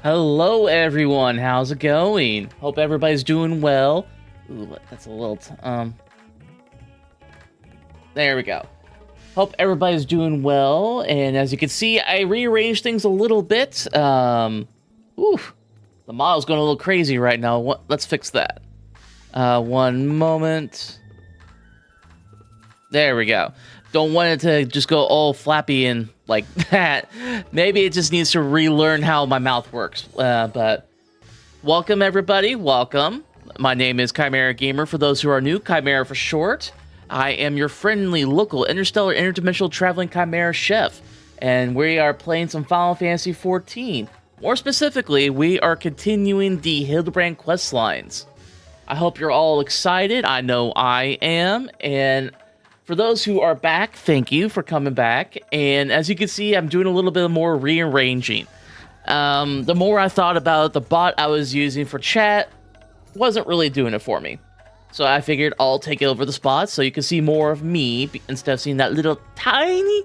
Hello everyone, how's it going? Hope everybody's doing well. Ooh, that's a little, there we go. Hope everybody's doing well, and as you can see, I rearranged things a little bit. The model's going a little crazy right now. Let's fix that. One moment. There we go. Don't want it to just go all flappy and like that. Maybe it just needs to relearn how my mouth works. But welcome everybody, welcome. My name is ChimeraGamer for those who are new, Chimera for short. I am your friendly, local, interstellar, interdimensional, traveling Chimera chef. And we are playing some Final Fantasy XIV. More specifically, we are continuing the Hildibrand questlines. I hope you're all excited. I know I am. And for those who are back, thank you for coming back. And as you can see, I'm doing a little bit more rearranging. The more I thought about it, the bot I was using for chat wasn't really doing it for me. So I figured I'll take over the spot so you can see more of me instead of seeing that little tiny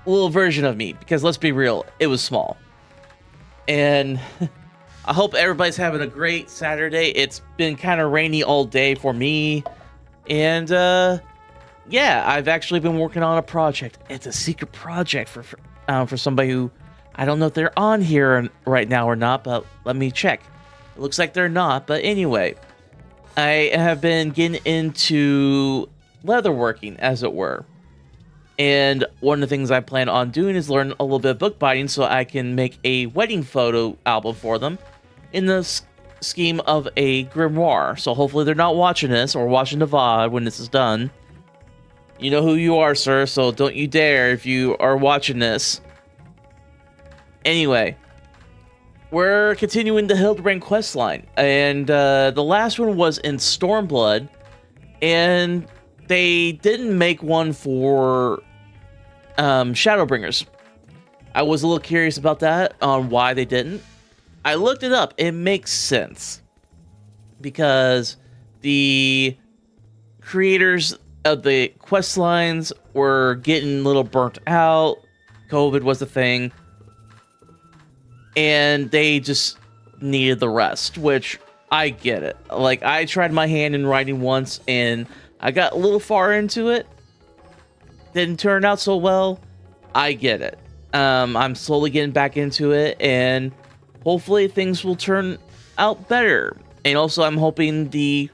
little version of me. Because let's be real, it was small. And I hope everybody's having a great Saturday. It's been kind of rainy all day for me. And, yeah, I've actually been working on a project. It's a secret project for somebody who, I don't know if they're on here right now or not, but let me check. It looks like they're not, but anyway. I have been getting into leatherworking, as it were. And one of the things I plan on doing is learn a little bit of bookbinding so I can make a wedding photo album for them in the scheme of a grimoire. So hopefully they're not watching this or watching the VOD when this is done. You know who you are, sir, so don't you dare if you are watching this. Anyway, we're continuing the Hildibrand questline, and the last one was in Stormblood, and they didn't make one for Shadowbringers. I was a little curious about that, on why they didn't. I looked it up. It makes sense. Because the creators of the quest lines were getting a little burnt out. COVID was the thing. And they just needed the rest, which I get it. Like, I tried my hand in writing once, and I got a little far into it. Didn't turn out so well. I get it. I'm slowly getting back into it, and hopefully things will turn out better. And also I'm hoping the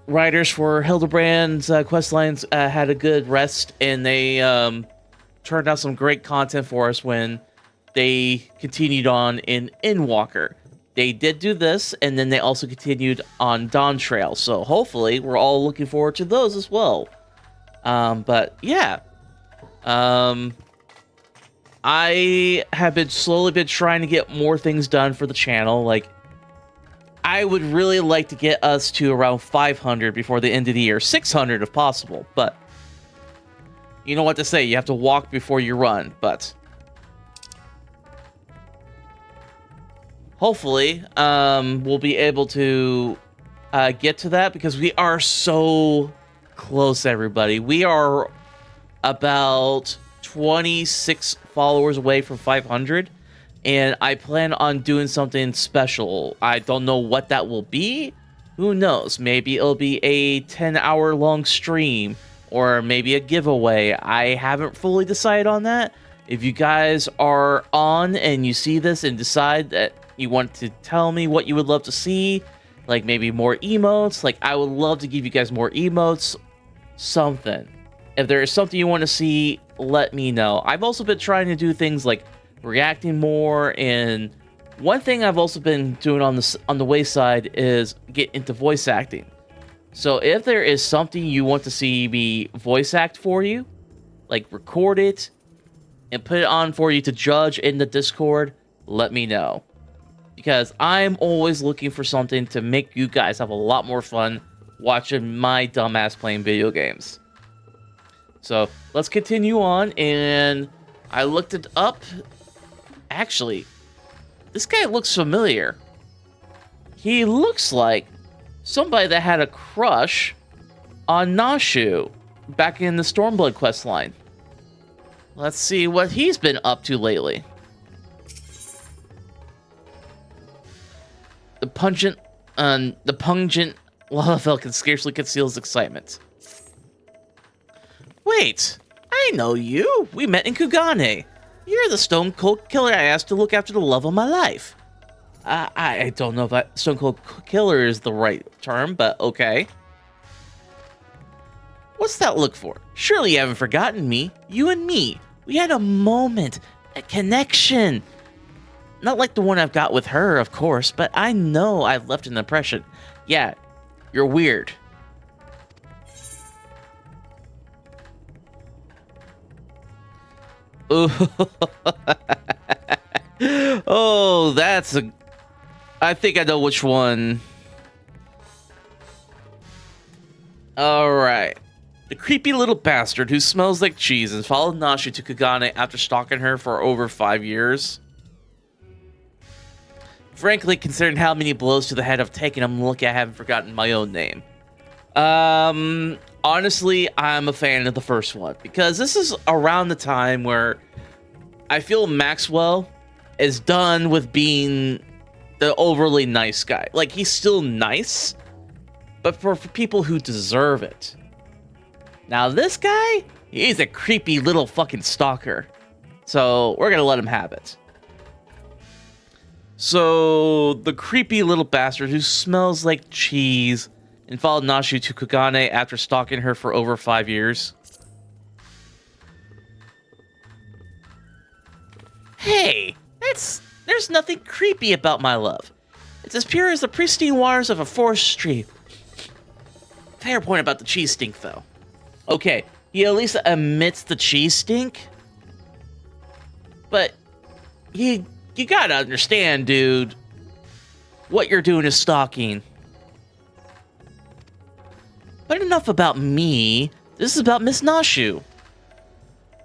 writers for Hildibrand's questlines had a good rest, and they turned out some great content for us when they continued on in Endwalker. They did do this, and then they also continued on Dawn Trail. So hopefully we're all looking forward to those as well. But yeah. I have slowly been trying to get more things done for the channel. Like, I would really like to get us to around 500 before the end of the year. 600 if possible, but you know what to say. You have to walk before you run, but hopefully we'll be able to get to that, because we are so close, everybody. We are about 26 followers away from 500, and I plan on doing something special. I don't know what that will be. Who knows? Maybe it'll be a 10-hour long stream, or maybe a giveaway. I haven't fully decided on that. If you guys are on and you see this and decide that you want to tell me what you would love to see, like maybe more emotes, like I would love to give you guys more emotes, something. If there is something you want to see, let me know. I've also been trying to do things like reacting more, and one thing I've also been doing on the wayside is get into voice acting. So if there is something you want to see me voice act for you, like record it and put it on for you to judge in the Discord, let me know. Because I'm always looking for something to make you guys have a lot more fun watching my dumbass playing video games. So let's continue on, and I looked it up. Actually, this guy looks familiar. He looks like somebody that had a crush on Nashu back in the Stormblood questline. Let's see what he's been up to lately. the pungent Lalafell can scarcely conceal his excitement. Wait, I know you. We met in Kugane. You're the Stone Cold Killer I asked to look after the love of my life. I don't know if Stone Cold Killer is the right term, but okay. What's that look for? Surely you haven't forgotten me. You and me. We had a moment, a connection. Not like the one I've got with her, of course, but I know I've left an impression. Yeah, you're weird. Ooh. Oh, that's a... I think I know which one. Alright. The creepy little bastard who smells like cheese and followed Nashu to Kugane after stalking her for over 5 years. Frankly, considering how many blows to the head I've taken, I'm lucky I haven't forgotten my own name. Honestly, I'm a fan of the first one, because this is around the time where I feel Maxwell is done with being the overly nice guy. Like, he's still nice, but for people who deserve it. Now, this guy, he's a creepy little fucking stalker. So, we're gonna let him have it. So, the creepy little bastard who smells like cheese and followed Nashu to Kugane after stalking her for over 5 years. Hey, there's nothing creepy about my love. It's as pure as the pristine waters of a forest stream. Fair point about the cheese stink, though. Okay, he at least admits the cheese stink. But you gotta understand, dude. What you're doing is stalking. But enough about me. This is about Miss Nashu.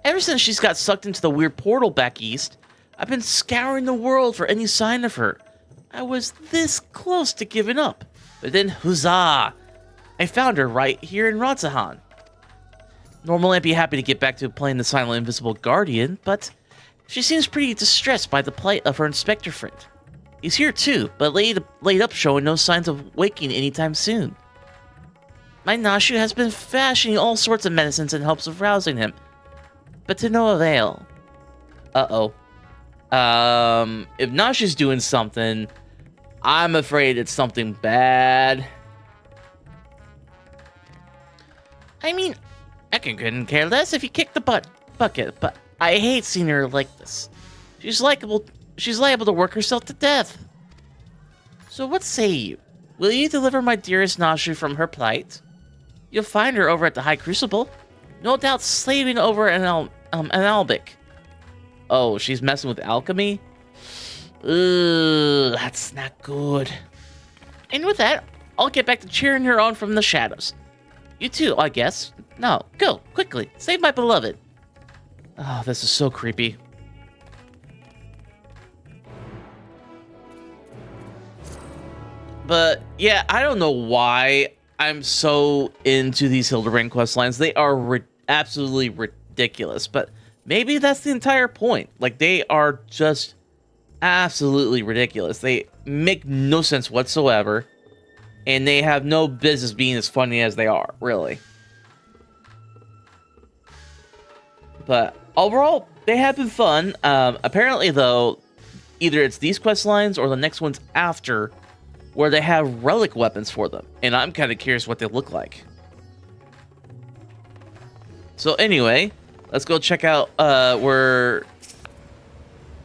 Ever since she's got sucked into the weird portal back east, I've been scouring the world for any sign of her. I was this close to giving up. But then, huzzah! I found her right here in Ratzahan. Normally I'd be happy to get back to playing the Silent Invisible Guardian, but she seems pretty distressed by the plight of her inspector friend. He's here too, but laid up showing no signs of waking anytime soon. My Nashu has been fashioning all sorts of medicines in hopes of rousing him, but to no avail. Uh-oh. If Nashu's doing something, I'm afraid it's something bad. I mean, I couldn't care less if you kicked the bucket, but I hate seeing her like this. She's liable to work herself to death. So what say you? Will you deliver my dearest Nashu from her plight? You'll find her over at the High Crucible. No doubt slaving over an albic. Oh, she's messing with alchemy? Ugh, that's not good. And with that, I'll get back to cheering her on from the shadows. You too, I guess. No, go, quickly, save my beloved. Oh, this is so creepy. But, yeah, I don't know why I'm so into these Hildibrand questlines. They are absolutely ridiculous, but maybe that's the entire point. Like, they are just absolutely ridiculous. They make no sense whatsoever, and they have no business being as funny as they are, really. But overall, they have been fun. Apparently, though, either it's these quest lines or the next ones after where they have relic weapons for them. And I'm kind of curious what they look like. So anyway, let's go check out where...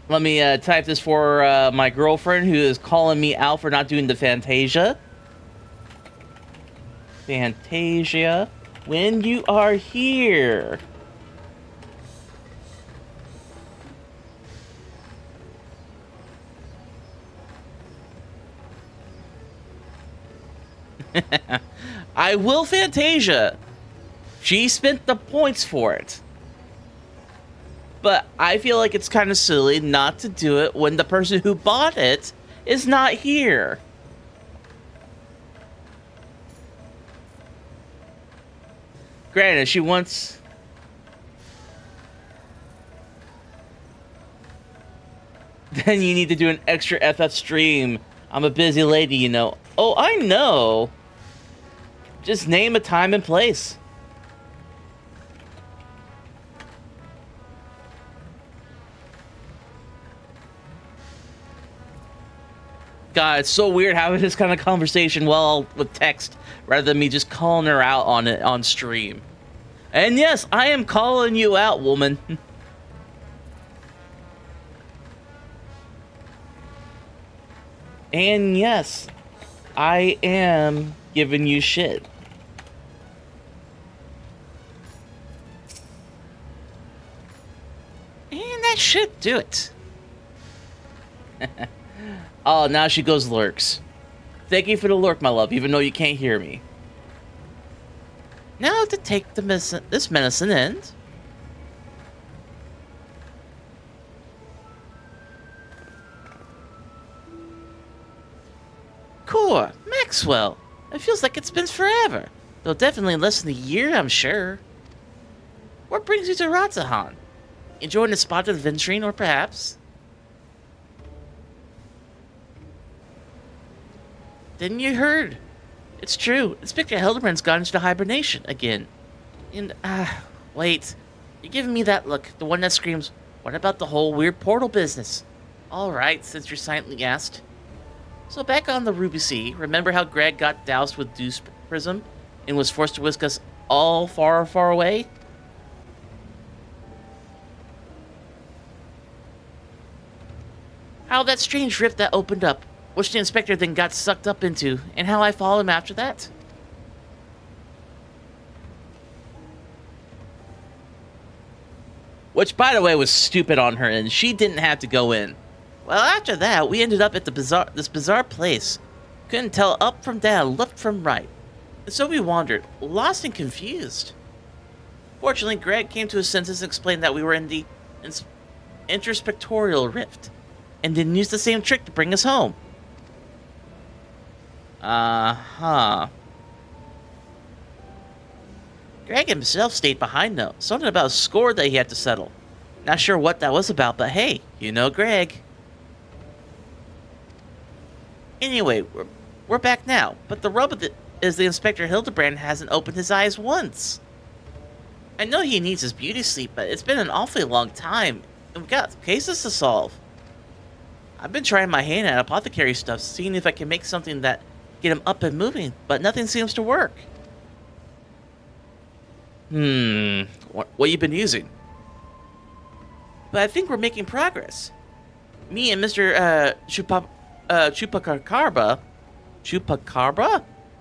Let me type this for my girlfriend who is calling me out for not doing the Fantasia. Fantasia, when you are here. I will Fantasia. She spent the points for it. But I feel like it's kind of silly not to do it when the person who bought it is not here. Granted, she wants... Then you need to do an extra FF stream. I'm a busy lady, you know. Oh, I know. Just name a time and place. God, it's so weird having this kind of conversation with text rather than me just calling her out on it on stream. And yes, I am calling you out, woman. And yes, I am giving you shit. And that should do it. Oh, now she goes lurks. Thank you for the lurk, my love, even though you can't hear me. Now to take this medicine and... Core, Maxwell. It feels like it's been forever. Though definitely less than a year, I'm sure. What brings you to Ratzahan? Enjoying a spot of adventuring, or perhaps... Didn't you heard? It's true. Inspector Hildibrand's gone into hibernation again. And, wait. You're giving me that look. The one that screams, what about the whole weird portal business? Alright, since you're silently asked. So back on the Ruby Sea, remember how Greg got doused with Deuce Prism and was forced to whisk us all far, far away? How that strange rift that opened up, which the inspector then got sucked up into, and how I followed him after that. Which, by the way, was stupid on her end. She didn't have to go in. Well, after that, we ended up at this bizarre place. Couldn't tell up from down, left from right. And so we wandered, lost and confused. Fortunately, Greg came to his senses and explained that we were in the interspectorial rift, and didn't use the same trick to bring us home. Uh-huh. Greg himself stayed behind, though. Something about a score that he had to settle. Not sure what that was about, but hey, you know Greg. Anyway, we're back now, but the rub of it is the Inspector Hildibrand hasn't opened his eyes once. I know he needs his beauty sleep, but it's been an awfully long time, and we've got cases to solve. I've been trying my hand at apothecary stuff, seeing if I can make something that get him up and moving, but nothing seems to work. What you been using? But I think we're making progress. Me and Mr. Chupacabra?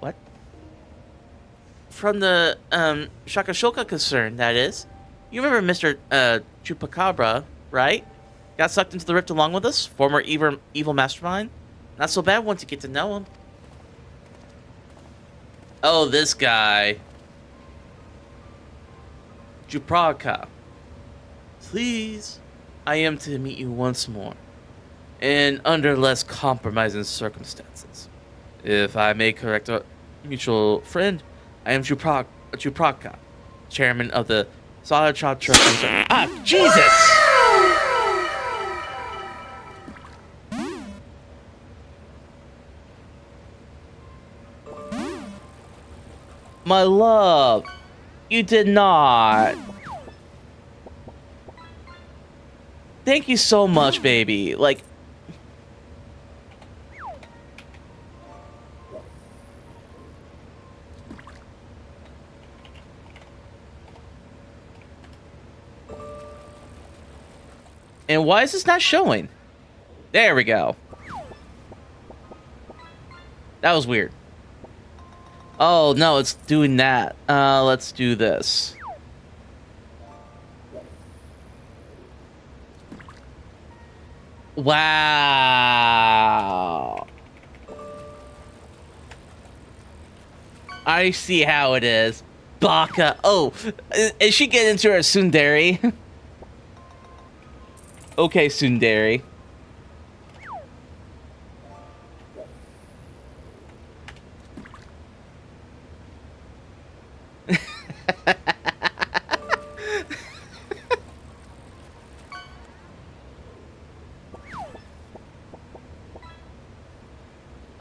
What? From the Shakashoka concern, that is. You remember Mr. Chupacabra, right? Got sucked into the rift along with us? Former evil mastermind? Not so bad once you get to know him. Oh, this guy. Jupraka. Please. I am to meet you once more. And under less compromising circumstances. If I may correct our mutual friend, I am Jupraka, chairman of the Solitron Trust. Ah, Jesus! My love, you did not. Thank you so much, baby. Like, and why is this not showing? There we go. That was weird. Oh, no, it's doing that. Let's do this. Wow. I see how it is. Baka. Oh, is she getting into her tsundere? Okay, tsundere.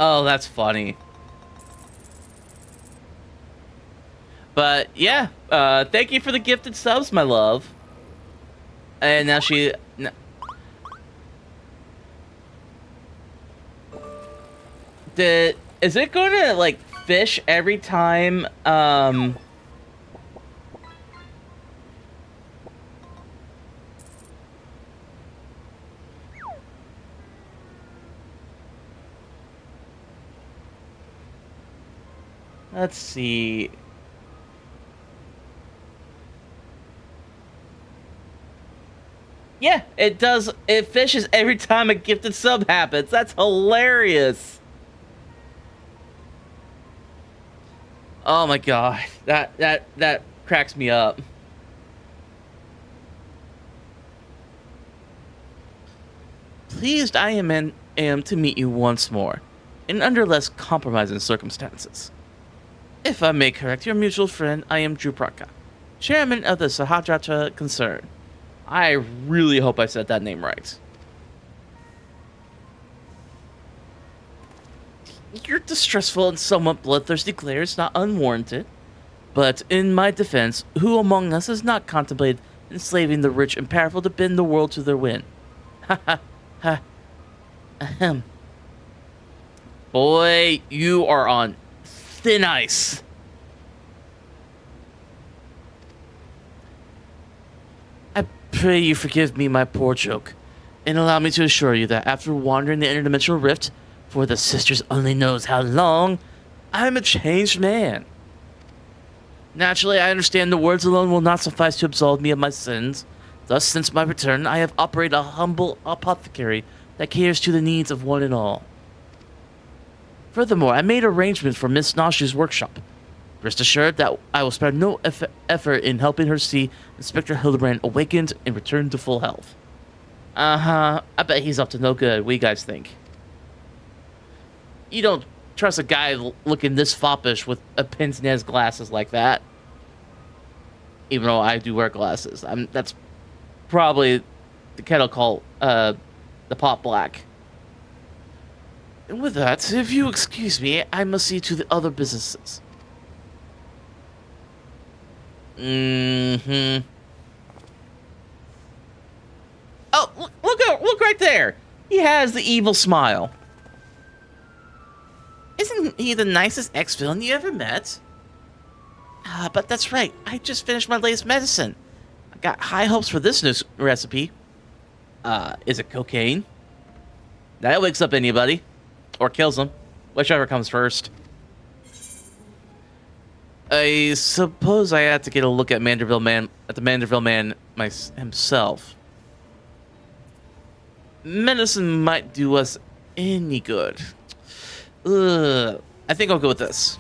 Oh, that's funny. But yeah, thank you for the gifted subs, my love. And now she... Is it going to, like, fish every time, let's see. Yeah, it does. It fishes every time a gifted sub happens. That's hilarious. Oh my god, that cracks me up. Pleased I am to meet you once more, in under less compromising circumstances. If I may correct your mutual friend, I am Drupraka, chairman of the Sahajata concern. I really hope I said that name right. Your distressful and somewhat bloodthirsty glare is not unwarranted. But in my defense, who among us has not contemplated enslaving the rich and powerful to bend the world to their whim? Ha ha ha. Ahem. Boy, you are on thin ice. I pray you forgive me my poor joke, and allow me to assure you that after wandering the interdimensional rift for the sisters only knows how long, I am a changed man. Naturally, I understand the words alone will not suffice to absolve me of my sins. Thus, since my return, I have operated a humble apothecary that caters to the needs of one and all. Furthermore, I made arrangements for Miss Nashu's workshop. Rest assured that I will spare no effort in helping her see Inspector Hildibrand awakened and return to full health. I bet he's up to no good. What do you guys think? You don't trust a guy looking this foppish with a pince-nez glasses like that. Even though I do wear glasses. That's probably the kettle called the pot black. And with that, if you excuse me, I must see to the other businesses. Mm-hmm. Oh, look right there! He has the evil smile. Isn't he the nicest ex-villain you ever met? But that's right. I just finished my latest medicine. I got high hopes for this new recipe. Is it cocaine? That wakes up anybody. Or kills them. Whichever comes first. I suppose I had to get a look at the Manderville man himself. Medicine might do us any good. I think I'll go with this.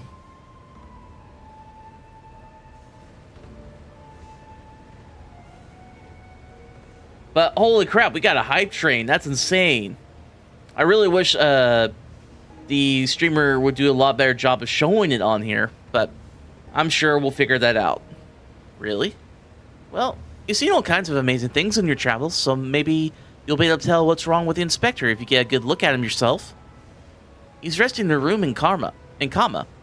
But holy crap, we got a hype train. That's insane. I really wish the streamer would do a lot better job of showing it on here, but I'm sure we'll figure that out. Really? Well, you've seen all kinds of amazing things in your travels, so maybe you'll be able to tell what's wrong with the inspector if you get a good look at him yourself. He's resting in a room in Karma.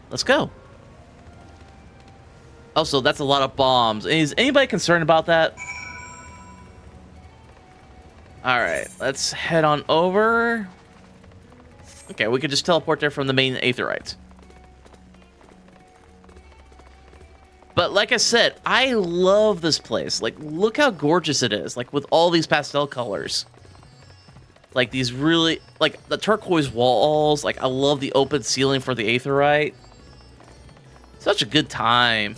Let's go. Also, that's a lot of bombs. Is anybody concerned about that? Alright, let's head on over. Okay, we could just teleport there from the main aetherite. But like I said, I love this place. Like, look how gorgeous it is. Like, with all these pastel colors. Like, these really... Like, the turquoise walls. Like, I love the open ceiling for the aetherite. Such a good time.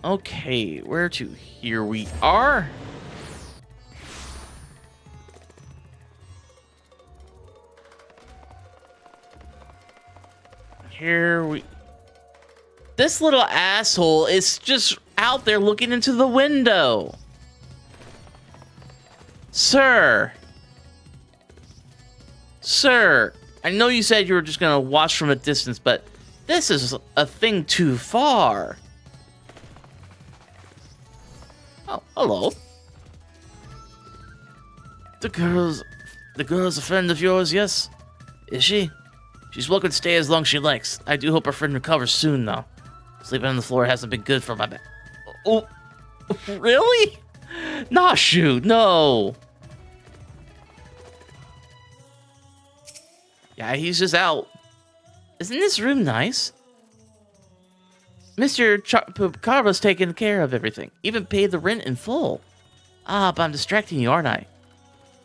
Okay, where to? Here we are. Here we... This little asshole is just out there looking into the window. Sir. Sir, I know you said you were just gonna watch from a distance, but this is a thing too far. Oh, hello. The girls The girl's a friend of yours, yes? Is she? She's welcome to stay as long as she likes. I do hope her friend recovers soon, though. Sleeping on the floor hasn't been good for my back. Oh, really? Nashu, no. Yeah, he's just out. Isn't this room nice? Mr. Carver's taken care of everything. Even paid the rent in full. Ah, but I'm distracting you, aren't I?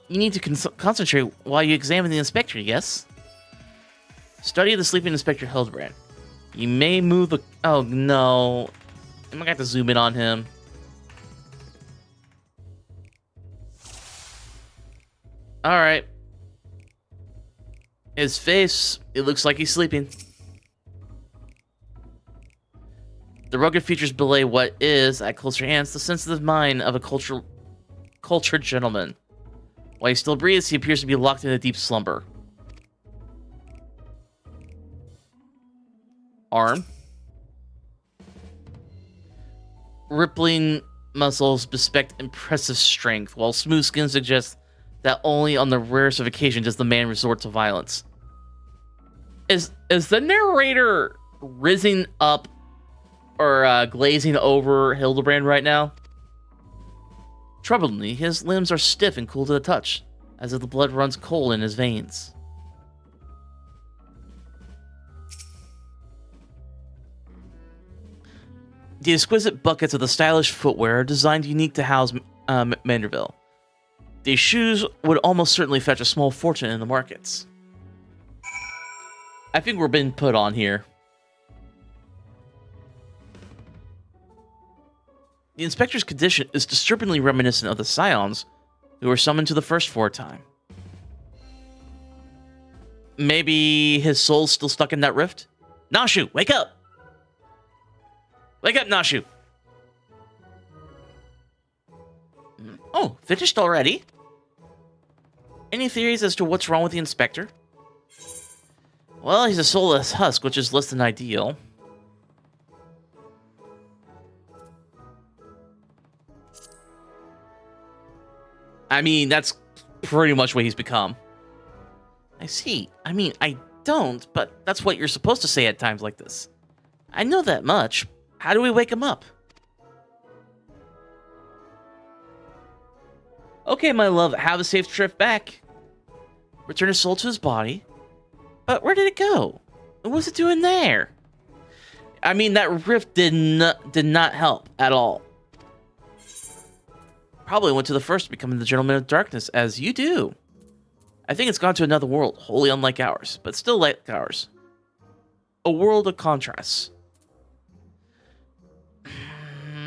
You need to concentrate while you examine the inspector, yes? Study the sleeping Inspector Hildibrand. You may move the... Oh, no. I'm gonna have to zoom in on him. Alright. His face, it looks like he's sleeping. The rugged features belie what is, at closer hands, the sensitive mind of a cultured gentleman. While he still breathes, he appears to be locked in a deep slumber. Arm. Rippling muscles bespect impressive strength, while smooth skin suggests that only on the rarest of occasion does the man resort to violence. Is the narrator rizzing up or glazing over Hildibrand right now? Troublingly, his limbs are stiff and cool to the touch, as if the blood runs cold in his veins. The exquisite buckets of the stylish footwear are designed unique to house Manderville. These shoes would almost certainly fetch a small fortune in the markets. I think we're being put on here. The inspector's condition is disturbingly reminiscent of the scions who were summoned to the first floor time. Maybe his soul's still stuck in that rift? Nashu, wake up! Wake up, Nashu! Oh, finished already? Any theories as to what's wrong with the inspector? Well, he's a soulless husk, which is less than ideal. I mean, that's pretty much what he's become. I see. I mean, I don't, but that's what you're supposed to say at times like this. I know that much. How do we wake him up? Okay, my love, have a safe trip back. Return his soul to his body. But where did it go? What was it doing there? I mean, that rift did not help at all. Probably went to the first, becoming the Gentleman of Darkness, as you do. I think it's gone to another world, wholly unlike ours, but still like ours. A world of contrasts.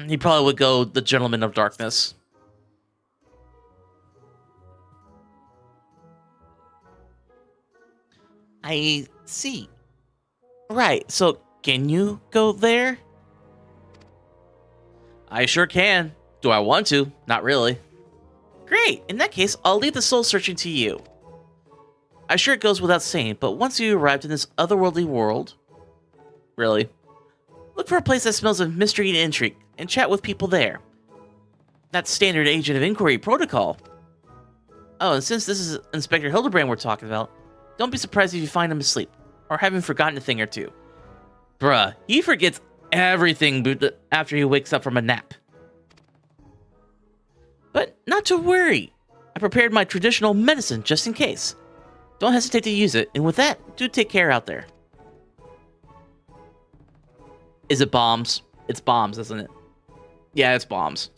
He probably would go the Gentleman of Darkness. I see. Right, so can you go there? I sure can. Do I want to? Not really. Great, in that case, I'll leave the soul searching to you. I'm sure it goes without saying, but once you arrived in this otherworldly world... Really? Look for a place that smells of mystery and intrigue, and chat with people there. That's standard agent of inquiry protocol. Oh, and since this is Inspector Hildibrand we're talking about, don't be surprised if you find him asleep, or having forgotten a thing or two. Bruh, he forgets everything after he wakes up from a nap. But not to worry. I prepared my traditional medicine just in case. Don't hesitate to use it, and with that, do take care out there. Is it bombs? It's bombs, isn't it? Yeah, it's bombs.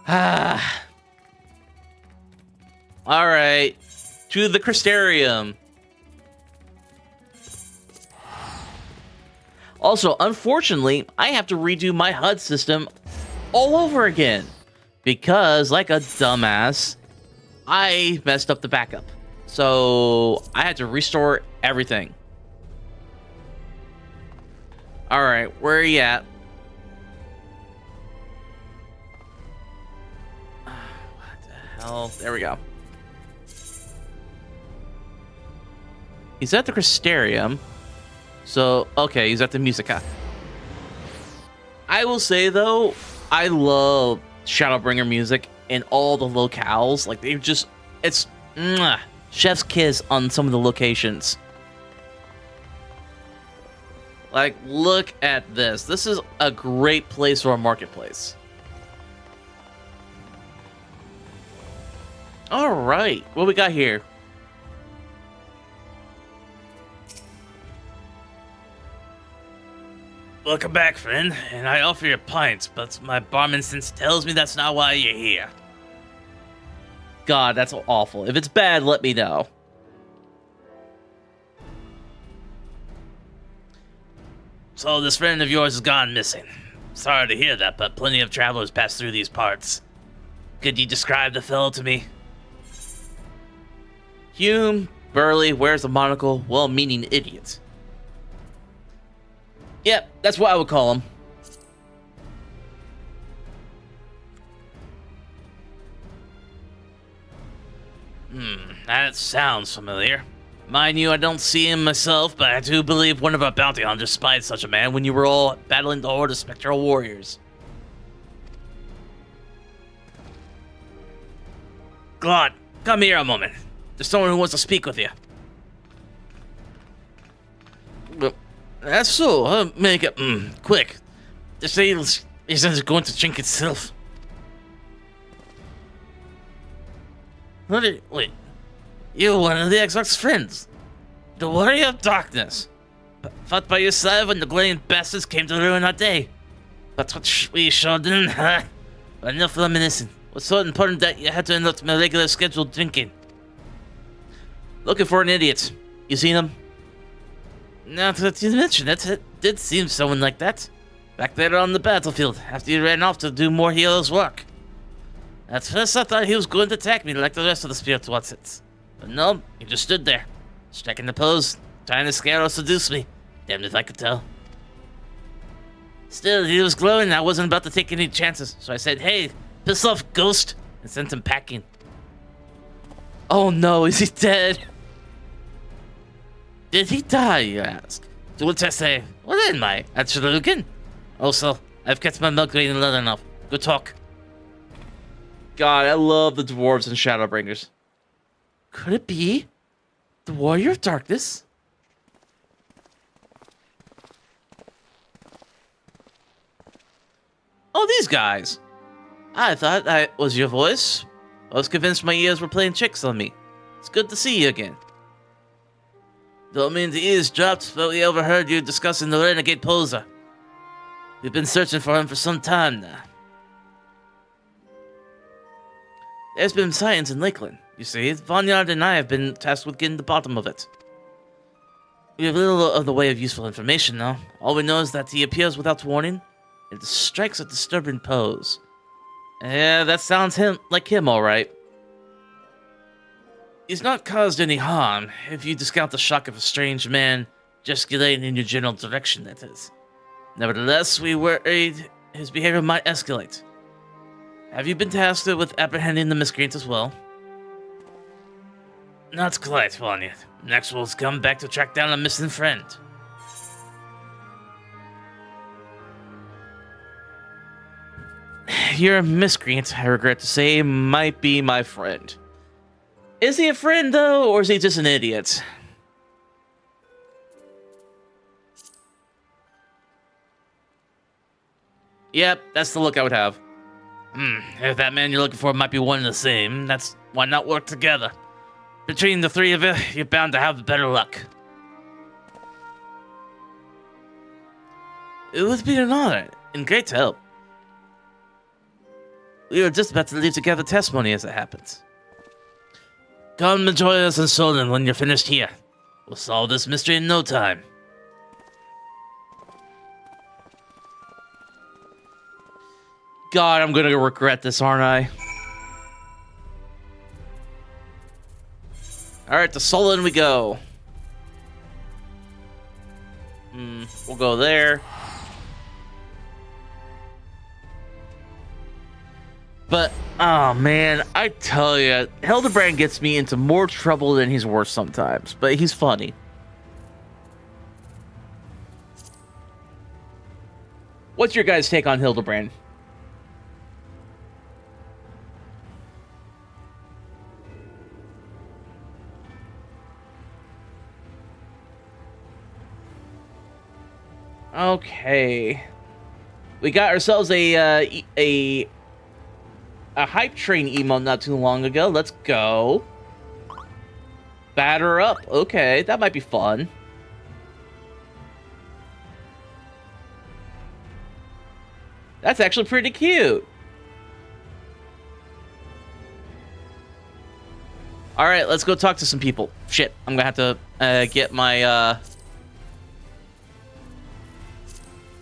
Ah. Alright. To the Crystarium. Also, unfortunately, I have to redo my HUD system all over again. Because, like a dumbass, I messed up the backup. So, I had to restore everything. Alright, where are you at? What the hell? There we go. He's at the Crystarium. So, okay, he's at the Musica. I will say, though, I love Shadowbringer music in all the locales. Like, they've just It's chef's kiss on some of the locations. Like, look at this. This is a great place for a marketplace. All right, what we got here? Welcome back, friend, and I offer you pints, but my barman sense tells me that's not why you're here. God, that's awful. If it's bad, let me know. So this friend of yours has gone missing. Sorry to hear that, but plenty of travelers pass through these parts. Could you describe the fellow to me? Hume, burly, wears a monocle, well-meaning idiot. Yep, that's what I would call him. That sounds familiar. Mind you, I don't see him myself, but I do believe one of our bounty hunters spied such a man when you were all battling the horde of spectral warriors. Glad, come here a moment. There's someone who wants to speak with you. That's so, make it, Quick. This ale isn't going to drink itself. Wait. You're one of the Xbox friends. The Warrior of Darkness. Fought by your side when the glowing bastards came to ruin our day. But what we sure didn't, huh? But enough reminiscing. What's so important that you had to interrupt my regular scheduled drinking? Looking for an idiot. You seen him? Now that you mention it, it did seem someone like that. Back there on the battlefield, after you ran off to do more hero's work. At first I thought he was going to attack me like the rest of the spirits Watsits. But no, he just stood there, striking the pose, trying to scare or seduce me. Damned if I could tell. Still, he was glowing and I wasn't about to take any chances, so I said, hey, piss off, ghost, and sent him packing. Oh no, is he dead? Did he die, you ask? To which I say, well then, my Achalugan. Also, I've kept my milk waiting long enough. Good talk. God, I love the dwarves and Shadowbringers. Could it be the Warrior of Darkness? Oh, these guys. I thought that was your voice. I was convinced my ears were playing tricks on me. It's good to see you again. Don't mean the ears dropped, but we overheard you discussing the renegade poser. We've been searching for him for some time now. There's been sightings in Lakeland. You see, Vanyard and I have been tasked with getting to the bottom of it. We have little of the way of useful information now. All we know is that he appears without warning. It strikes a disturbing pose. Yeah, that sounds like him, all right. He's not caused any harm, if you discount the shock of a strange man gesticulating in your general direction, that is. Nevertheless, we worried his behavior might escalate. Have you been tasked with apprehending the miscreant as well? Not quite, Vanya. Next we'll come back to track down a missing friend. You're a miscreant, I regret to say, might be my friend. Is he a friend, though, or is he just an idiot? Yep, that's the look I would have. If that man you're looking for might be one and the same, that's why not work together. Between the three of you, you're bound to have better luck. It would be an honor, and great help. We were just about to leave to gather testimony as it happens. Come and join us in Solon when you're finished here. We'll solve this mystery in no time. God, I'm gonna regret this, aren't I? Alright, to Solon we go. We'll go there. But, oh man, I tell you, Hildibrand gets me into more trouble than he's worth sometimes, but he's funny. What's your guys' take on Hildibrand? Okay. We got ourselves a hype train emote not too long ago. Let's go. Batter up. Okay, that might be fun. That's actually pretty cute. All right, let's go talk to some people. Shit, I'm gonna have to get my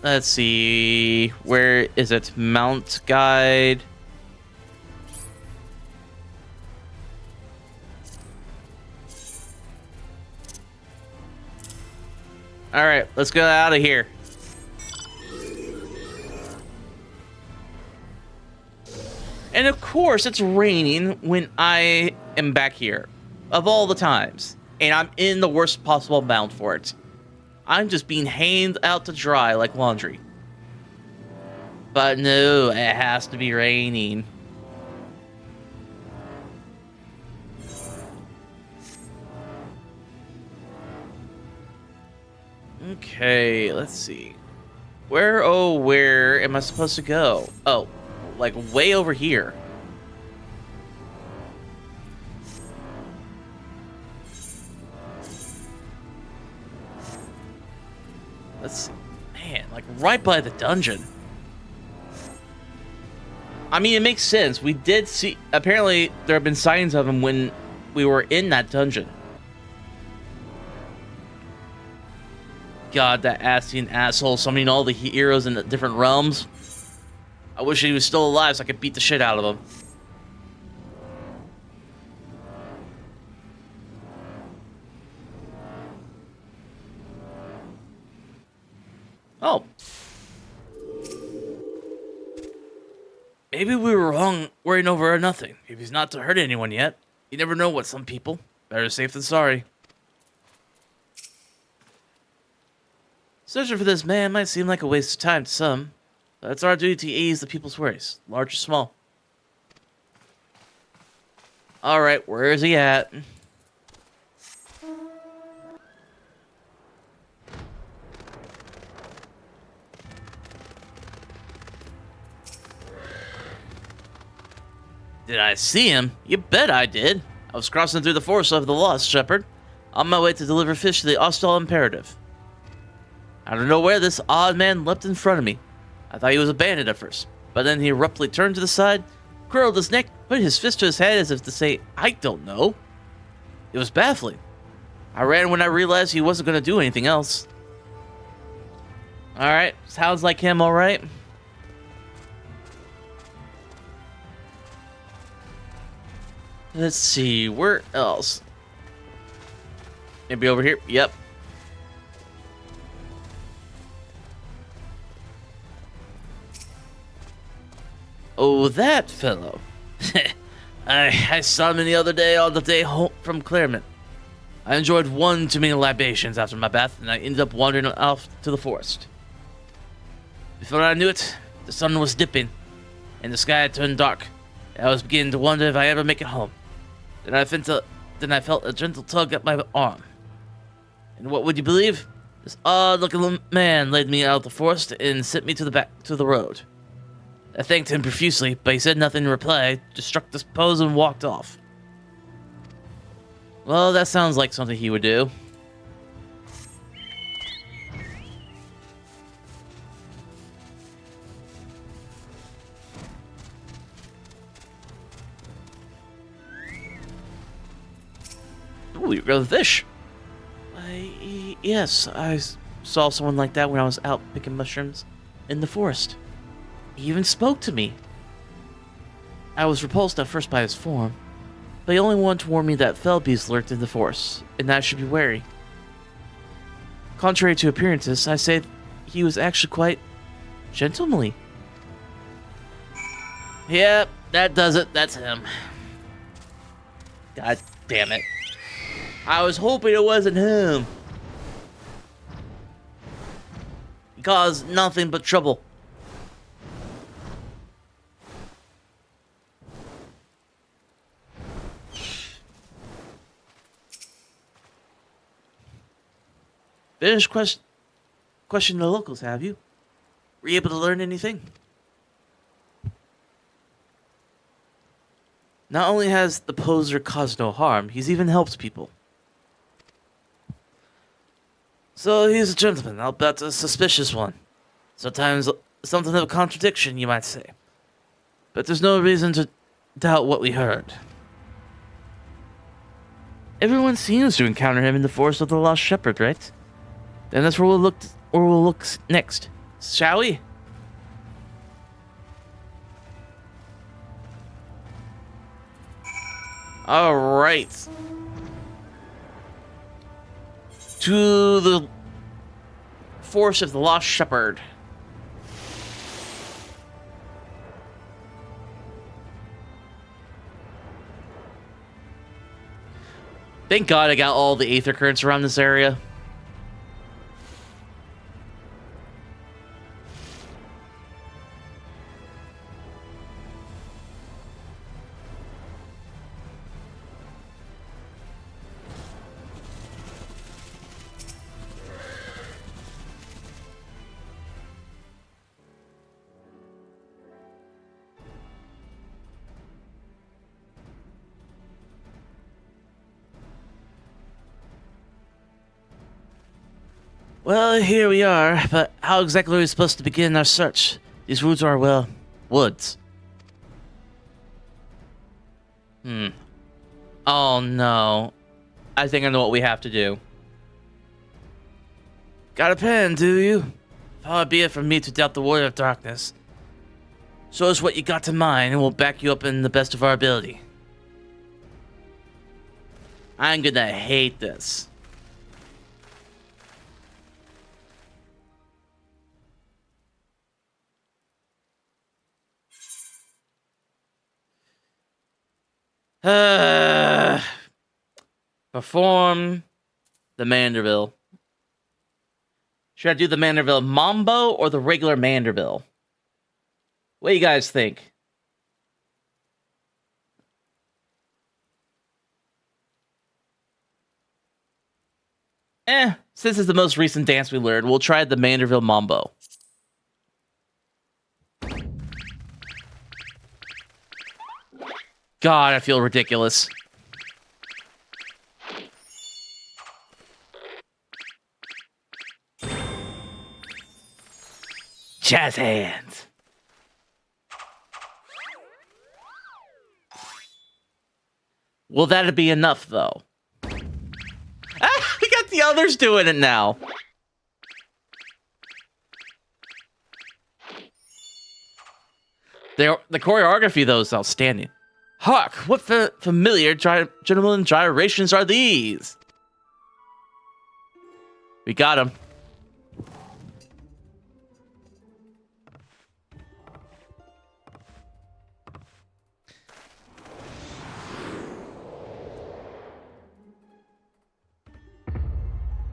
let's see, where is it? Mount guide. All right, let's get out of here. And of course, it's raining when I am back here, of all the times. And I'm in the worst possible mount for it. I'm just being hanged out to dry like laundry. But no, it has to be raining. Okay, let's see. Where am I supposed to go? Oh, like way over here. Let's see. Man, like right by the dungeon. I mean, it makes sense. We did see, apparently there have been signs of him when we were in that dungeon. God, that Ascian asshole summoning all the heroes in the different realms. I wish he was still alive so I could beat the shit out of him. Oh. Maybe we were wrong worrying over nothing. If he's not to hurt anyone yet. You never know what some people. Better safe than sorry. Searching for this man might seem like a waste of time to some, but it's our duty to ease the people's worries, large or small. Alright, where is he at? Did I see him? You bet I did. I was crossing through the forest of the Lost Shepherd, on my way to deliver fish to the Ostal Imperative. Out of nowhere, this odd man leapt in front of me. I thought he was a bandit at first, but then he abruptly turned to the side, curled his neck, put his fist to his head as if to say, I don't know. It was baffling. I ran when I realized he wasn't going to do anything else. Alright, sounds like him, alright? Let's see, where else? Maybe over here? Yep. Oh, that fellow. I saw him the other day on the day home from Claremont. I enjoyed one too many libations after my bath, and I ended up wandering off to the forest. Before I knew it, the sun was dipping, and the sky had turned dark. I was beginning to wonder if I ever make it home. Then I felt a gentle tug at my arm. And what would you believe? This odd-looking man led me out of the forest and sent me to the road. I thanked him profusely, but he said nothing in reply, just struck this pose and walked off. Well, that sounds like something he would do. Ooh, you're going to fish. Yes, I saw someone like that when I was out picking mushrooms in the forest. He even spoke to me. I was repulsed at first by his form, but he only wanted to warn me that fell beasts lurked in the forest, and that I should be wary. Contrary to appearances, I say he was actually quite gentlemanly. Yep, that does it. That's him. God damn it. I was hoping it wasn't him. He caused nothing but trouble. Finish questioned the locals, have you? Were you able to learn anything? Not only has the poser caused no harm, he's even helped people. So he's a gentleman, I'll bet a suspicious one. Sometimes something of a contradiction, you might say. But there's no reason to doubt what we heard. Everyone seems to encounter him in the forest of the Lost Shepherd, right? Then that's where we'll look next. Shall we? All right. To the forest of the Lost Shepherd. Thank God I got all the aether currents around this area. Well, here we are, but how exactly are we supposed to begin our search? These woods are, well, woods. Oh no. I think I know what we have to do. Got a pen, do you? Far be it from me to doubt the word of darkness. Show us what you got to mind, and we'll back you up in the best of our ability. I'm gonna hate this. Perform the Manderville. Should I do the Manderville Mambo or the regular Manderville? What do you guys think? Since it's the most recent dance we learned, we'll try the Manderville Mambo. God, I feel ridiculous. Jazz hands. Will that be enough, though? Ah, we got the others doing it now. The choreography, though, is outstanding. Hark! What familiar gentlemen gyrations are these? We got him.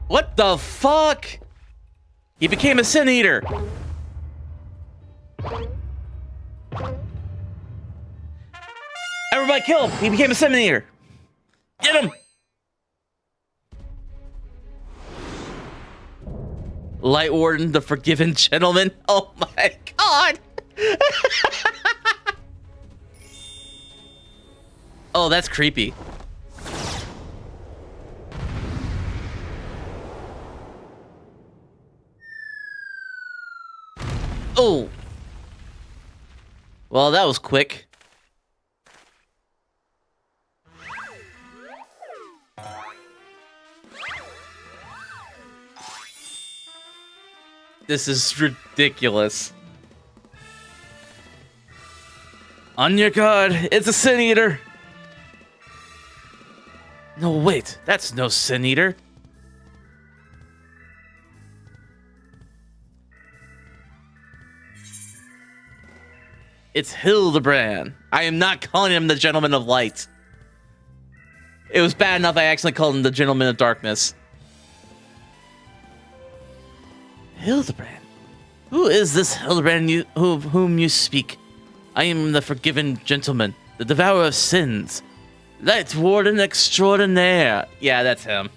What the fuck? He became a sin eater. Everybody kill him! He became a sin eater. Get him! Light Warden, the forgiven gentleman. Oh my god! Oh, that's creepy. Oh. Well, that was quick. This is ridiculous. On your guard, it's a sin eater. No, wait, that's no sin eater. It's Hildibrand. I am not calling him the Gentleman of Light. It was bad enough I accidentally called him the Gentleman of Darkness. Hildibrand? Who is this Hildibrand of whom you speak? I am the forgiven gentleman, the devourer of sins. Light Warden extraordinaire. Yeah, that's him.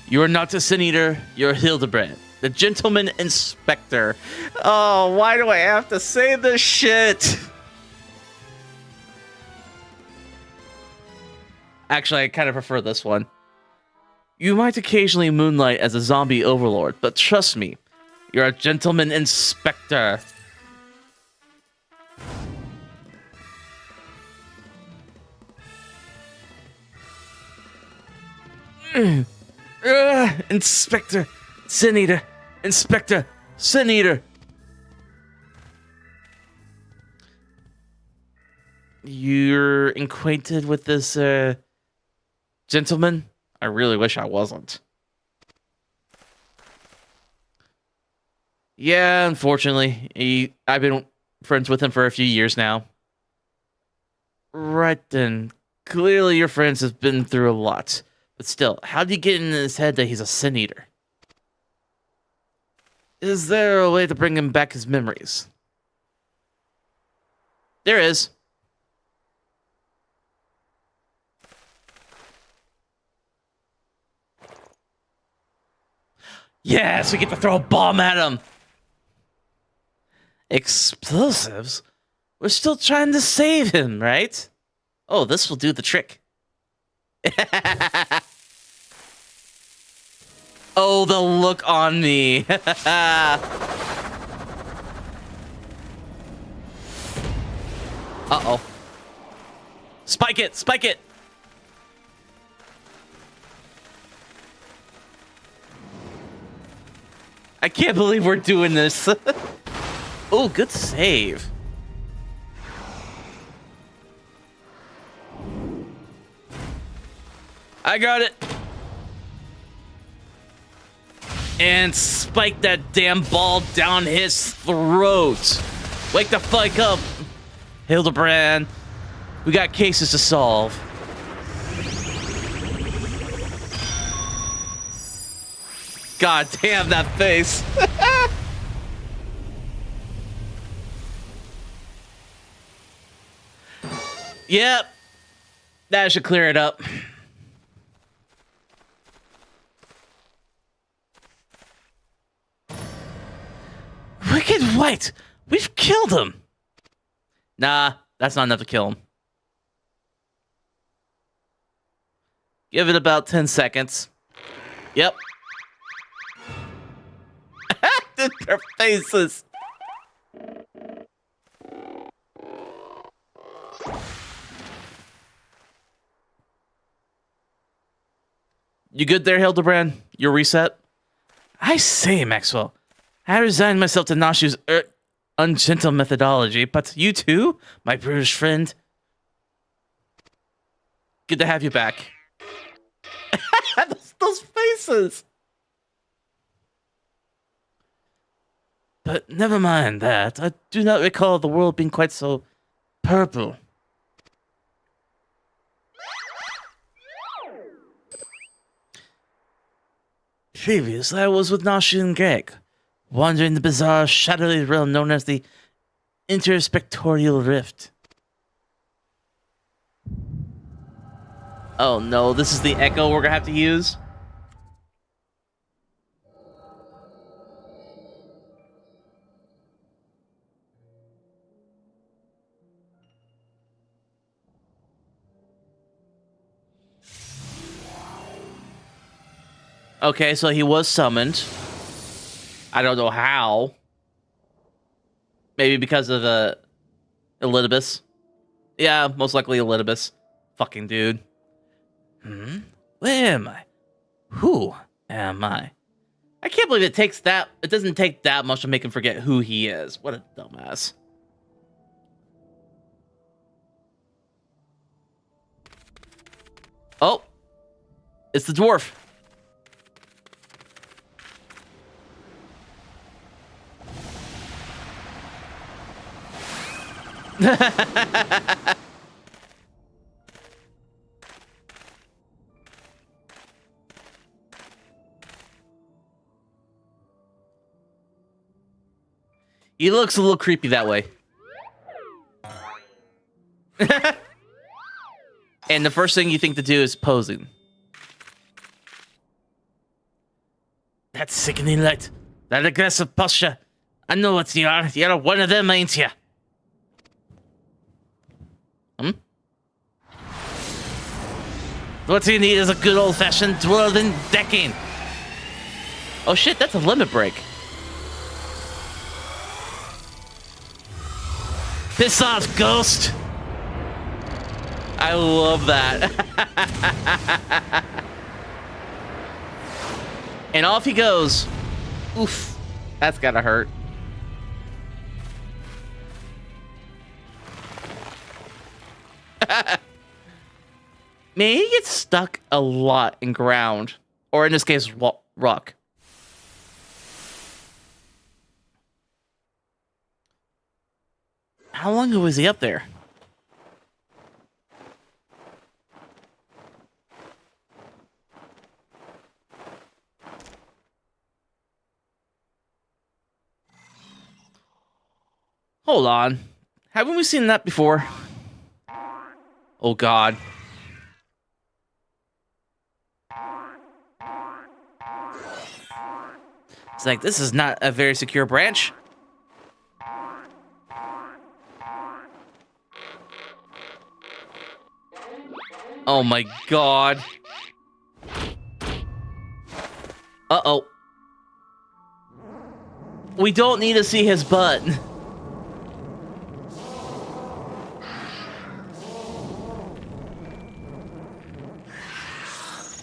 You're not a Sin Eater, you're Hildibrand, the Gentleman Inspector. Oh, why do I have to say this shit? Actually, I kind of prefer this one. You might occasionally moonlight as a zombie overlord, but trust me, you're a Gentleman Inspector. Inspector, Sin Eater, Inspector, Sin Eater. You're acquainted with this gentleman? I really wish I wasn't. Yeah, unfortunately. I've been friends with him for a few years now. Right then. Clearly your friends have been through a lot. But still, how do you get in his head that he's a Sin Eater? Is there a way to bring him back his memories? There is. Yes, we get to throw a bomb at him. Explosives? We're still trying to save him, right? Oh, this will do the trick. Oh, the look on me. Uh-oh. Spike it, spike it. I can't believe we're doing this. Oh, good save. I got it. And spike that damn ball down his throat. Wake the fuck up, Hildibrand. We got cases to solve. God damn that face. Yep. That should clear it up. Wicked White! We've killed him! Nah, that's not enough to kill him. Give it about 10 seconds. Yep. Their faces. You good there, Hildibrand? You're reset? I say, Maxwell. I resigned myself to Nashu's ungentle methodology, but you too, my brutish friend? Good to have you back. those faces! But never mind that. I do not recall the world being quite so purple. Previously, I was with Nashu and Greg, wandering the bizarre, shadowy realm known as the Interspectorial Rift. Oh no, this is the echo we're gonna have to use? Okay, so he was summoned. I don't know how. Maybe because of Elidibus. Yeah, most likely Elidibus. Fucking dude. Where am I? Who am I? I can't believe it doesn't take that much to make him forget who he is. What a dumbass. Oh. It's the dwarf. He looks a little creepy that way. And the first thing you think to do is posing. That sickening light. That aggressive posture. I know what you are. You're one of them, ain't you? What you need is a good old-fashioned twirling decking. Oh shit, that's a limit break. Piss off, ghost. I love that. And off he goes. Oof. That's gotta hurt. Man, he gets stuck a lot in ground. Or in this case, rock. How long was he up there? Hold on. Haven't we seen that before? Oh, God. It's like, this is not a very secure branch. Oh, my God. Uh-oh. We don't need to see his butt.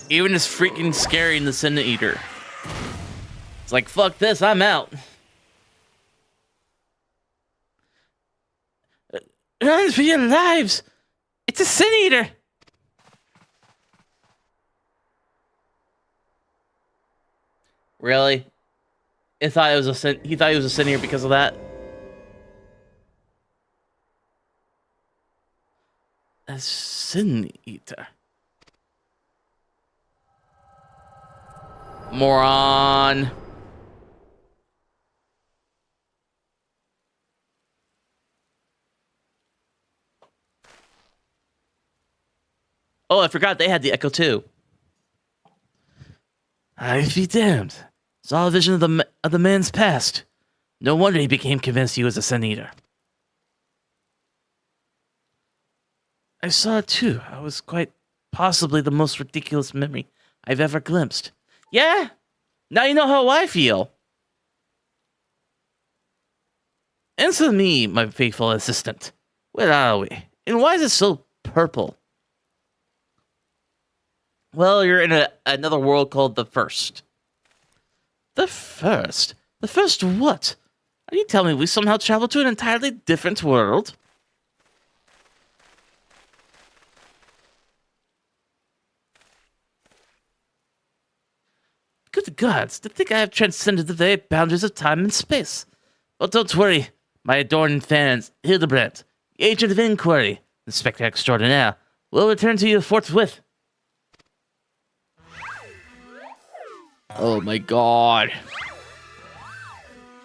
Even it's freaking scary in the Sin Eater. It's like, fuck this, I'm out. Run for your lives! It's a Sin Eater! Really? He thought it was a Sin Eater because of that? A Sin Eater. Moron. Oh, I forgot they had the Echo too. I be damned. Saw a vision of the man's past. No wonder he became convinced he was a Sin Eater. I saw it too. I was quite possibly the most ridiculous memory I've ever glimpsed. Yeah? Now you know how I feel. Answer me, my faithful assistant. Where are we? And why is it so purple? Well, you're in another world called the First. The First? The First what? Are you telling me we somehow traveled to an entirely different world? Good gods, to think I have transcended the very boundaries of time and space. But don't worry, my adoring fans, Hildibrand, the agent of inquiry, Inspector Extraordinaire, will return to you forthwith. Oh my God.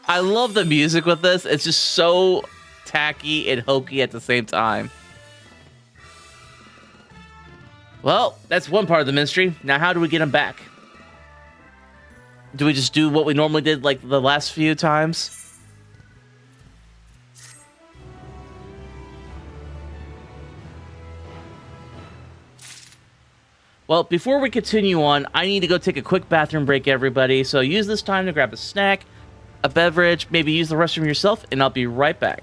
I love the music with this. It's just so tacky and hokey at the same time. Well, that's one part of the mystery. Now, how do we get him back? Do we just do what we normally did like the last few times? Well, before we continue on, I need to go take a quick bathroom break, everybody. So use this time to grab a snack, a beverage, maybe use the restroom yourself, and I'll be right back.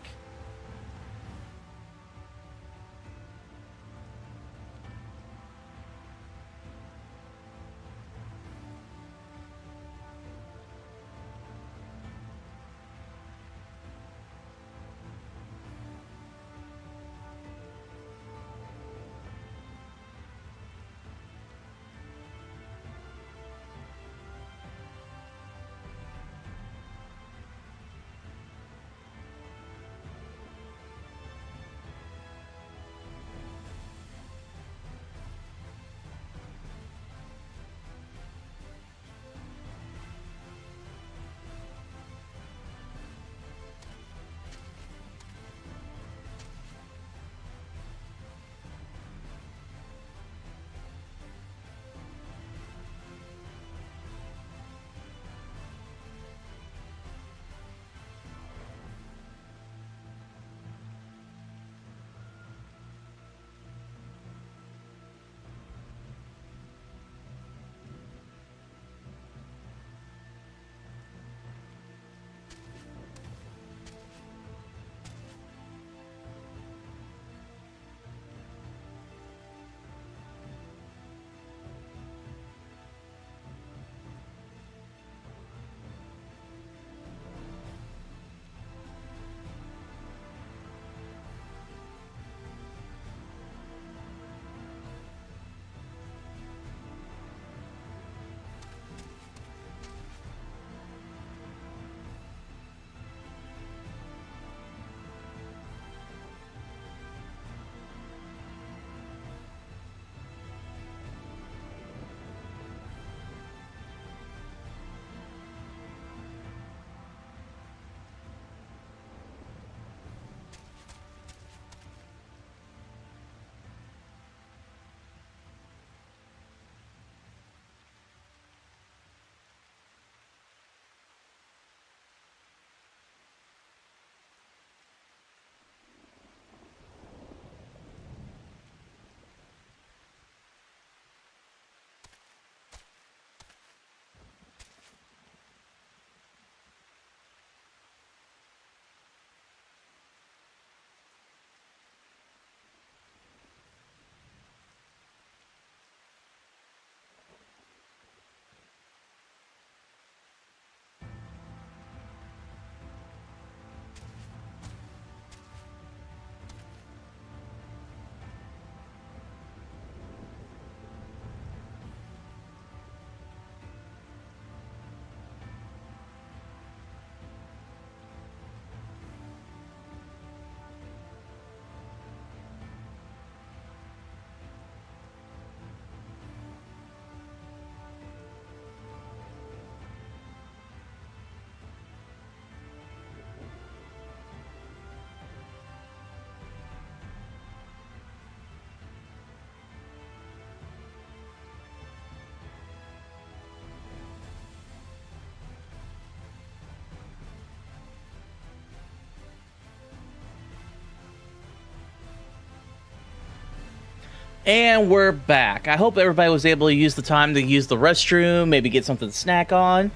And we're back. I hope everybody was able to use the time to use the restroom, maybe get something to snack on.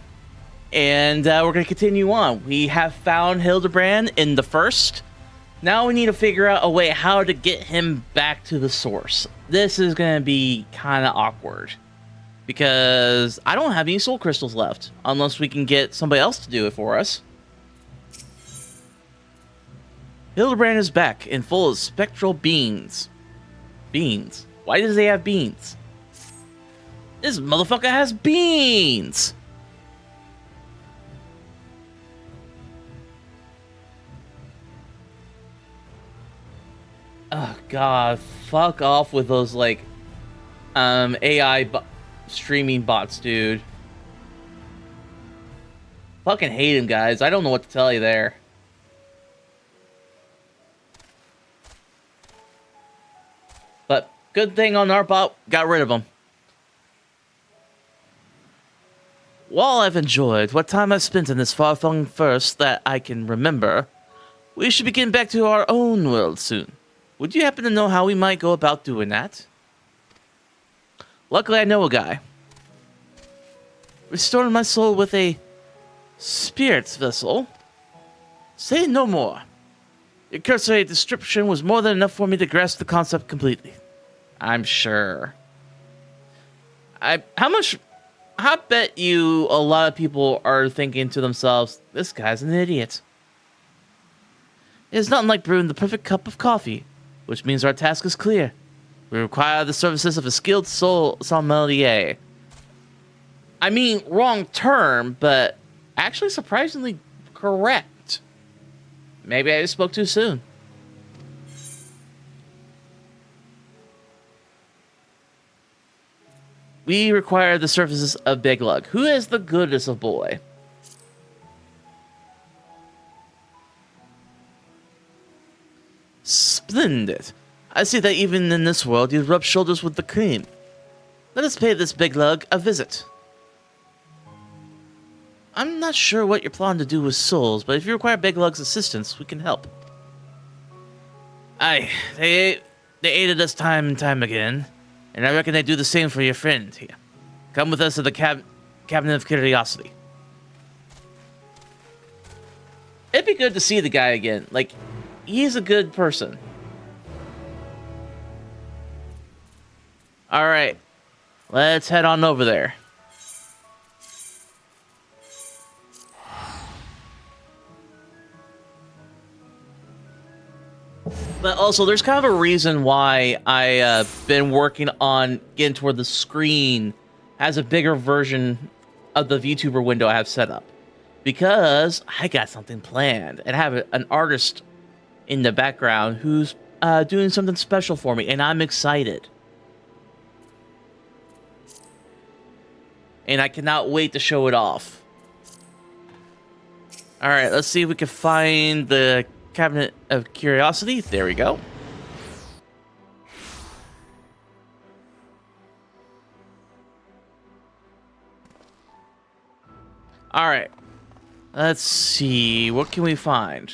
And we're going to continue on. We have found Hildibrand in the first. Now we need to figure out a way how to get him back to the source. This is going to be kind of awkward. Because I don't have any soul crystals left. Unless we can get somebody else to do it for us. Hildibrand is back and full of spectral beams. Beans. Why does he have beans? This motherfucker has beans! Oh god, fuck off with those like AI streaming bots, dude. Fucking hate him, guys. I don't know what to tell you there. But good thing on our bot, got rid of them. While I've enjoyed what time I've spent in this far-flung first that I can remember, we should be getting back to our own world soon. Would you happen to know how we might go about doing that? Luckily, I know a guy. Restoring my soul with a spirit's vessel. Say no more. Your cursory description was more than enough for me to grasp the concept completely. I'm sure. I bet you a lot of people are thinking to themselves, this guy's an idiot. It's nothing like brewing the perfect cup of coffee, which means our task is clear. We require the services of a skilled sommelier. I mean, wrong term, but actually surprisingly correct. Maybe I spoke too soon. We require the services of Big Lug, who is the goodest of boy. Splendid. I see that even in this world you rub shoulders with the cream. Let us pay this Big Lug a visit. I'm not sure what you're planning to do with souls, but if you require Big Lug's assistance, we can help. Aye, they aided us time and time again, and I reckon they do the same for your friend here. Come with us to the Cabinet of Curiosity. It'd be good to see the guy again. Like, he's a good person. Alright, let's head on over there. But also, there's kind of a reason why I've been working on getting to where the screen has a bigger version of the VTuber window I have set up. Because I got something planned, and I have an artist in the background who's doing something special for me, and I'm excited. And I cannot wait to show it off. Alright, let's see if we can find the Cabinet of Curiosity. There we go. Alright. Let's see. What can we find?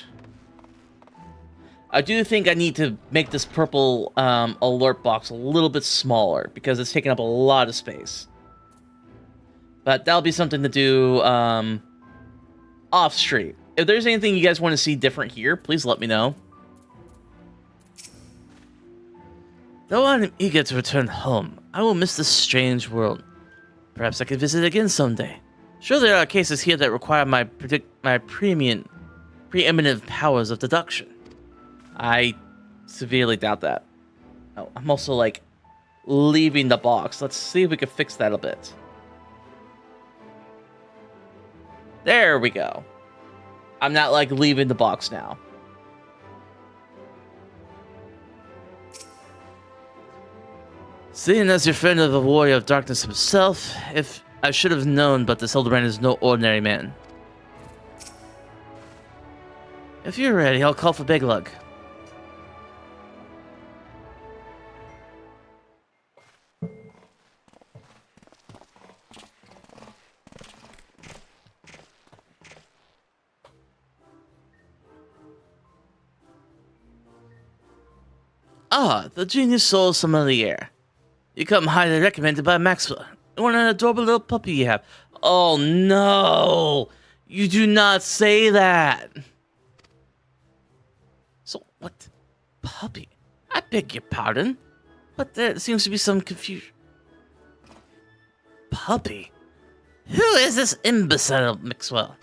I do think I need to make this purple alert box a little bit smaller because it's taking up a lot of space. But that'll be something to do off stream. If there's anything you guys want to see different here, please let me know. Though I'm eager to return home, I will miss this strange world. Perhaps I could visit again someday. Sure, there are cases here that require my preeminent powers of deduction. I severely doubt that. Oh, I'm also, like, leaving the box. Let's see if we can fix that a bit. There we go. I'm not, like, leaving the box now. Seeing as your friend of the warrior of darkness himself, if I should have known, but this Hildibrand is no ordinary man. If you're ready, I'll call for Big Lug. Ah, the genius soul sommelier. You come highly recommended by Maxwell. What an adorable little puppy you have. Oh no! You do not say that! So, what? Puppy? I beg your pardon? But there seems to be some confusion. Puppy? Who is this imbecile, Maxwell?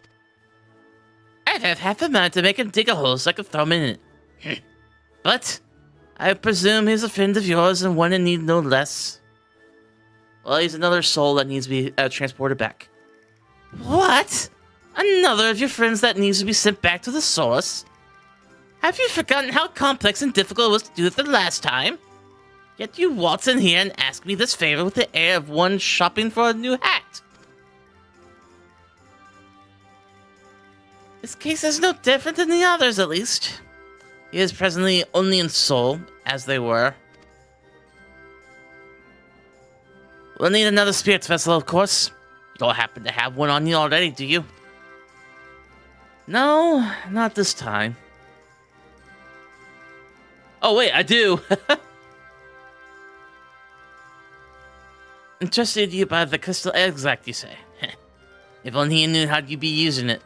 I'd have half a mind to make him dig a hole so I could throw him in it. But I presume he's a friend of yours and one in need no less. Well, he's another soul that needs to be transported back. What? Another of your friends that needs to be sent back to the source? Have you forgotten how complex and difficult it was to do it the last time? Yet you waltz in here and ask me this favor with the air of one shopping for a new hat. This case is no different than the others, at least. He is presently only in soul, as they were. We'll need another spirit vessel, of course. You don't happen to have one on you already, do you? No, not this time. Oh, wait, I do. Entrusted you by the crystal exact, you say. If only you knew how you'd be using it.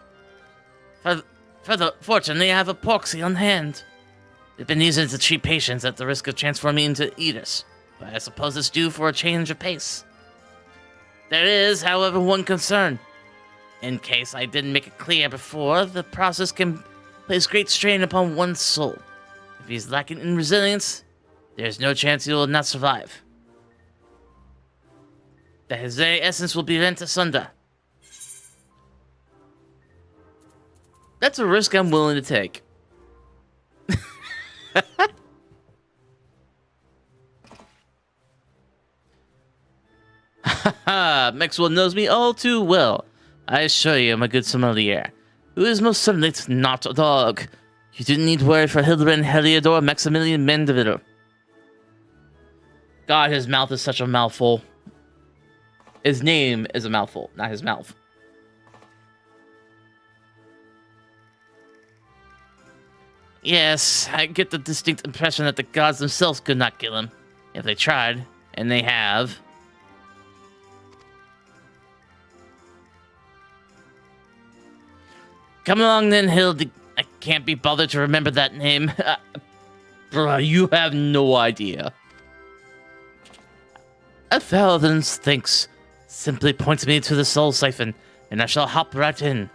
Fortunately, I have a proxy on hand. We've been using it to treat patients at the risk of transforming into eaters, but I suppose it's due for a change of pace. There is, however, one concern. In case I didn't make it clear before, the process can place great strain upon one's soul. If he's lacking in resilience, there's no chance he will not survive. That his very essence will be rent asunder. That's a risk I'm willing to take. Haha, Maxwell knows me all too well. I assure you I'm a good sommelier, who is most certainly not a dog. You didn't need to worry for Hildibrand, Heliodor, Maximilian, Manderville. God, his mouth is such a mouthful. His name is a mouthful, not his mouth. Yes, I get the distinct impression that the gods themselves could not kill him. If they tried, and they have. Come along then, Hild. I can't be bothered to remember that name. Bruh, you have no idea. A thousand thanks. Simply point me to the soul siphon, and I shall hop right in.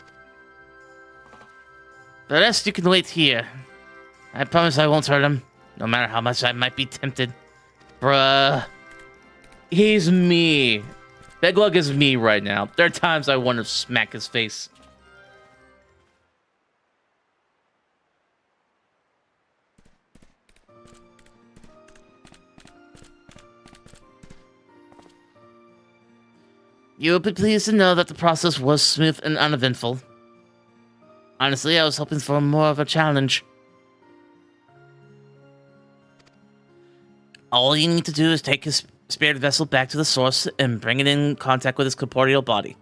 The rest you can wait here. I promise I won't hurt him, no matter how much I might be tempted. Bruh. He's me. Beglug is me right now. There are times I want to smack his face. You will be pleased to know that the process was smooth and uneventful. Honestly, I was hoping for more of a challenge. All you need to do is take his spirit vessel back to the source and bring it in contact with his corporeal body.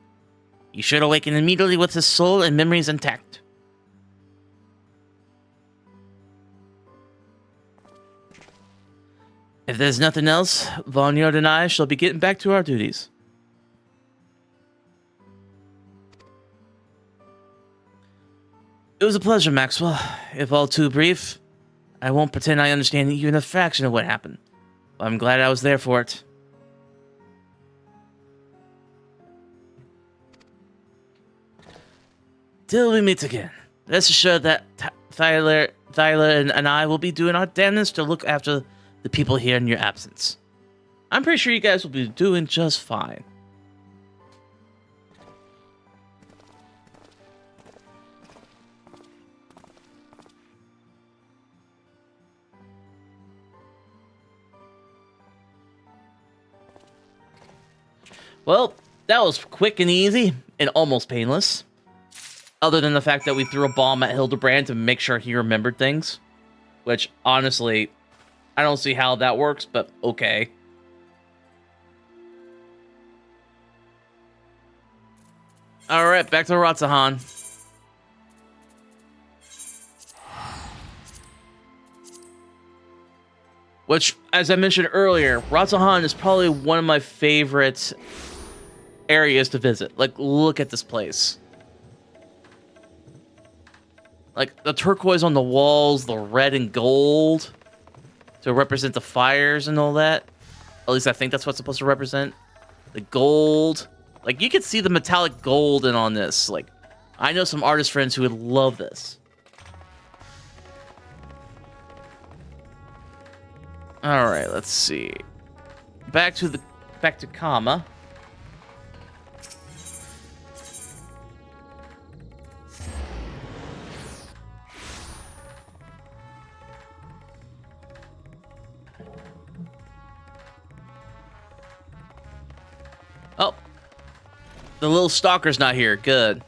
You should awaken immediately with his soul and memories intact. If there's nothing else, Vonyard and I shall be getting back to our duties. It was a pleasure, Maxwell. If all too brief, I won't pretend I understand even a fraction of what happened. But I'm glad I was there for it. Till we meet again, rest assured that Tyler and I will be doing our damnedest to look after the people here in your absence. I'm pretty sure you guys will be doing just fine. Well, that was quick and easy and almost painless. Other than the fact that we threw a bomb at Hildibrand to make sure he remembered things. Which, honestly, I don't see how that works, but okay. Alright, back to Ratsahan. Which, as I mentioned earlier, Ratzahan is probably one of my favorite areas to visit. Like, look at this place. Like, the turquoise on the walls, the red and gold to represent the fires and all that. At least I think that's what's supposed to represent. The gold. Like, you can see the metallic gold in on this. Like, I know some artist friends who would love this. Alright, let's see. Back to Kama. Oh. The little stalker's not here. Good.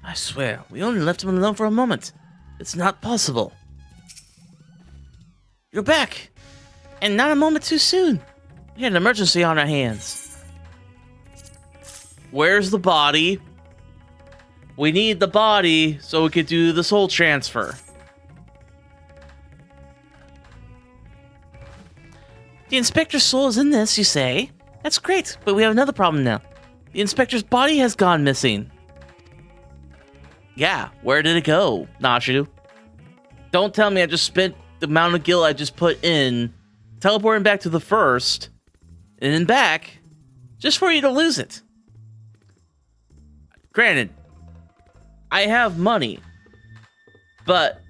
I swear, we only left him alone for a moment. It's not possible. You're back! And not a moment too soon. We had an emergency on our hands. Where's the body? We need the body so we could do the soul transfer. The inspector's soul is in this, you say? That's great, but we have another problem now. The inspector's body has gone missing. Yeah, where did it go, Nashu? Don't tell me I just spent the amount of gil I just put in, teleporting back to the first, and then back, just for you to lose it. Granted, I have money, but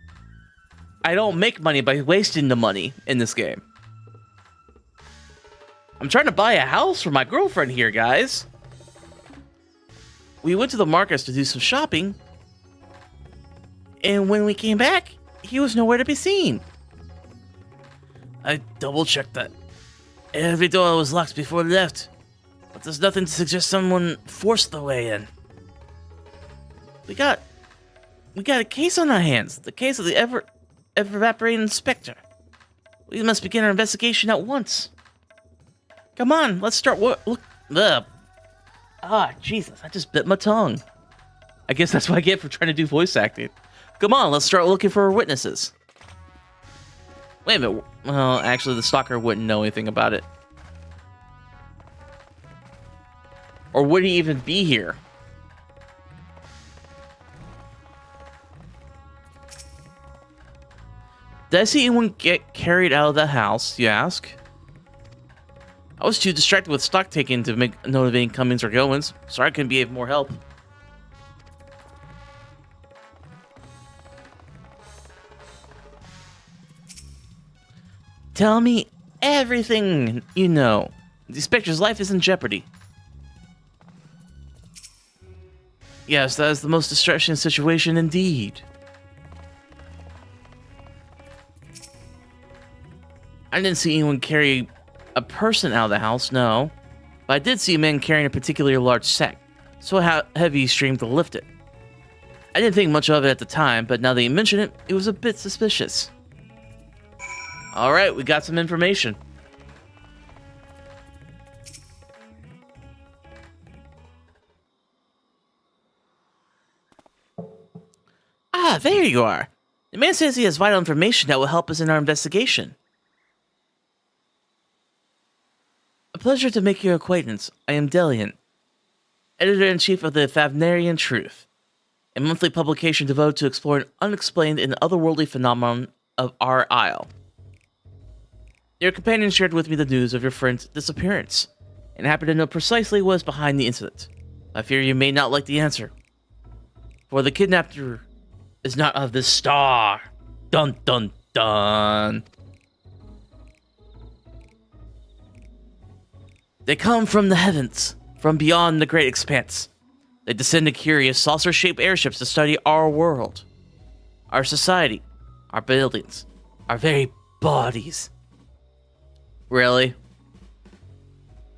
I don't make money by wasting the money in this game. I'm trying to buy a house for my girlfriend here, guys. We went to the markets to do some shopping, and when we came back, he was nowhere to be seen. I double-checked that. Every door was locked before we left, but there's nothing to suggest someone forced their way in. We got a case on our hands, the case of the ever-evaporating inspector. We must begin our investigation at once. Come on, let's start. Look. Jesus, I just bit my tongue. I guess that's what I get for trying to do voice acting. Come on, let's start looking for witnesses. Wait a minute. Well, actually, the stalker wouldn't know anything about it. Or would he even be here? Did I see anyone get carried out of the house, you ask? I was too distracted with stock taking to make note of any comings or goings. Sorry I couldn't be of more help. Tell me everything you know. The inspector's life is in jeopardy. Yes, that is the most distressing situation indeed. I didn't see anyone carry a person out of the house, no. But I did see a man carrying a particularly large sack, so heavy he streamed to lift it. I didn't think much of it at the time, but now that you mention it, it was a bit suspicious. Alright, we got some information. Ah, there you are. The man says he has vital information that will help us in our investigation. A pleasure to make your acquaintance. I am Delian, Editor-in-Chief of the Favnarian Truth, a monthly publication devoted to exploring unexplained and otherworldly phenomenon of our isle. Your companion shared with me the news of your friend's disappearance, and happen to know precisely what is behind the incident. I fear you may not like the answer, for the kidnapper is not of this star. Dun dun dun. They come from the heavens, from beyond the great expanse. They descend in curious saucer-shaped airships to study our world, our society, our buildings, our very bodies. Really?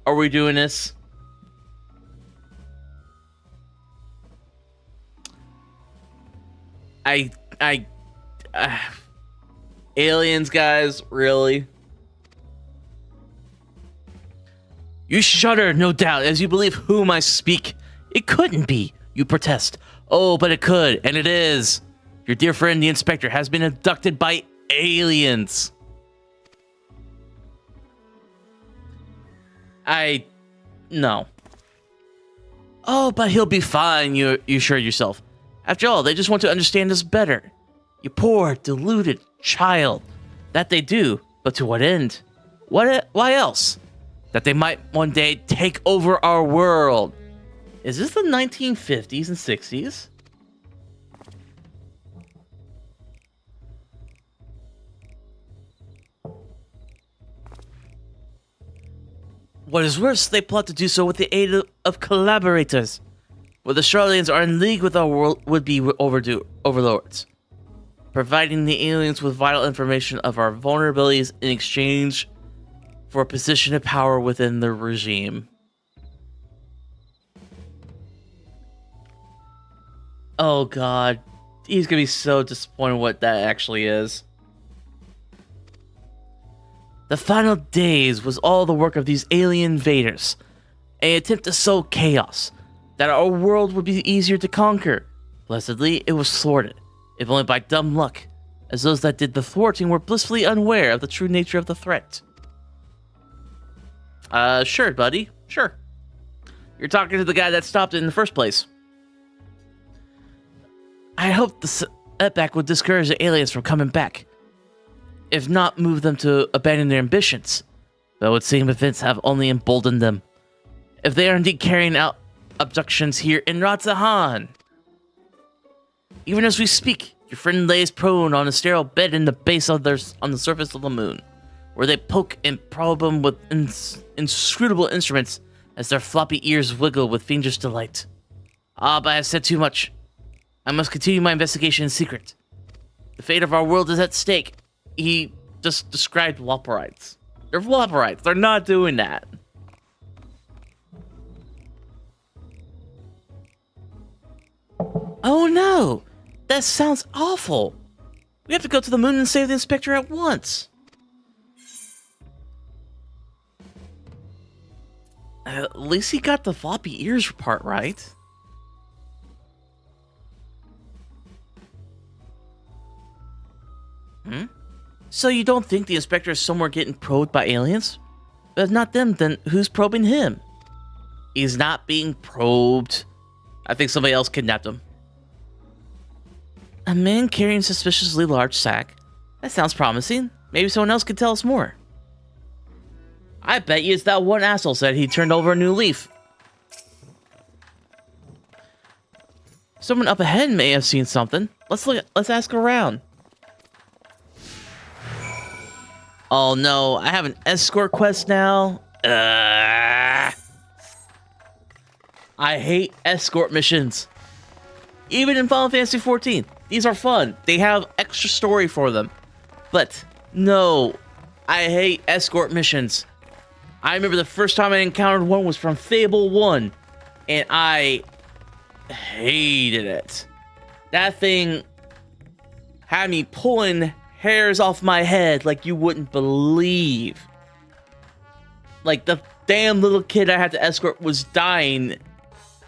Are we doing this? Aliens, guys, really? You shudder, no doubt, as you believe whom I speak. It couldn't be, you protest. Oh, but it could, and it is. Your dear friend, the Inspector, has been abducted by aliens. No. Oh, but he'll be fine, you assure yourself. After all, they just want to understand us better. You poor, deluded child. That they do, but to what end? Why else? That they might one day take over our world. Is this the 1950s and 60s? What is worse, they plot to do so with the aid of collaborators, where the Charlatians are in league with our world would-be overlords, providing the aliens with vital information of our vulnerabilities in exchange for a position of power within the regime. Oh god, he's gonna be so disappointed what that actually is. The final days was all the work of these alien invaders, an attempt to sow chaos, that our world would be easier to conquer. Blessedly, it was thwarted, if only by dumb luck, as those that did the thwarting were blissfully unaware of the true nature of the threat. Sure, buddy, sure. You're talking to the guy that stopped it in the first place. I hope the setback would discourage the aliens from coming back. If not, move them to abandon their ambitions. But it would seem events have only emboldened them. If they are indeed carrying out abductions here in Ratzahan. Even as we speak, your friend lays prone on a sterile bed in the base of on the surface of the moon, where they poke and probe him with inscrutable instruments as their floppy ears wiggle with fiendish delight. Ah, but I have said too much. I must continue my investigation in secret. The fate of our world is at stake. He just described Waporites. They're Waporites. They're not doing that. Oh no! That sounds awful. We have to go to the moon and save the Inspector at once. At least he got the floppy ears part right. So you don't think the Inspector is somewhere getting probed by aliens? But if not them, then who's probing him? He's not being probed. I think somebody else kidnapped him. A man carrying a suspiciously large sack? That sounds promising. Maybe someone else could tell us more. I bet you it's that one asshole said he turned over a new leaf. Someone up ahead may have seen something. Let's ask around. Oh no, I have an escort quest now. I hate escort missions. Even in Final Fantasy XIV, these are fun. They have extra story for them. But no, I hate escort missions. I remember the first time I encountered one was from Fable 1, and I hated it. That thing had me pulling hairs off my head like you wouldn't believe. Like the damn little kid I had to escort was dying.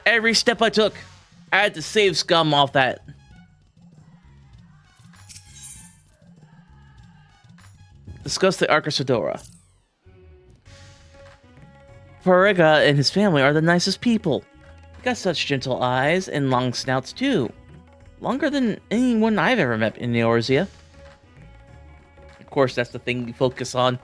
Every step I took, I had to save scum off that. Discuss the Arca Sodora. Farega and his family are the nicest people. Got such gentle eyes and long snouts too. Longer than anyone I've ever met in Eorzea. Of course, that's the thing we focus on.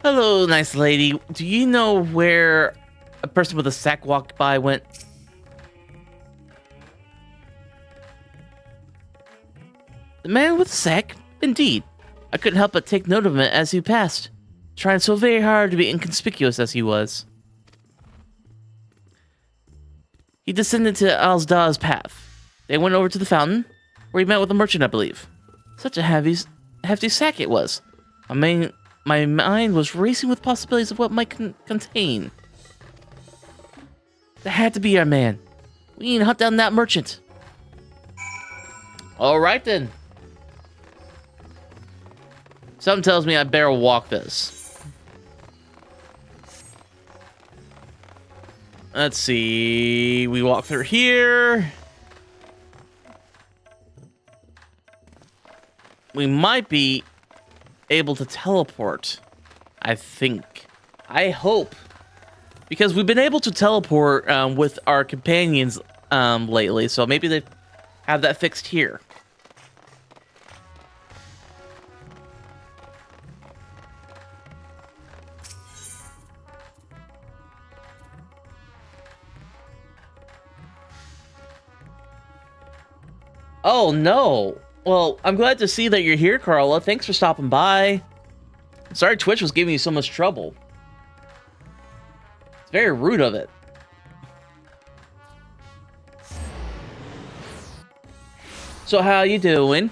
Hello, nice lady. Do you know where a person with a sack walked by went? The man with the sack? Indeed. I couldn't help but take note of him as he passed, trying so very hard to be inconspicuous as he was. He descended to Alzdah's path. They went over to the fountain, where he met with a merchant, I believe. Such a hefty sack it was. My mind was racing with possibilities of what might contain. That had to be our man. We need to hunt down that merchant. Alright then. Something tells me I better walk this. Let's see. We walk through here. We might be able to teleport. I think. I hope. Because we've been able to teleport with our companions lately, so maybe they have that fixed here. Oh, no. Well, I'm glad to see that you're here, Carla. Thanks for stopping by. Sorry Twitch was giving you so much trouble. It's very rude of it. So how you doing?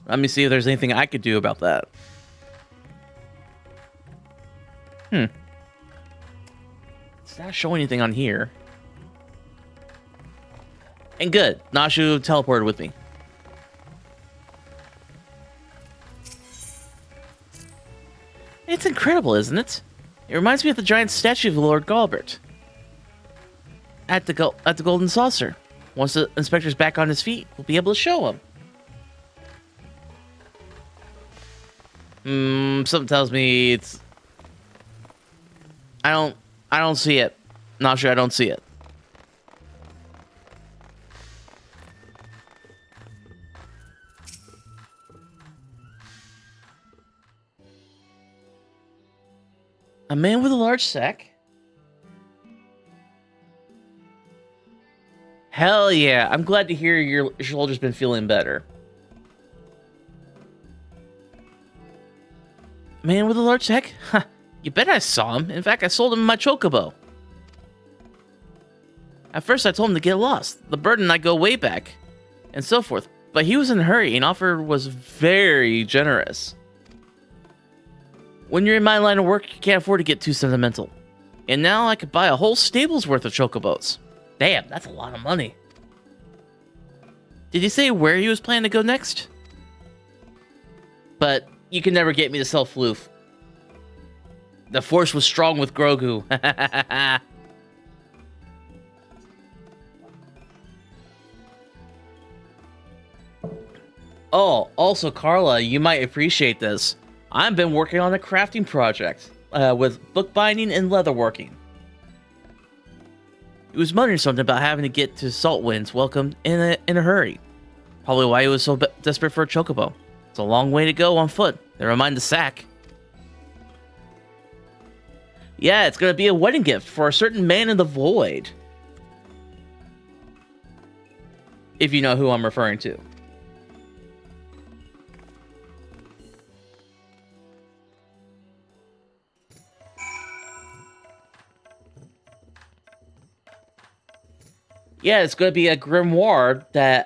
Let me see if there's anything I could do about that. It's not showing anything on here. And good. Nashu teleported with me. It's incredible, isn't it? It reminds me of the giant statue of Lord Galbert. At the Golden Saucer. Once the inspector's back on his feet, we'll be able to show him. Something tells me it's... I don't see it. Not sure I don't see it. A man with a large sack? Hell yeah. I'm glad to hear your shoulder's been feeling better. Man with a large sack? Huh. You bet I saw him. In fact, I sold him my chocobo. At first, I told him to get lost. The bird and I go way back, and so forth. But he was in a hurry, and offer was very generous. When you're in my line of work, you can't afford to get too sentimental. And now I could buy a whole stable's worth of chocobos. Damn, that's a lot of money. Did he say where he was planning to go next? But you can never get me to sell floof. The force was strong with Grogu. Oh, also, Carla, you might appreciate this. I've been working on a crafting project with bookbinding and leatherworking. He was muttering something about having to get to Saltwind's welcome in a hurry. Probably why he was so desperate for a chocobo. It's a long way to go on foot. Never mind the sack. Yeah, it's gonna be a wedding gift for a certain man in the void. If you know who I'm referring to. Yeah, it's gonna be a grimoire that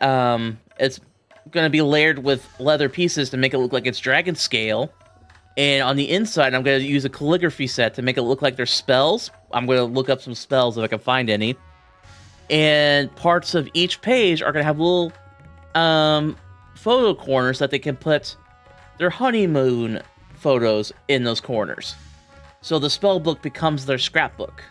it's gonna be layered with leather pieces to make it look like it's dragon scale. And on the inside, I'm going to use a calligraphy set to make it look like there's spells. I'm going to look up some spells if I can find any. And parts of each page are going to have little photo corners that they can put their honeymoon photos in those corners. So the spell book becomes their scrapbook.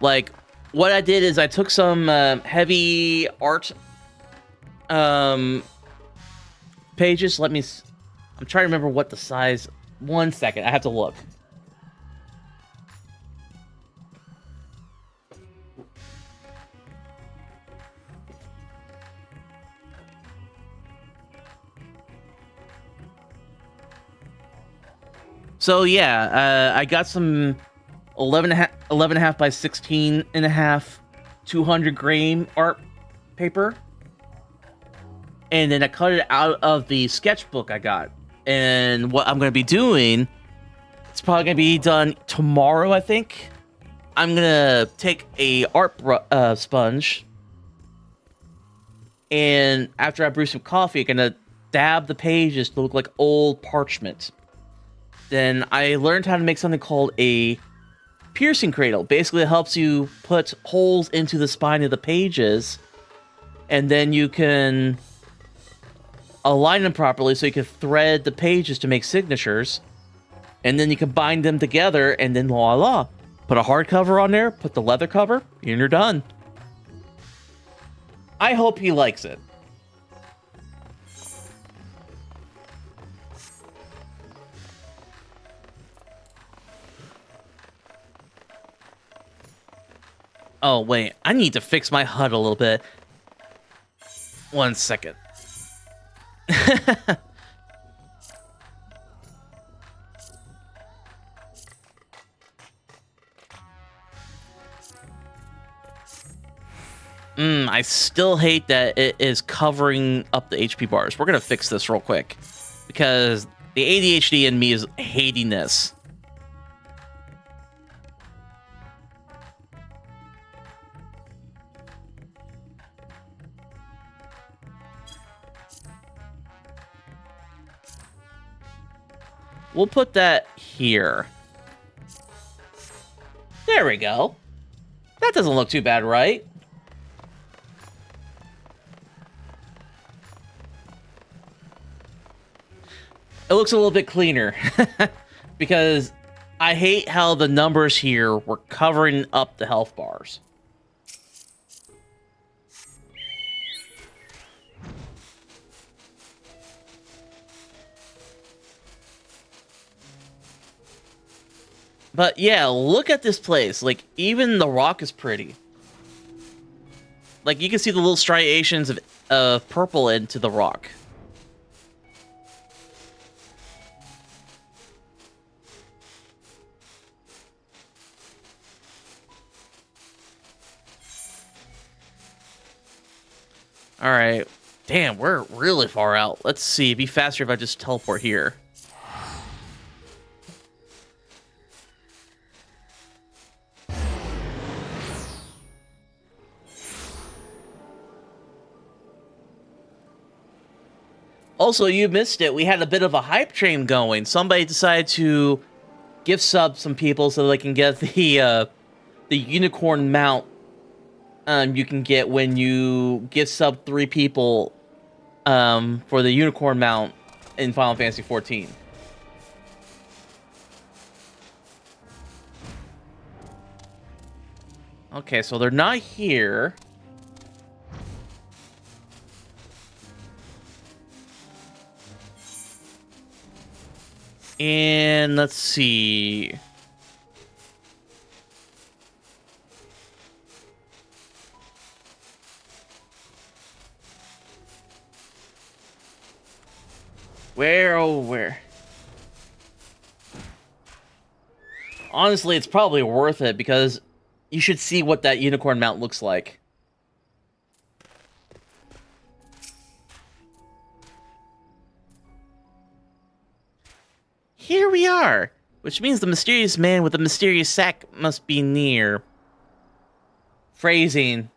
Like, what I did is I took some heavy art pages. I'm trying to remember what the size... 1 second, I have to look. So yeah, I got some 11 and a half by 16 and a half 200 grain art paper, and then I cut it out of the sketchbook I got. And what I'm going to be doing, it's probably going to be done tomorrow, I think. I'm going to take a art sponge, and after I brew some coffee, I'm going to dab the pages to look like old parchment. Then I learned how to make something called a piercing cradle. Basically, it helps you put holes into the spine of the pages, and then you can align them properly so you can thread the pages to make signatures, and then you can bind them together, and then voila. Put a hardcover on there, put the leather cover, and you're done. I hope he likes it. Oh, wait. I need to fix my HUD a little bit. 1 second. I still hate that it is covering up the HP bars. We're going to fix this real quick, because the ADHD in me is hating this. We'll put that here. There we go. That doesn't look too bad, right? It looks a little bit cleaner. Because I hate how the numbers here were covering up the health bars. But yeah, look at this place. Like, even the rock is pretty. Like, you can see the little striations of purple into the rock. Alright. Damn, we're really far out. Let's see. It'd be faster if I just teleport here. Also, you missed it. We had a bit of a hype train going. Somebody decided to gift sub some people so they can get the unicorn mount you can get when you gift sub 3 people for the unicorn mount in Final Fantasy XIV. Okay, so they're not here. And let's see. Where, oh, where? Honestly, it's probably worth it because you should see what that unicorn mount looks like. Here we are, which means the mysterious man with the mysterious sack must be near. Phrasing.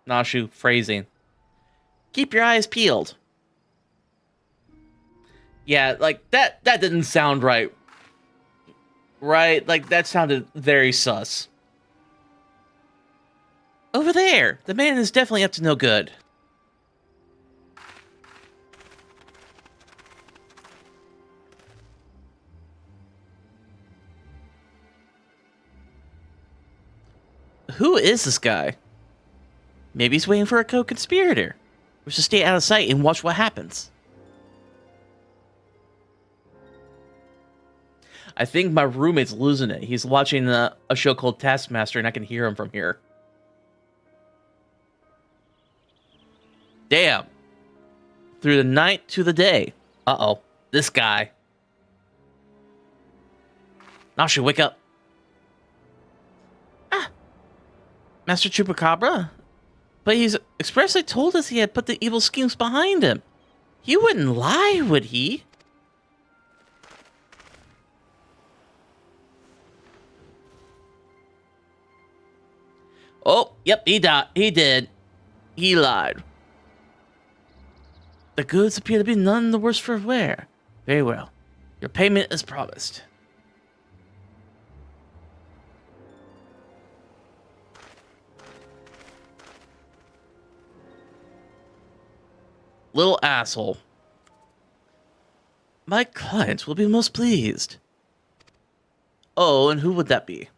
Nashu, phrasing. Keep your eyes peeled. Yeah, like, that didn't sound right. Right? Like, that sounded very sus. Over there! The man is definitely up to no good. Who is this guy? Maybe he's waiting for a co-conspirator. We should stay out of sight and watch what happens. I think my roommate's losing it. He's watching a show called Taskmaster, and I can hear him from here. Damn. Through the night to the day. Uh-oh. This guy. Nashu, wake up. Ah. Master Chupacabra? But he's expressly told us he had put the evil schemes behind him. He wouldn't lie, would he? Oh, yep, he did. He lied. The goods appear to be none the worse for wear. Very well. Your payment is promised. little asshole. My client will be most pleased. Oh, and who would that be?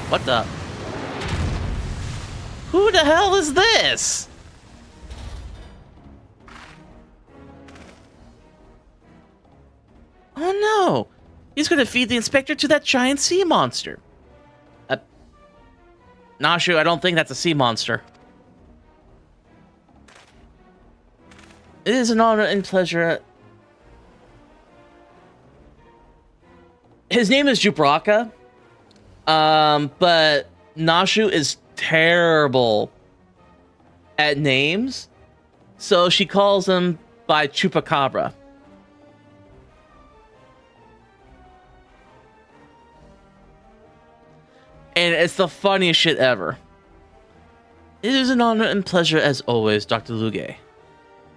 What the? Who the hell is this? Oh no! He's gonna feed the inspector to that giant sea monster. Nashu, I don't think that's a sea monster. It is an honor and pleasure. His name is Jubraka. But Nashu is terrible at names, so she calls him by Chupacabra. And it's the funniest shit ever. It is an honor and pleasure as always, Dr. Luge.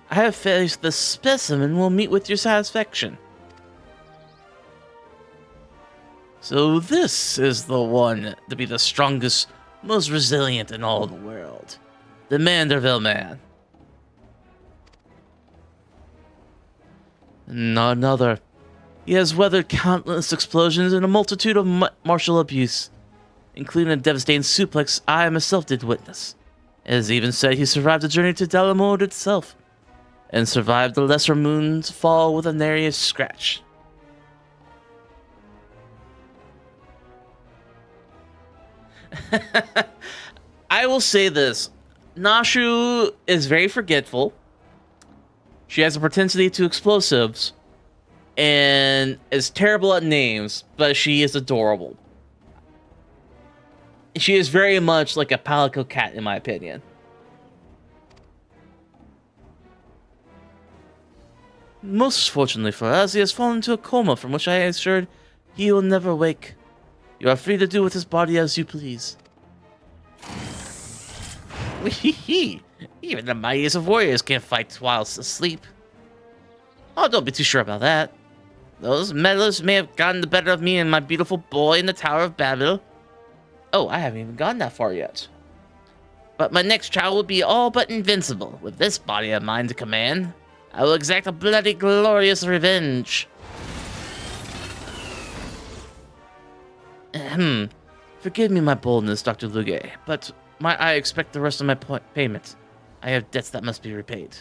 I have faith the specimen will meet with your satisfaction. So this is the one to be the strongest, most resilient in all the world. The Manderville man. Not another. He has weathered countless explosions and a multitude of martial abuse, including a devastating suplex I myself did witness. It is even said he survived the journey to Dalamode itself, and survived the lesser moon's fall with a nary scratch. I will say this. Nashu is very forgetful. She has a propensity to explosives and is terrible at names, but she is adorable. She is very much like a Palico cat, in my opinion. Most fortunately for us, he has fallen into a coma from which I am assured he will never wake. You are free to do with his body as you please. Even the mightiest of warriors can't fight whilst asleep. Oh, don't be too sure about that. Those meddlers may have gotten the better of me and my beautiful boy in the Tower of Babel. Oh, I haven't even gone that far yet. But my next trial will be all but invincible. With this body of mine to command, I will exact a bloody glorious revenge. Forgive me my boldness, Dr. Luge, but I expect the rest of my payment. I have debts that must be repaid.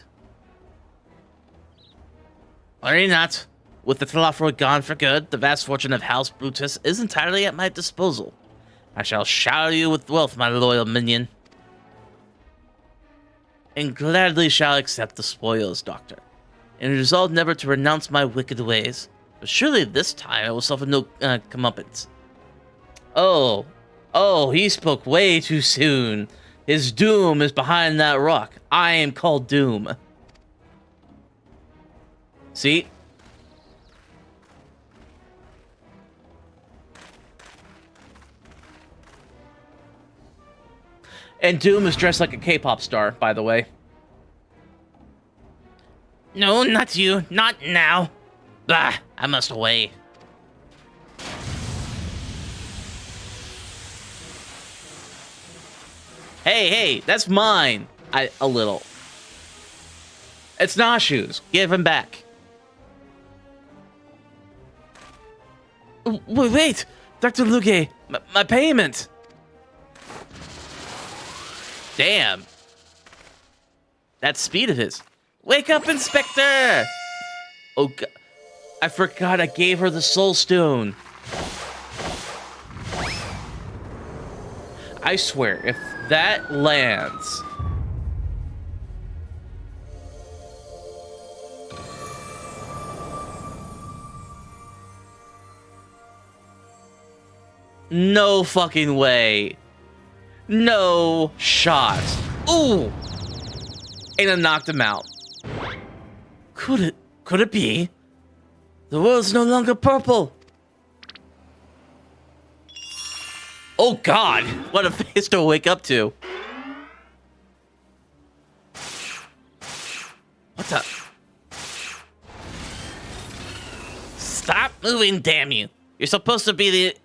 Worry not. With the Telafroid gone for good, the vast fortune of House Brutus is entirely at my disposal. I shall shower you with wealth, my loyal minion. And gladly shall accept the spoils, Doctor, and resolve never to renounce my wicked ways. But surely this time I will suffer no comeuppance. Oh, he spoke way too soon. His doom is behind that rock. I am called Doom. See? And Doom is dressed like a K-pop star, by the way. No, not you. Not now. Bah, I must away. Hey, that's mine. A little. It's Nashu's. Give him back. Wait, Dr. Luge, my payment. Damn. That speed of his. Wake up, Inspector! Oh, God. I forgot I gave her the Soul Stone. I swear, if that lands... No fucking way. No shot. Ooh! And it knocked him out. Could it be? The world's no longer purple. Oh God, what a face to wake up to. What the? Stop moving, damn you. You're supposed to be the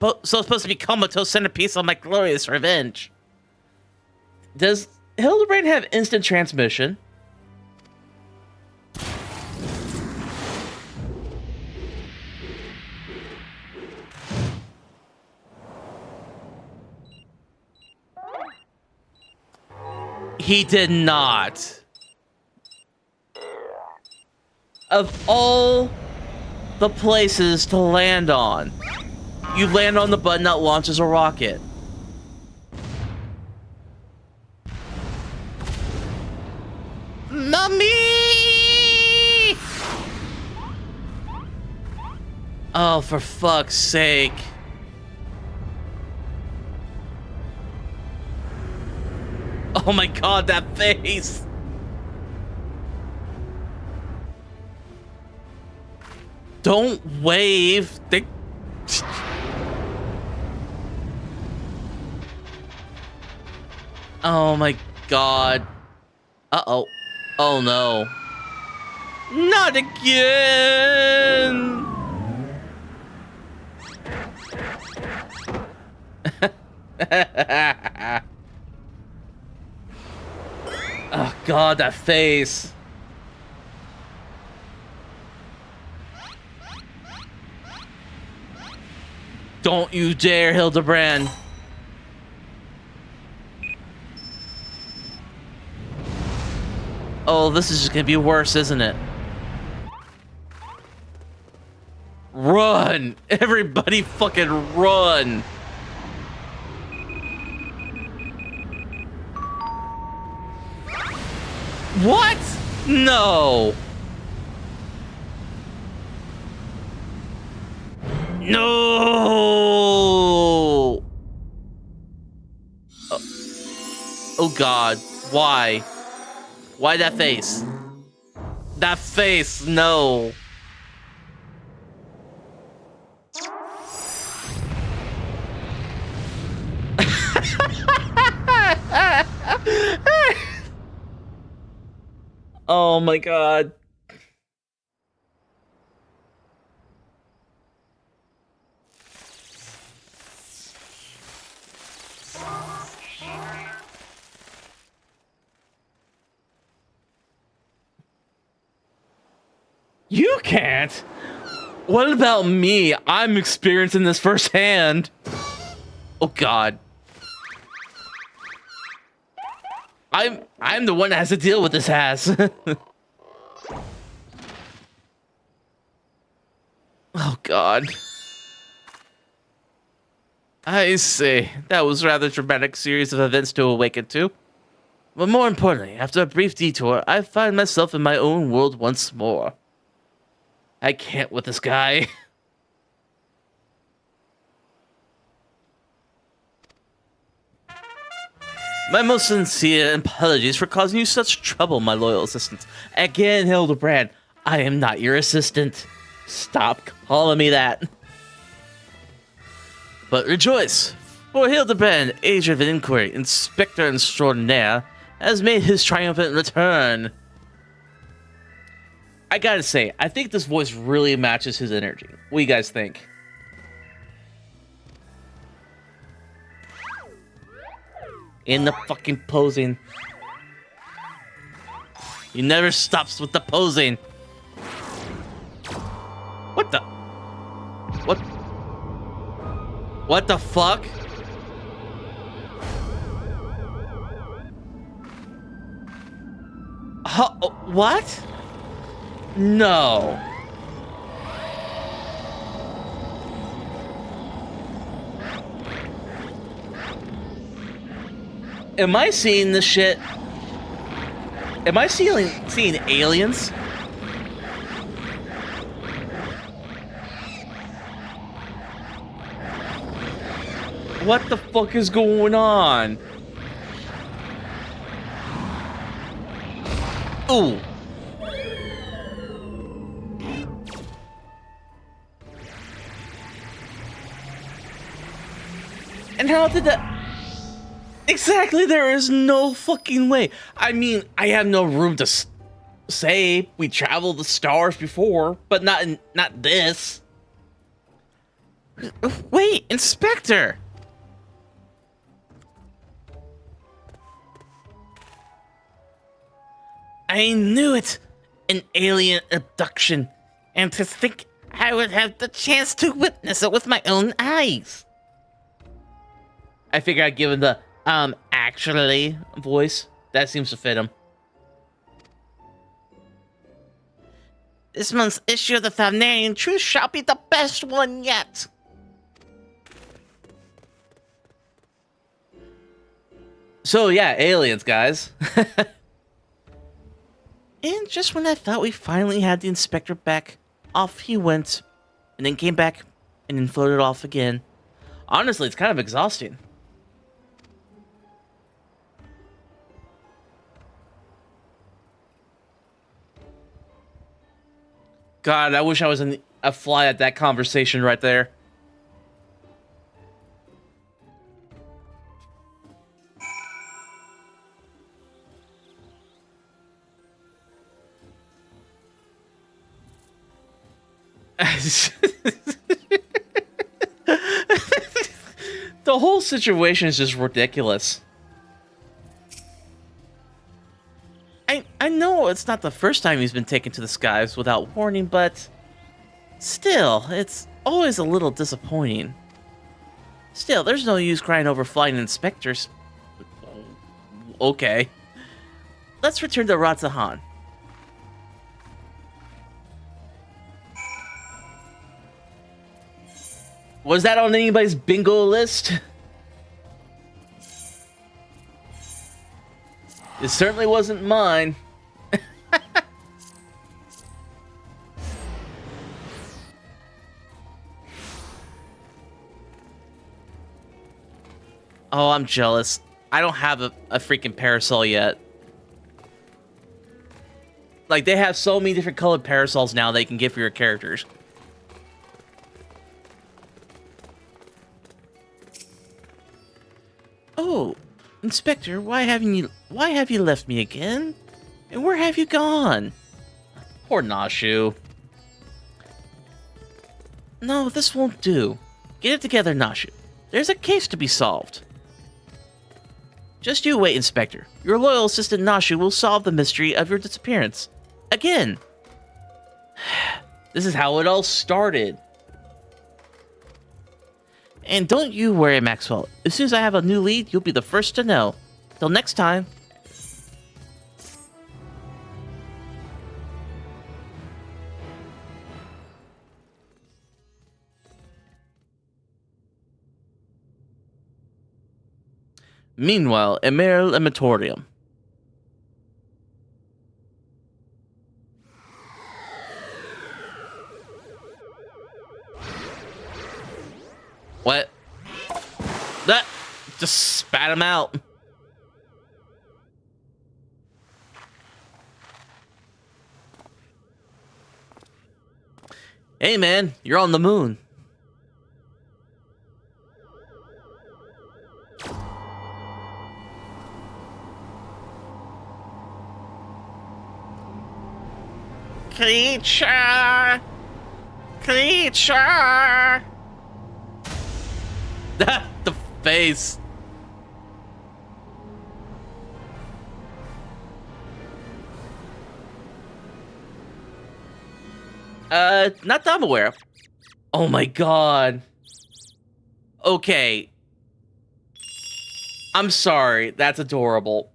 supposed to be comatose centerpiece on my glorious revenge. Does Hildibrand have instant transmission? He did not. Of all the places to land on, you land on the button that launches a rocket. Mommy! Oh, for fuck's sake. Oh my god, that face! Don't wave. They... Oh my god. Uh-oh. Oh no. Not again! Oh god, that face. Don't you dare, Hildibrand. Oh, this is just gonna be worse, isn't it? Run! Everybody fucking run! What? No! No! Oh god, why? Why that face? That face, no. Oh my god. You can't? What about me? I'm experiencing this firsthand. Oh god. I'm the one that has to deal with this ass. Oh god. I see. That was a rather dramatic series of events to awaken to. But more importantly, after a brief detour, I find myself in my own world once more. I can't with this guy. My most sincere apologies for causing you such trouble, my loyal assistant. Again, Hildibrand, I am not your assistant. Stop calling me that. But rejoice, for Hildibrand, agent of inquiry, inspector extraordinaire, has made his triumphant return. I gotta say, I think this voice really matches his energy. What do you guys think? In the fucking posing. He never stops with the posing. What the? What? What the fuck? What? No. Am I seeing this shit? Am I seeing aliens? What the fuck is going on? Ooh. And how did that... Exactly, there is no fucking way. I mean, I have no room to say we traveled the stars before, but not this. Wait, Inspector! I knew it! An alien abduction. And to think I would have the chance to witness it with my own eyes. I figure I'd give him the, actually voice. That seems to fit him. This month's issue of the Thavnarian Truth shall be the best one yet. So yeah, aliens, guys. And just when I thought we finally had the Inspector back, off he went, and then came back, and then floated off again. Honestly, it's kind of exhausting. God, I wish I was a fly at that conversation right there. The whole situation is just ridiculous. I know it's not the first time he's been taken to the skies without warning, but still, it's always a little disappointing. Still, there's no use crying over flying inspectors. Okay. Let's return to Ratzahan. Was that on anybody's bingo list? It certainly wasn't mine. Oh, I'm jealous. I don't have a freaking parasol yet. Like, they have so many different colored parasols now they can get for your characters. Oh, Inspector, why have you left me again? And where have you gone? Poor Nashu. No, this won't do. Get it together, Nashu. There's a case to be solved. Just you wait, Inspector. Your loyal assistant Nashu will solve the mystery of your disappearance. Again. This is how it all started. And don't you worry, Maxwell. As soon as I have a new lead, you'll be the first to know. Till next time. Meanwhile, Emerald Amatorium. What? That just spat him out. Hey man, you're on the moon. Creature! Creature! The face. Not that I'm aware of. Oh my god. Okay. I'm sorry, that's adorable.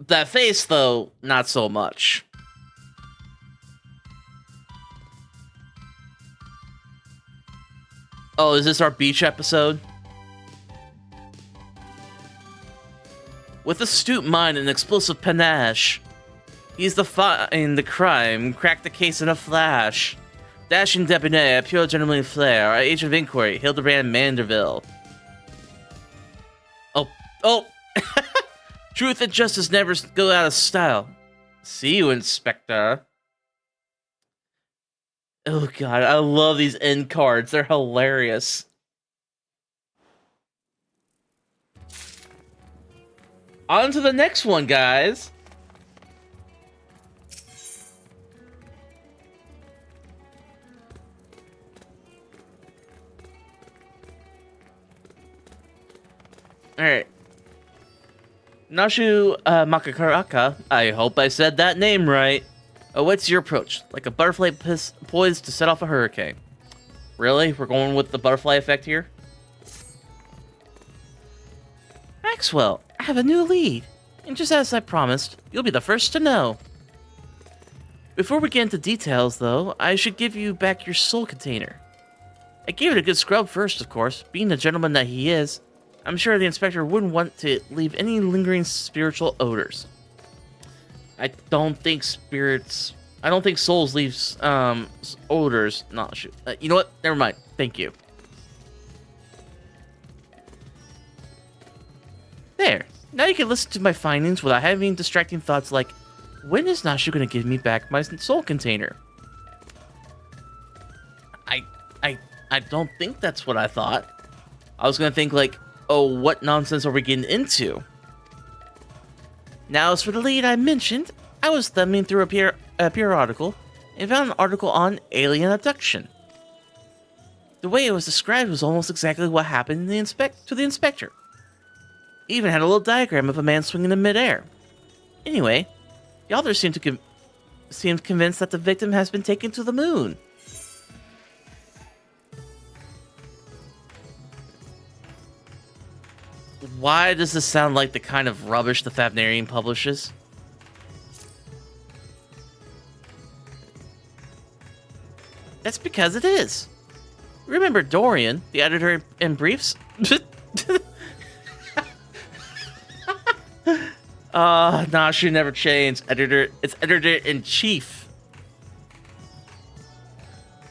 That face, though, not so much. Oh, is this our beach episode? With astute mind and explosive panache, he's defying the crime, cracked the case in a flash. Dashing debonair, pure gentlemanly flair, our agent of inquiry, Hildibrand Manderville. Oh! Truth and justice never go out of style. See you, Inspector. Oh god, I love these end cards. They're hilarious. On to the next one, guys. Alright. Nashu Makakaraka, I hope I said that name right, awaits your approach, like a butterfly poised to set off a hurricane. Really? We're going with the butterfly effect here? Maxwell, I have a new lead. And just as I promised, you'll be the first to know. Before we get into details, though, I should give you back your soul container. I gave it a good scrub first, of course. Being the gentleman that he is, I'm sure the inspector wouldn't want to leave any lingering spiritual odors. I don't think souls leaves odors. Not sure. You know what? Never mind. Thank you. There. Now you can listen to my findings without having distracting thoughts like, when is Nashu going to give me back my soul container? I don't think that's what I thought. I was gonna think like, oh, what nonsense are we getting into? Now, as for the lead I mentioned, I was thumbing through a periodical and found an article on alien abduction. The way it was described was almost exactly what happened to the inspector. It even had a little diagram of a man swinging in midair. Anyway, the author seemed convinced that the victim has been taken to the moon. Why does this sound like the kind of rubbish the Fafnarian publishes? That's because it is. Remember Dorian, the editor in briefs? Nashu never changed. It's editor-in-chief.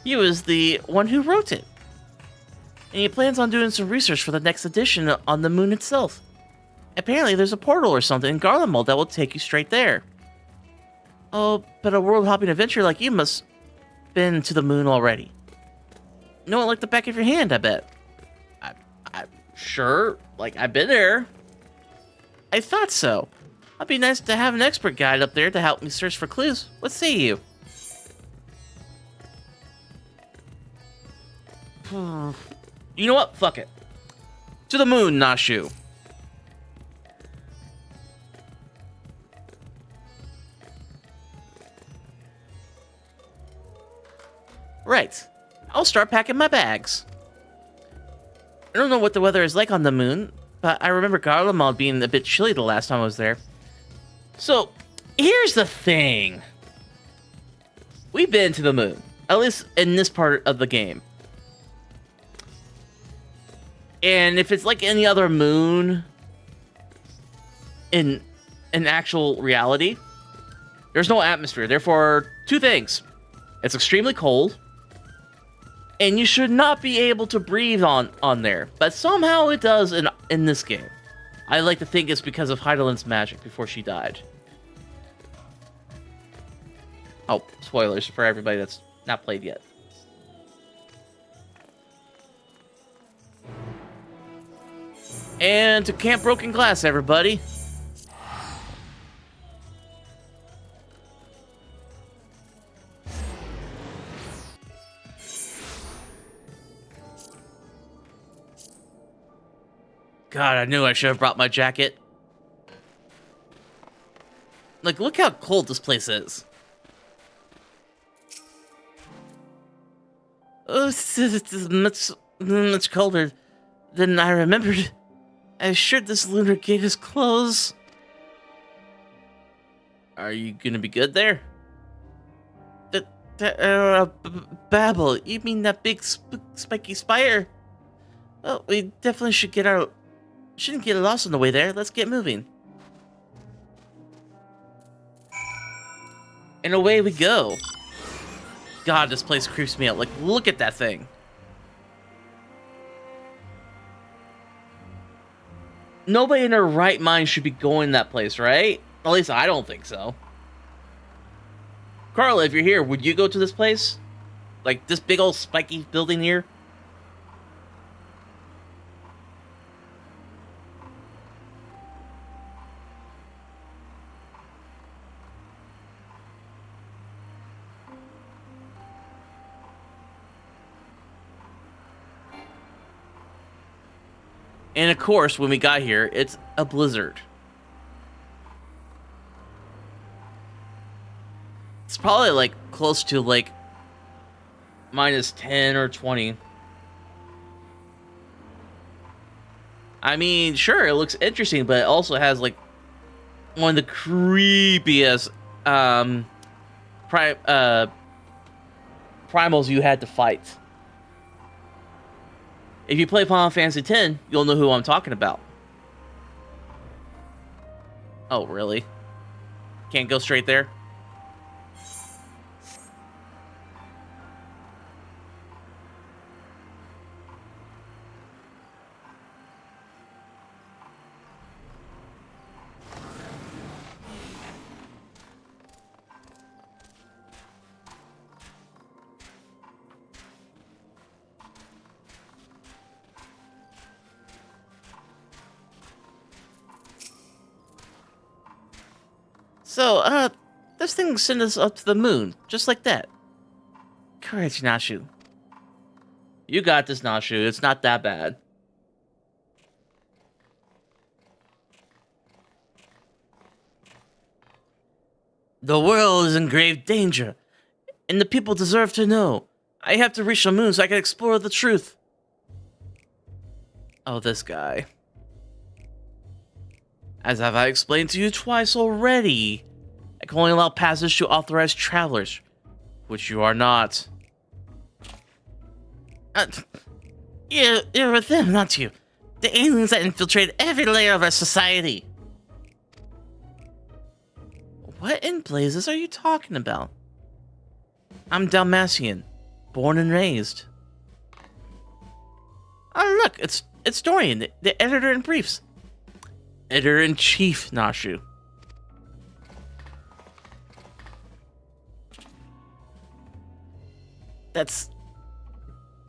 He was the one who wrote it. And he plans on doing some research for the next edition on the moon itself. Apparently there's a portal or something in Garlemald that will take you straight there. Oh, but a world-hopping adventurer like you must been to the moon already. Know it like the back of your hand, I bet. I'm sure. Like, I've been there. I thought so. It'd be nice to have an expert guide up there to help me search for clues. What say you? You know what? Fuck it. To the moon, Nashu. Right. I'll start packing my bags. I don't know what the weather is like on the moon, but I remember Garlemald being a bit chilly the last time I was there. So, here's the thing. We've been to the moon. At least in this part of the game. And if it's like any other moon in actual reality, there's no atmosphere. Therefore, two things. It's extremely cold, and you should not be able to breathe on there. But somehow it does in this game. I like to think it's because of Heidelin's magic before she died. Oh, spoilers for everybody that's not played yet. And to Camp Broken Glass, everybody. God, I knew I should have brought my jacket. Like, look how cold this place is. Oh, it's much colder than I remembered. I'm sure this lunar gate is closed. Are you gonna be good there? Babble, you mean that big spiky spire? Well, we definitely shouldn't get lost on the way there. Let's get moving. And away we go. God, this place creeps me out. Like, look at that thing. Nobody in their right mind should be going that place, right? At least I don't think so. Carla, if you're here, would you go to this place? Like, this big old spiky building here? And of course, when we got here, it's a blizzard. It's probably like close to like minus 10 or 20. I mean, sure, it looks interesting, but it also has like one of the creepiest primals you had to fight. If you play Final Fantasy X, you'll know who I'm talking about. Oh, really? Can't go straight there? So, this thing sent us up to the moon, just like that. Courage, Nashu. You got this, Nashu. It's not that bad. The world is in grave danger, and the people deserve to know. I have to reach the moon so I can explore the truth. Oh, this guy. As have I explained to you twice already, I can only allow passage to authorized travelers, which you are not. You're with them, not you. The aliens that infiltrate every layer of our society. What in blazes are you talking about? I'm Dalmatian, born and raised. Oh look, it's Dorian, the editor-in-briefs. Editor-in-chief, Nashu. That's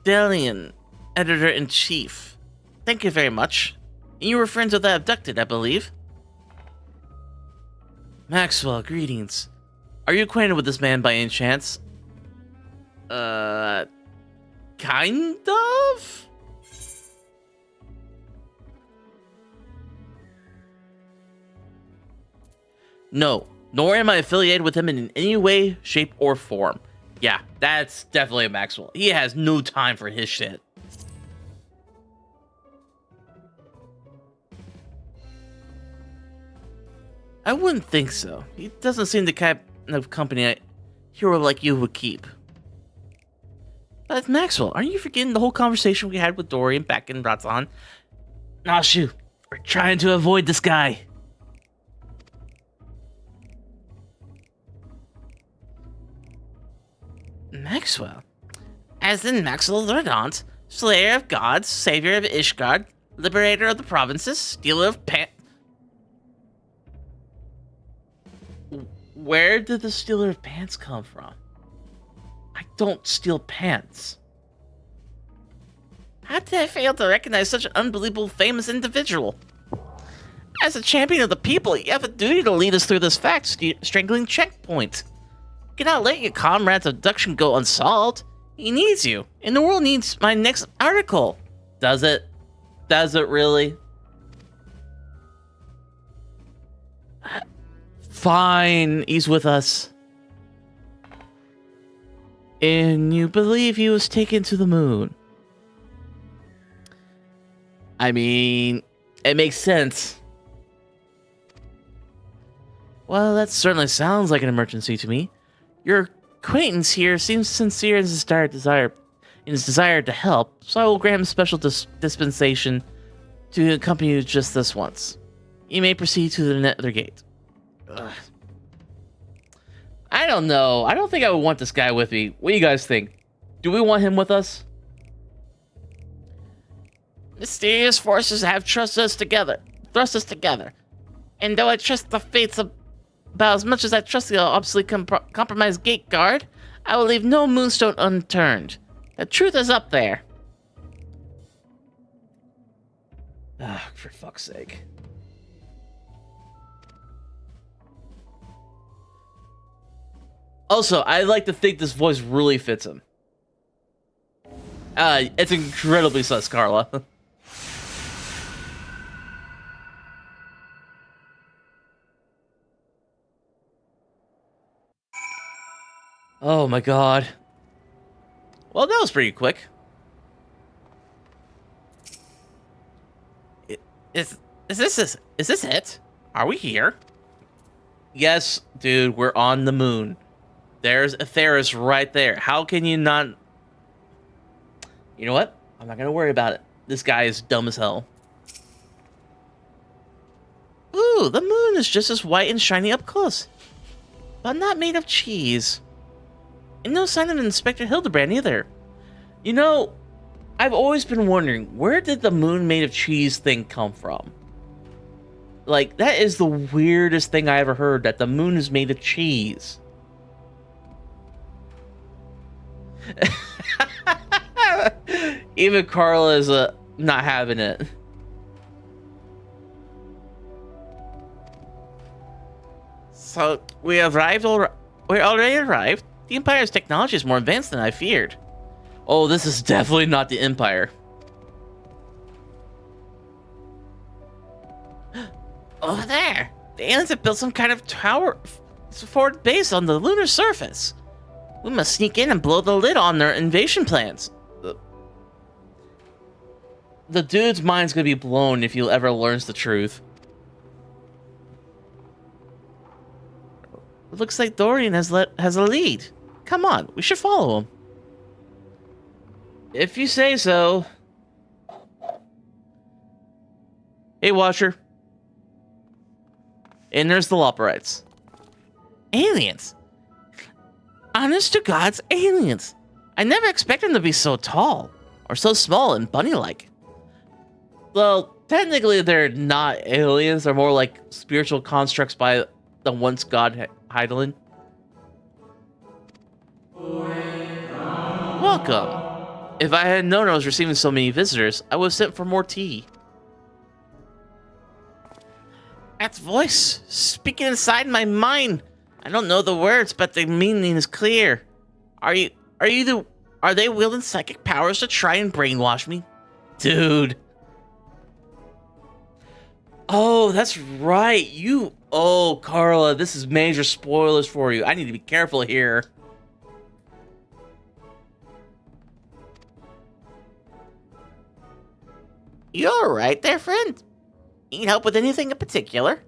Delian, editor-in-chief. Thank you very much. You were friends with the abducted, I believe. Maxwell, greetings. Are you acquainted with this man by any chance? Kind of? No, nor am I affiliated with him in any way, shape, or form. Yeah, that's definitely a Maxwell. He has no time for his shit. I wouldn't think so. He doesn't seem the kind of company a hero like you would keep. But Maxwell, aren't you forgetting the whole conversation we had with Dorian back in Ratsan? Nashu, we're trying to avoid this guy. Maxwell? As in Maxwell Verdant, Slayer of Gods, Savior of Ishgard, Liberator of the Provinces, Stealer of Pants. Where did the Stealer of Pants come from? I don't steal pants. How did I fail to recognize such an unbelievable famous individual? As a champion of the people, you have a duty to lead us through this fact-strangling checkpoint. You cannot let your comrade's abduction go unsolved. He needs you, and the world needs my next article. Does it? Does it really? Fine, he's with us. And you believe he was taken to the moon? I mean, it makes sense. Well, that certainly sounds like an emergency to me. Your acquaintance here seems sincere in his desire to help, so I will grant him special dispensation to accompany you just this once. You may proceed to the nether gate. Ugh. I don't know. I don't think I would want this guy with me. What do you guys think? Do we want him with us? Mysterious forces have thrust us together. And though I trust the fates about as much as I trust the obviously compromised gate guard, I will leave no moonstone unturned. The truth is up there. Ah, for fuck's sake. Also, I like to think this voice really fits him. It's incredibly sus, Carla. Oh my god. Well, that was pretty quick. Is this it? Are we here? Yes, dude, we're on the moon. There's Atheris right there. How can you not... You know what? I'm not gonna worry about it. This guy is dumb as hell. Ooh, the moon is just as white and shiny up close. But not made of cheese. And no sign of Inspector Hildibrand either. You know, I've always been wondering, where did the moon made of cheese thing come from? Like, that is the weirdest thing I ever heard, that the moon is made of cheese. Even Carla is not having it. So, we already arrived. The Empire's technology is more advanced than I feared. Oh, this is definitely not the Empire. Over there, the aliens have built some kind of tower forward base on the lunar surface. We must sneak in and blow the lid on their invasion plans. The dude's mind's gonna be blown if he ever learns the truth. It looks like Dorian has a lead. Come on, we should follow him. If you say so. Hey, Watcher. And there's the Loperites. Aliens. Honest to God's aliens. I never expected them to be so tall. Or so small and bunny-like. Well, technically they're not aliens. They're more like spiritual constructs by the once god Heidelin. Welcome. If I had known I was receiving so many visitors, I would have sent for more tea. That voice, speaking inside my mind. I don't know the words, but the meaning is clear. Are they wielding psychic powers to try and brainwash me? Dude. Oh, that's right. Oh, Carla, this is major spoilers for you. I need to be careful here. You're right there, friend. Need help with anything in particular?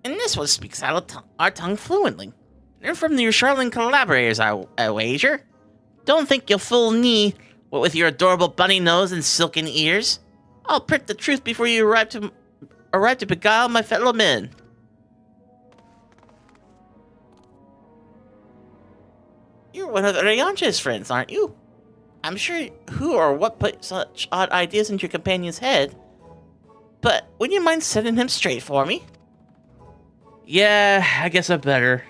And this one speaks out our tongue fluently. They're from your Charlatan collaborators, I wager. Don't think you'll fool me, what with your adorable bunny nose and silken ears. I'll prick the truth before you arrive to beguile my fellow men. You're one of Ryancha's friends, aren't you? I'm sure who or what put such odd ideas into your companion's head, but would you mind setting him straight for me? Yeah, I guess I better.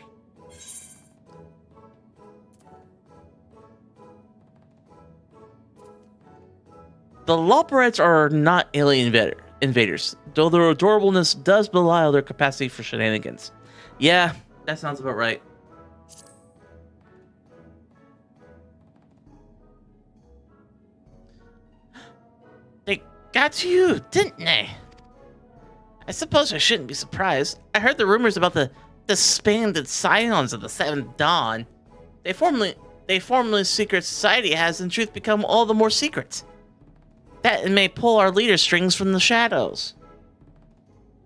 The Loperites are not alien invaders, though their adorableness does belie their capacity for shenanigans. Yeah, that sounds about right. They got you, didn't they? I suppose I shouldn't be surprised. I heard the rumors about the disbanded Scions of the Seventh Dawn. They formerly secret society has in truth become all the more secret. That may pull our leader strings from the shadows.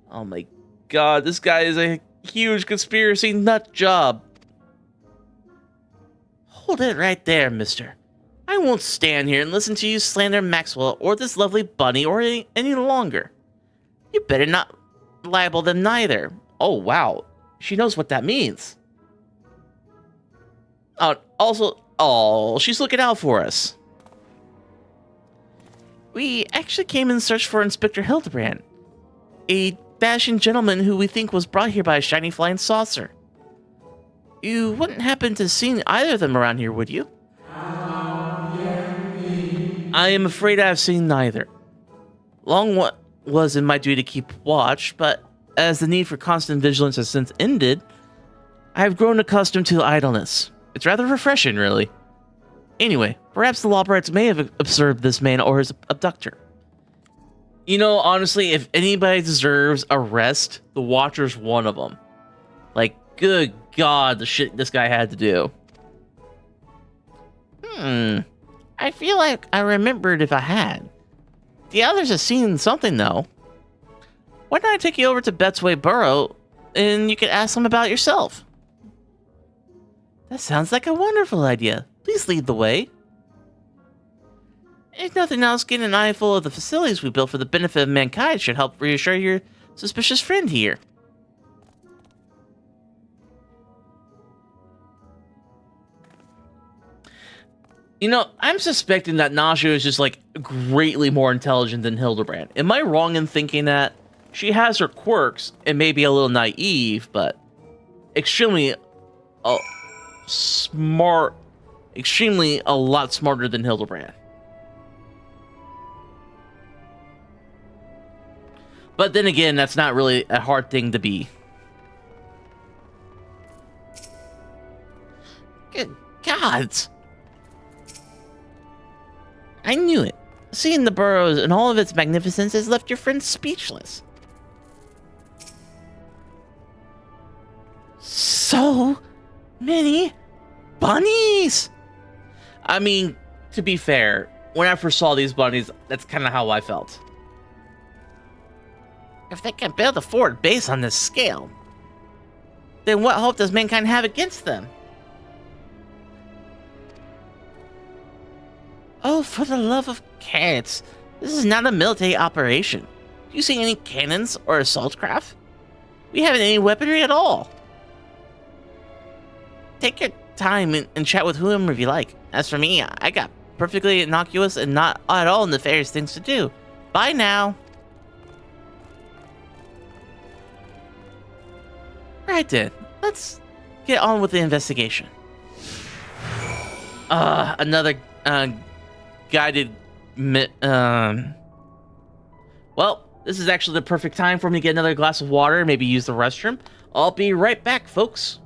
Oh my god, this guy is a huge conspiracy nut job. Hold it right there, mister. I won't stand here and listen to you slander Maxwell or this lovely bunny or any longer. You better not libel them neither. Oh wow, she knows what that means. Also, she's looking out for us. We actually came in search for Inspector Hildibrand, a dashing gentleman who we think was brought here by a shiny flying saucer. You wouldn't happen to see either of them around here, would you? I am afraid I have seen neither. Long what was in my duty to keep watch, but as the need for constant vigilance has since ended, I have grown accustomed to idleness. It's rather refreshing, really. Anyway, perhaps the Loperites may have observed this man or his abductor. You know, honestly, if anybody deserves arrest, the Watcher's one of them. Like, good god, the shit this guy had to do. I feel like I remembered if I had. The others have seen something, though. Why don't I take you over to Bettsway Burrow, and you can ask them about yourself? That sounds like a wonderful idea. Please lead the way. If nothing else, getting an eyeful of the facilities we built for the benefit of mankind should help reassure your suspicious friend here. You know, I'm suspecting that Nashu is just, like, greatly more intelligent than Hildibrand. Am I wrong in thinking that? She has her quirks and maybe a little naive, but extremely smart, extremely a lot smarter than Hildibrand. But then again, that's not really a hard thing to be. Good gods. I knew it. Seeing the burrows and all of its magnificence has left your friend speechless. So many bunnies! I mean, to be fair, when I first saw these bunnies, that's kind of how I felt. If they can build a forward base on this scale, then what hope does mankind have against them? Oh, for the love of carrots, this is not a military operation. Do you see any cannons or assault craft? We haven't any weaponry at all. Take your time and chat with whoever you like. As for me, I got perfectly innocuous and not at all nefarious things to do. Bye now. Right then, let's get on with the investigation. Another guided well, this is actually the perfect time for me to get another glass of water, maybe use the restroom. I'll be right back, folks.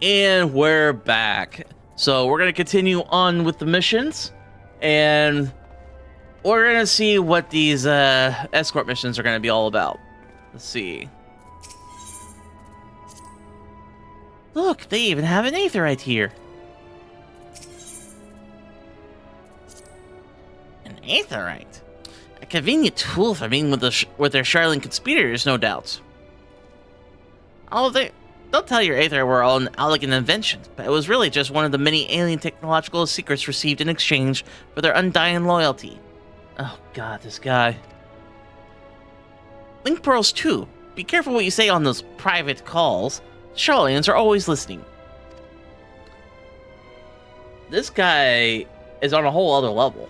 And we're back. So we're going to continue on with the missions. And we're going to see what these escort missions are going to be all about. Let's see. Look, they even have an aetherite here. An aetherite? A convenient tool for being with their Charlene conspirators, no doubt. Oh, they'll tell your aether were all an elegant invention, but it was really just one of the many alien technological secrets received in exchange for their undying loyalty. Oh god, this guy. Link pearls too. Be careful what you say on those private calls. Charlians are always listening. This guy is on a whole other level.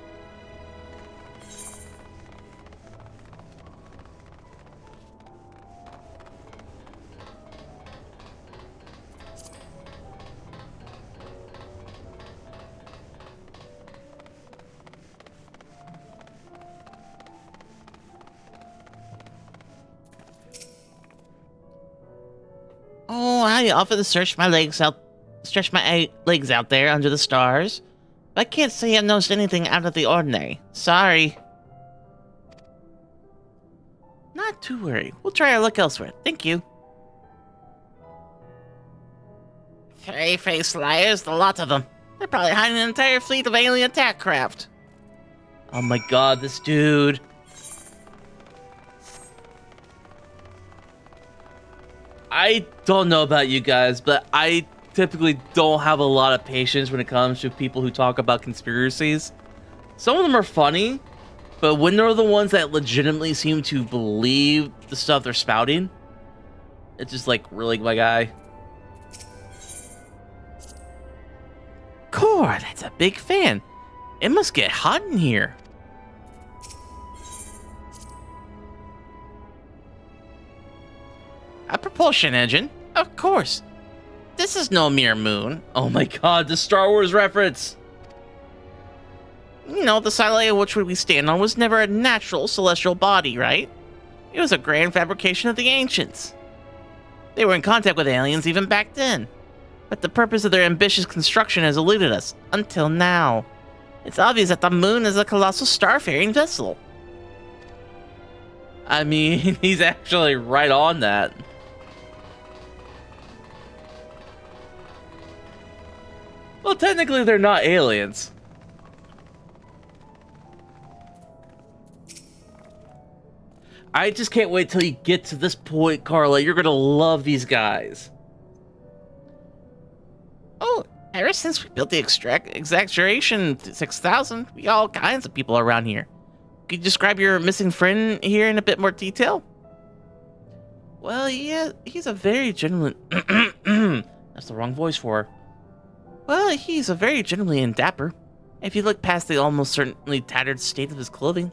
Oh, I often stretch my legs out there under the stars. But I can't say I've noticed anything out of the ordinary. Sorry. Not to worry. We'll try our luck elsewhere. Thank you. Fairy-faced liars, the lot of them. They're probably hiding an entire fleet of alien attack craft. Oh my god, this dude. I don't know about you guys, but I typically don't have a lot of patience when it comes to people who talk about conspiracies. Some of them are funny, but when they're the ones that legitimately seem to believe the stuff they're spouting, it's just like, really, my guy? Core, that's a big fan. It must get hot in here. A propulsion engine? Of course. This is no mere moon. Oh my god, the Star Wars reference! You know, the satellite which we stand on was never a natural celestial body, right? It was a grand fabrication of the ancients. They were in contact with aliens even back then. But the purpose of their ambitious construction has eluded us, until now. It's obvious that the moon is a colossal starfaring vessel. I mean, he's actually right on that. Well, technically, they're not aliens. I just can't wait till you get to this point, Carla. You're gonna love these guys. Oh, ever since we built the exaggeration 6000, we got all kinds of people around here. Could you describe your missing friend here in a bit more detail? Well, yeah, he's a very genuine... That's the wrong voice for her. Well, he's a very gentlemanly and dapper, if you look past the almost certainly tattered state of his clothing.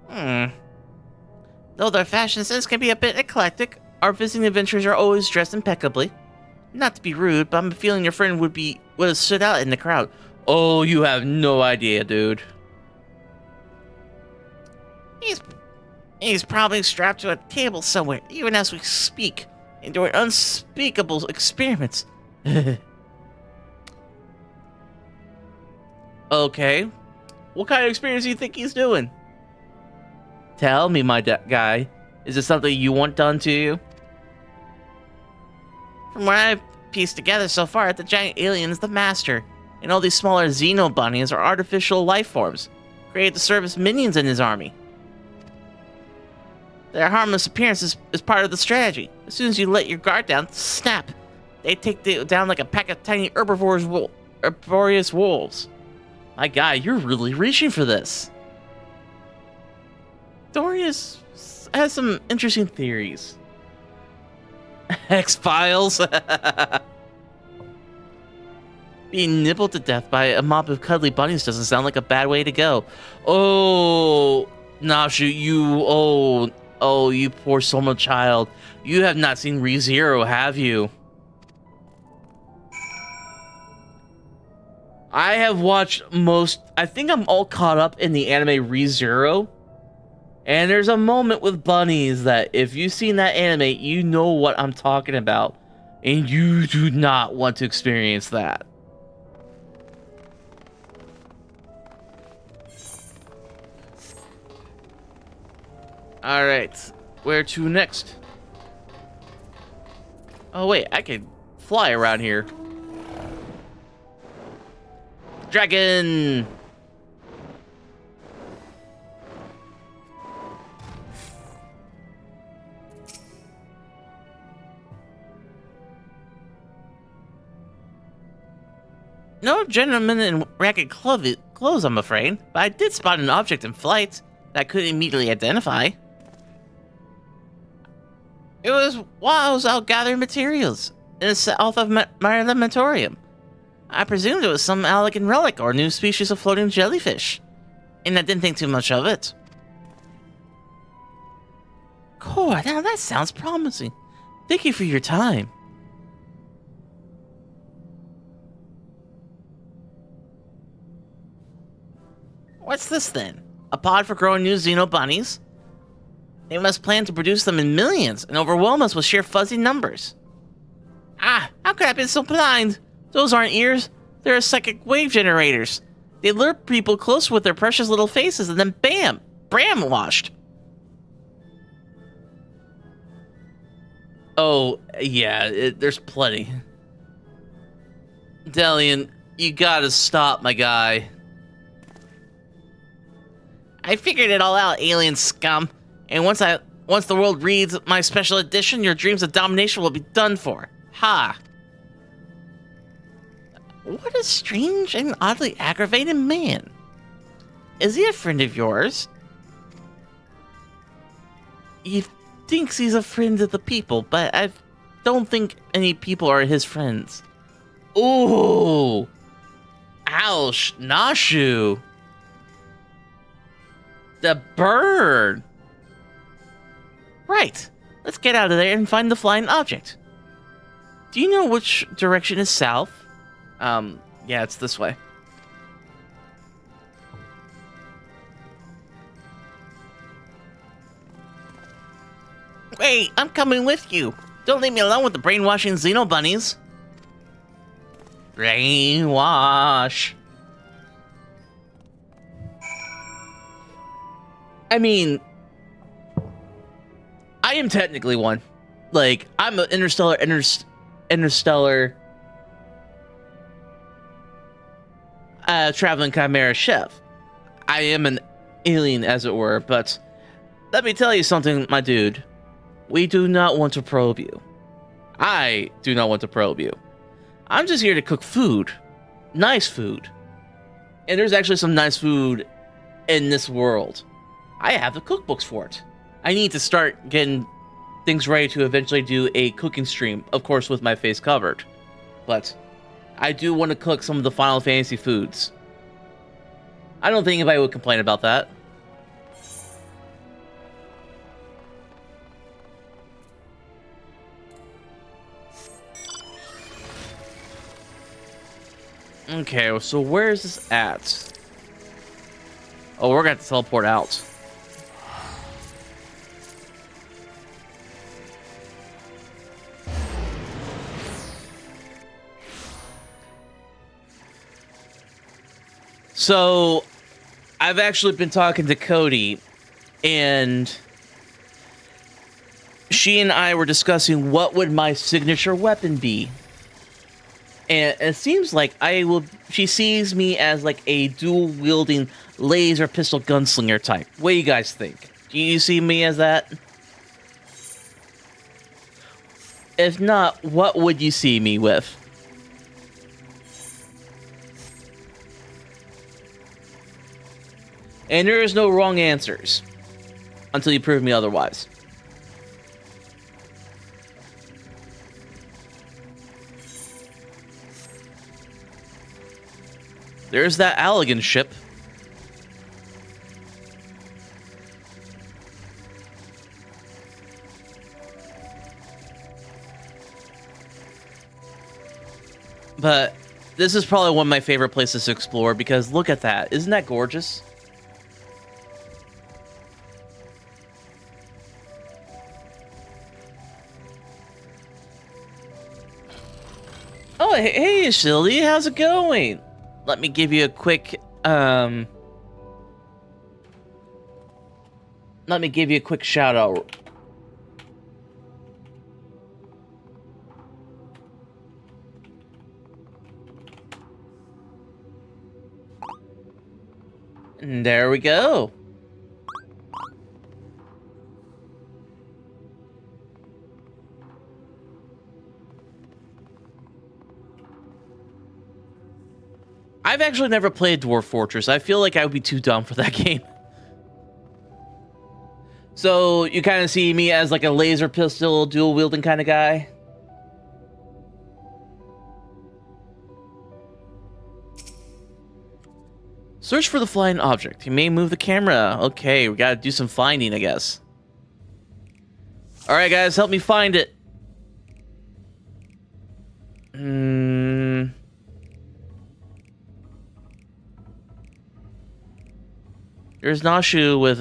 Though their fashion sense can be a bit eclectic, our visiting adventurers are always dressed impeccably. Not to be rude, but I'm feeling your friend would have stood out in the crowd. Oh, you have no idea, dude. He's probably strapped to a table somewhere, even as we speak, enduring unspeakable experiments. Okay. What kind of experience do you think he's doing? Tell me, my guy. Is this something you want done to you? From what I've pieced together so far, the giant alien is the master, and all these smaller xenobunnies are artificial life forms, created to serve as minions in his army. Their harmless appearance is part of the strategy. As soon as you let your guard down, snap! They take down like a pack of tiny herbivorous wolves. My guy, you're really reaching for this. Dorius has some interesting theories. X-Files? Being nibbled to death by a mob of cuddly bunnies doesn't sound like a bad way to go. Oh, Nashu, you poor Soma child. You have not seen ReZero, have you? I have watched I think I'm all caught up in the anime ReZero. And there's a moment with bunnies that if you've seen that anime, you know what I'm talking about. And you do not want to experience that. Alright, where to next? Oh wait, I can fly around here. Dragon! No gentleman in ragged clothes, I'm afraid, but I did spot an object in flight that I couldn't immediately identify. It was while I was out gathering materials in the south of my elementorium. I presumed it was some elegant relic or new species of floating jellyfish, and I didn't think too much of it. Cool, now that sounds promising. Thank you for your time. What's this then? A pod for growing new Xeno bunnies? They must plan to produce them in millions and overwhelm us with sheer fuzzy numbers. Ah, how could I have been so blind? Those aren't ears, they're psychic wave generators. They lure people close with their precious little faces and then bam! Bram washed. Oh, yeah, there's plenty. Delian, you gotta stop, my guy. I figured it all out, alien scum. And once the world reads my special edition, your dreams of domination will be done for. Ha! What a strange and oddly aggravated man. Is he a friend of yours? He thinks he's a friend of the people, but I don't think any people are his friends. Ooh! Ouch! Nashu! The bird! Right. Let's get out of there and find the flying object. Do you know which direction is south? Yeah, it's this way. Wait, I'm coming with you. Don't leave me alone with the brainwashing Xeno bunnies. Brainwash. I mean, I am technically one. Like, I'm an interstellar traveling chimera chef. I am an alien, as it were, but let me tell you something, my dude. We do not want to probe you. I do not want to probe you. I'm just here to cook food. Nice food. And there's actually some nice food in this world. I have the cookbooks for it. I need to start getting things ready to eventually do a cooking stream, of course with my face covered. But I do want to cook some of the Final Fantasy foods. I don't think anybody would complain about that. Okay, so where is this at? Oh, we're going to teleport out. So, I've actually been talking to Cody, and she and I were discussing what would my signature weapon be. And it seems like she sees me as like a dual-wielding laser pistol gunslinger type. What do you guys think? Do you see me as that? If not, what would you see me with? And there is no wrong answers until you prove me otherwise. There's that Allegan ship. But this is probably one of my favorite places to explore because look at that. Isn't that gorgeous? hey, Shildy, how's it going? Let me give you a quick, Let me give you a quick shout out. And there we go. I've actually never played Dwarf Fortress. I feel like I would be too dumb for that game. So you kind of see me as like a laser pistol, dual wielding kind of guy. Search for the flying object. You may move the camera. Okay, we gotta do some finding, I guess. Alright, guys, help me find it. There's Nashu with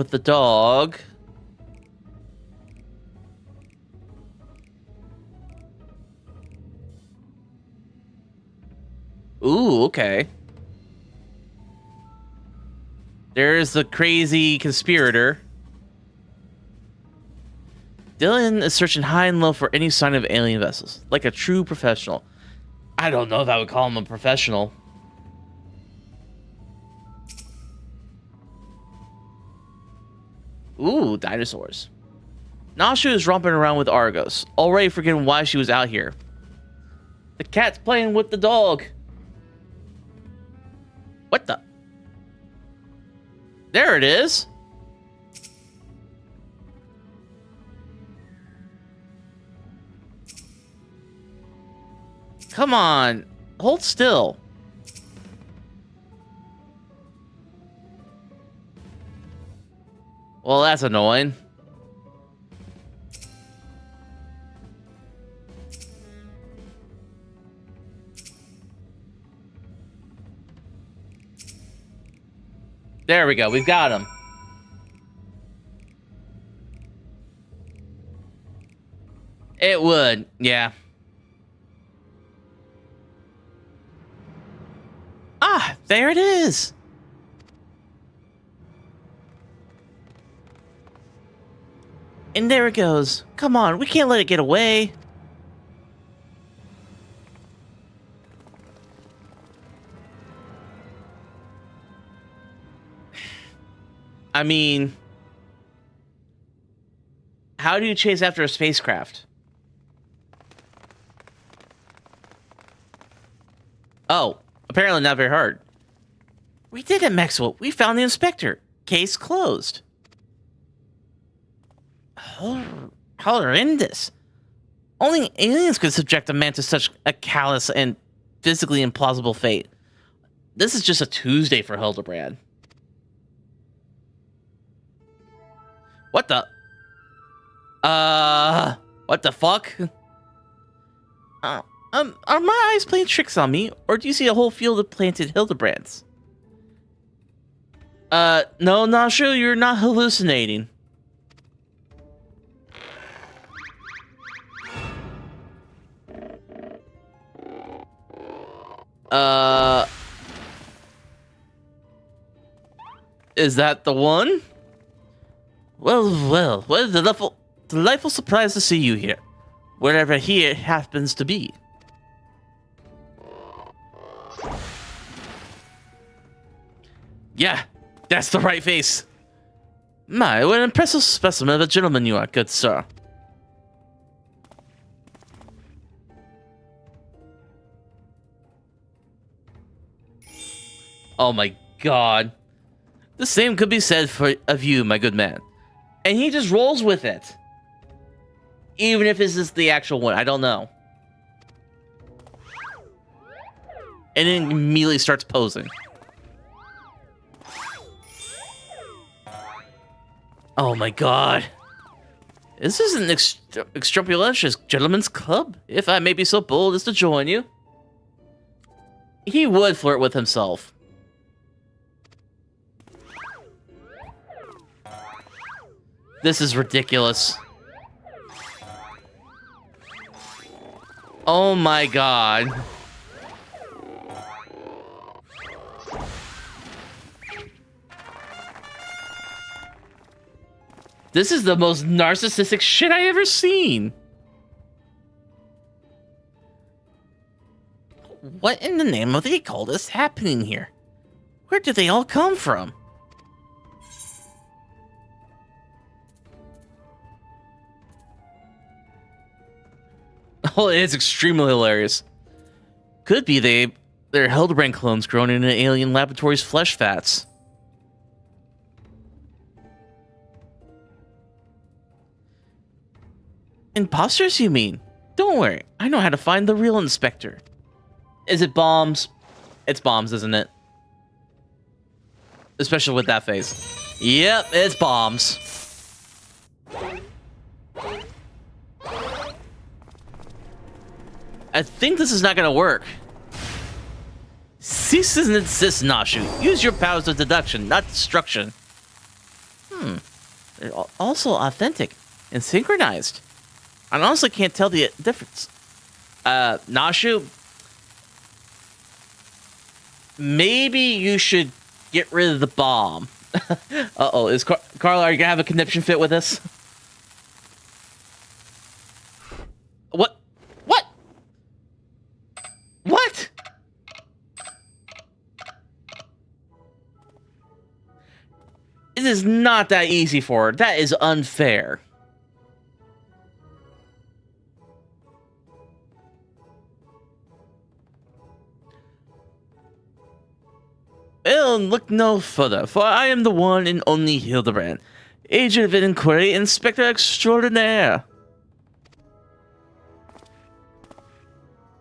the dog. Ooh, okay. There's the crazy conspirator. Dylan is searching high and low for any sign of alien vessels, like a true professional. I don't know if I would call him a professional. Ooh, dinosaurs. Nashu is romping around with Argos, already forgetting why she was out here. The cat's playing with the dog. What the? There it is. Come on, hold still. Well, that's annoying. There we go, we've got him. It would, yeah. Ah, there it is. And there it goes. Come on, we can't let it get away. I mean, how do you chase after a spacecraft? Oh, apparently not very hard. We did it, Maxwell. We found the inspector. Case closed. Horrendous. Only aliens could subject a man to such a callous and physically implausible fate. This is just a Tuesday for Hildibrand. What the? What the fuck? Are my eyes playing tricks on me, or do you see a whole field of planted Hildibrands? No, Nashu, you're not hallucinating. Is that the one? Well, what a delightful surprise to see you here, wherever here happens to be. Yeah, that's the right face. My, what an impressive specimen of a gentleman you are, good sir. Oh my god. The same could be said of you, my good man. And he just rolls with it. Even if this is the actual one, I don't know. And then immediately starts posing. Oh my god. This is an extrapolatious gentleman's club, if I may be so bold as to join you. He would flirt with himself. This is ridiculous. Oh my god. This is the most narcissistic shit I ever seen. What in the name of the occult is happening here? Where did they all come from? Oh, it's extremely hilarious. Could be they're Hildibrand clones grown in an alien laboratory's flesh fats. Imposters, you mean? Don't worry, I know how to find the real inspector. Is it bombs? It's bombs, isn't it? Especially with that face. Yep, it's bombs. I think this is not gonna work. Cease and desist, Nashu. Use your powers of deduction, not destruction. They're also authentic and synchronized. I honestly can't tell the difference. Nashu, maybe you should get rid of the bomb. Uh-oh, is Carla, are you gonna have a conniption fit with this? What? What? What? It is not that easy for her. That is unfair. Well, look no further, for I am the one and only Hildibrand, agent of inquiry, inspector extraordinaire.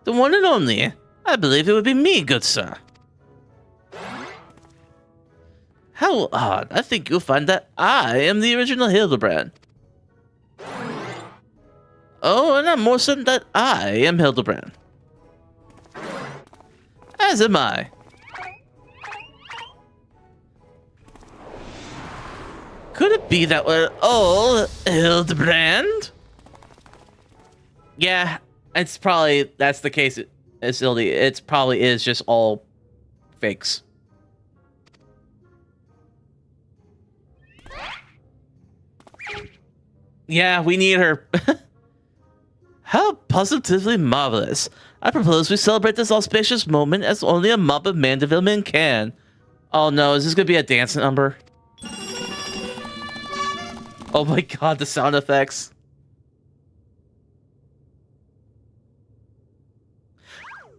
The one and only. I believe it would be me, good sir. How odd. I think you'll find that I am the original Hildibrand. Oh, and I'm more certain that I am Hildibrand. As am I. Could it be that we're all Hildibrand? Yeah, it's probably, that's the case. It probably is just all fakes. Yeah, we need her. How positively marvelous. I propose we celebrate this auspicious moment as only a mob of Manderville men can. Oh no, is this gonna be a dance number? Oh my god, the sound effects.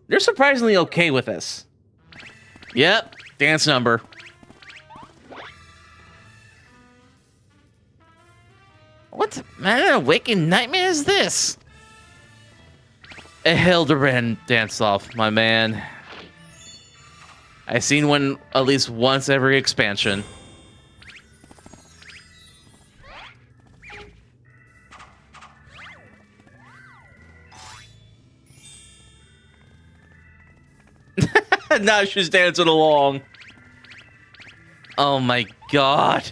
They're surprisingly okay with this. Yep, dance number. What manner of waking nightmare is this? A Hildibrand dance-off, my man. I've seen one at least once every expansion. Now she's dancing along. Oh my god.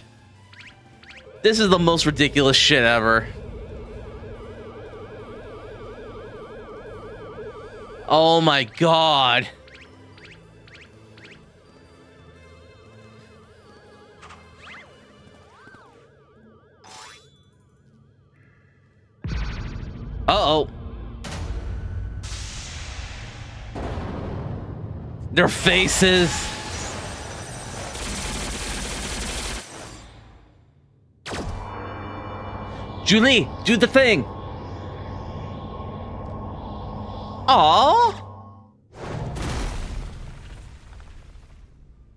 This is the most ridiculous shit ever. Oh my god. Uh-oh. Their faces. Julie, do the thing. Aww.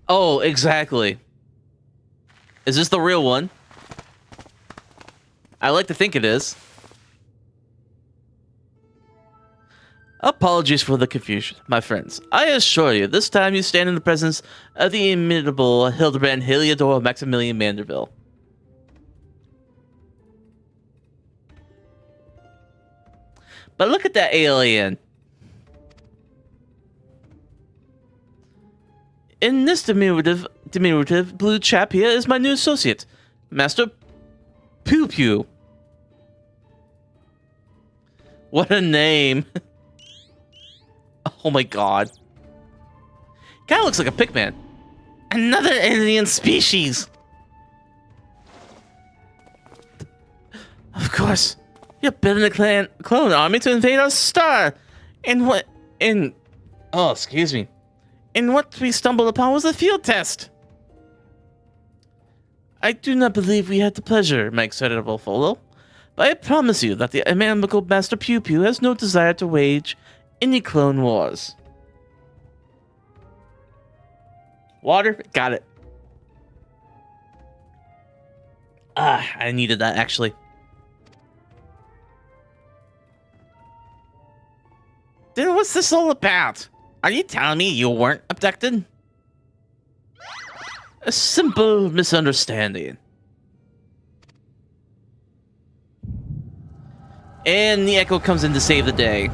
Oh, exactly. Is this the real one? I like to think it is. Apologies for the confusion, my friends. I assure you, this time you stand in the presence of the inimitable Hildibrand Heliodor Maximilian Manderville. But look at that alien. In this diminutive blue chap here is my new associate, Master Pew Pew. What a name. Oh my god. Kinda looks like a pigman. Another alien species. Of course. You're building a clone army to invade our star. Oh, excuse me. And what we stumbled upon was a field test. I do not believe we had the pleasure, my excitable fellow, but I promise you that the amiable Master Pew Pew has no desire to wage any clone wars. Water? Got it. Ah, I needed that, actually. Then what's this all about? Are you telling me you weren't abducted? A simple misunderstanding. And the Echo comes in to save the day.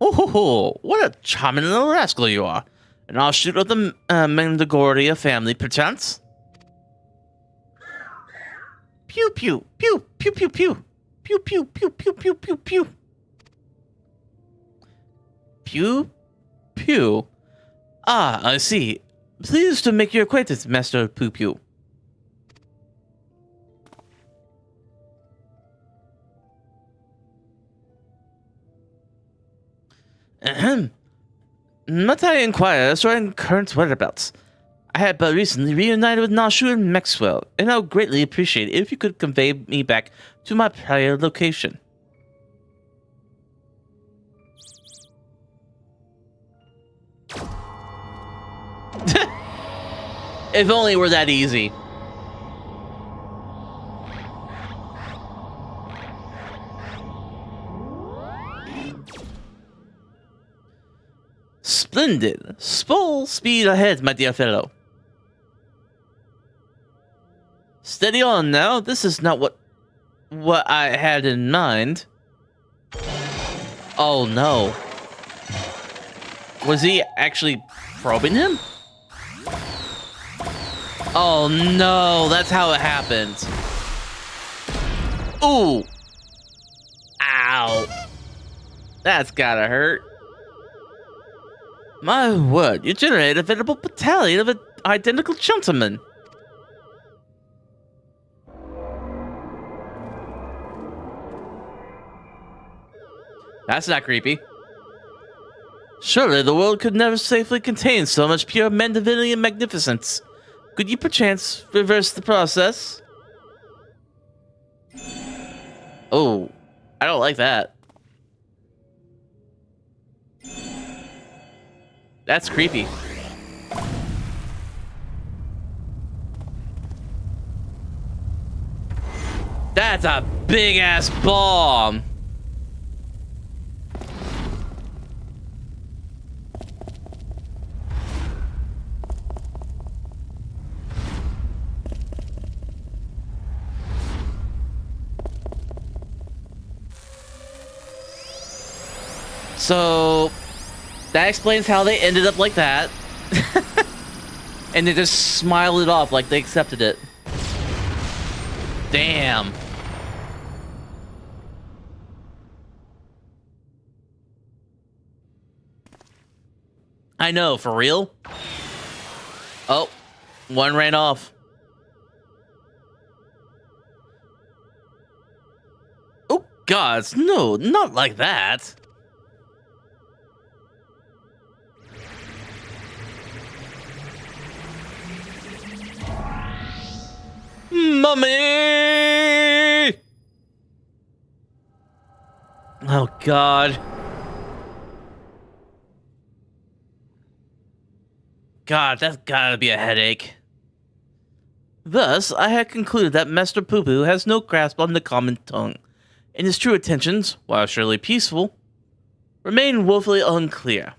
Oh ho ho! What a charming little rascal you are! An offshoot of the Manderville family, perchance? Pew pew pew pew pew pew pew pew pew pew pew pew pew. Pew Pew. Ah, I see. Pleased to make your acquaintance, Master Pew Pew. Ahem. Might I inquire as to our current whereabouts? I had but recently reunited with Nashu and Maxwell, and I would greatly appreciate it if you could convey me back to my prior location. If only it were that easy. Splendid. Full speed ahead, my dear fellow. Steady on now. This is not what I had in mind. Oh no. Was he actually probing him? Oh no, that's how it happened. Ooh. Ow. That's gotta hurt. My word, you generate a veritable battalion of identical gentlemen. That's not creepy. Surely the world could never safely contain so much pure Mandervillian magnificence. Could you perchance reverse the process? Oh, I don't like that. That's creepy. That's a big ass bomb. So that explains how they ended up like that. And they just smiled it off like they accepted it. Damn. I know, for real? Oh, one ran off. Oh, gods, no, not like that. Mummy! Oh, God. God, that's gotta be a headache. Thus, I had concluded that Master Poo Poo has no grasp on the common tongue, and his true intentions, while surely peaceful, remain woefully unclear.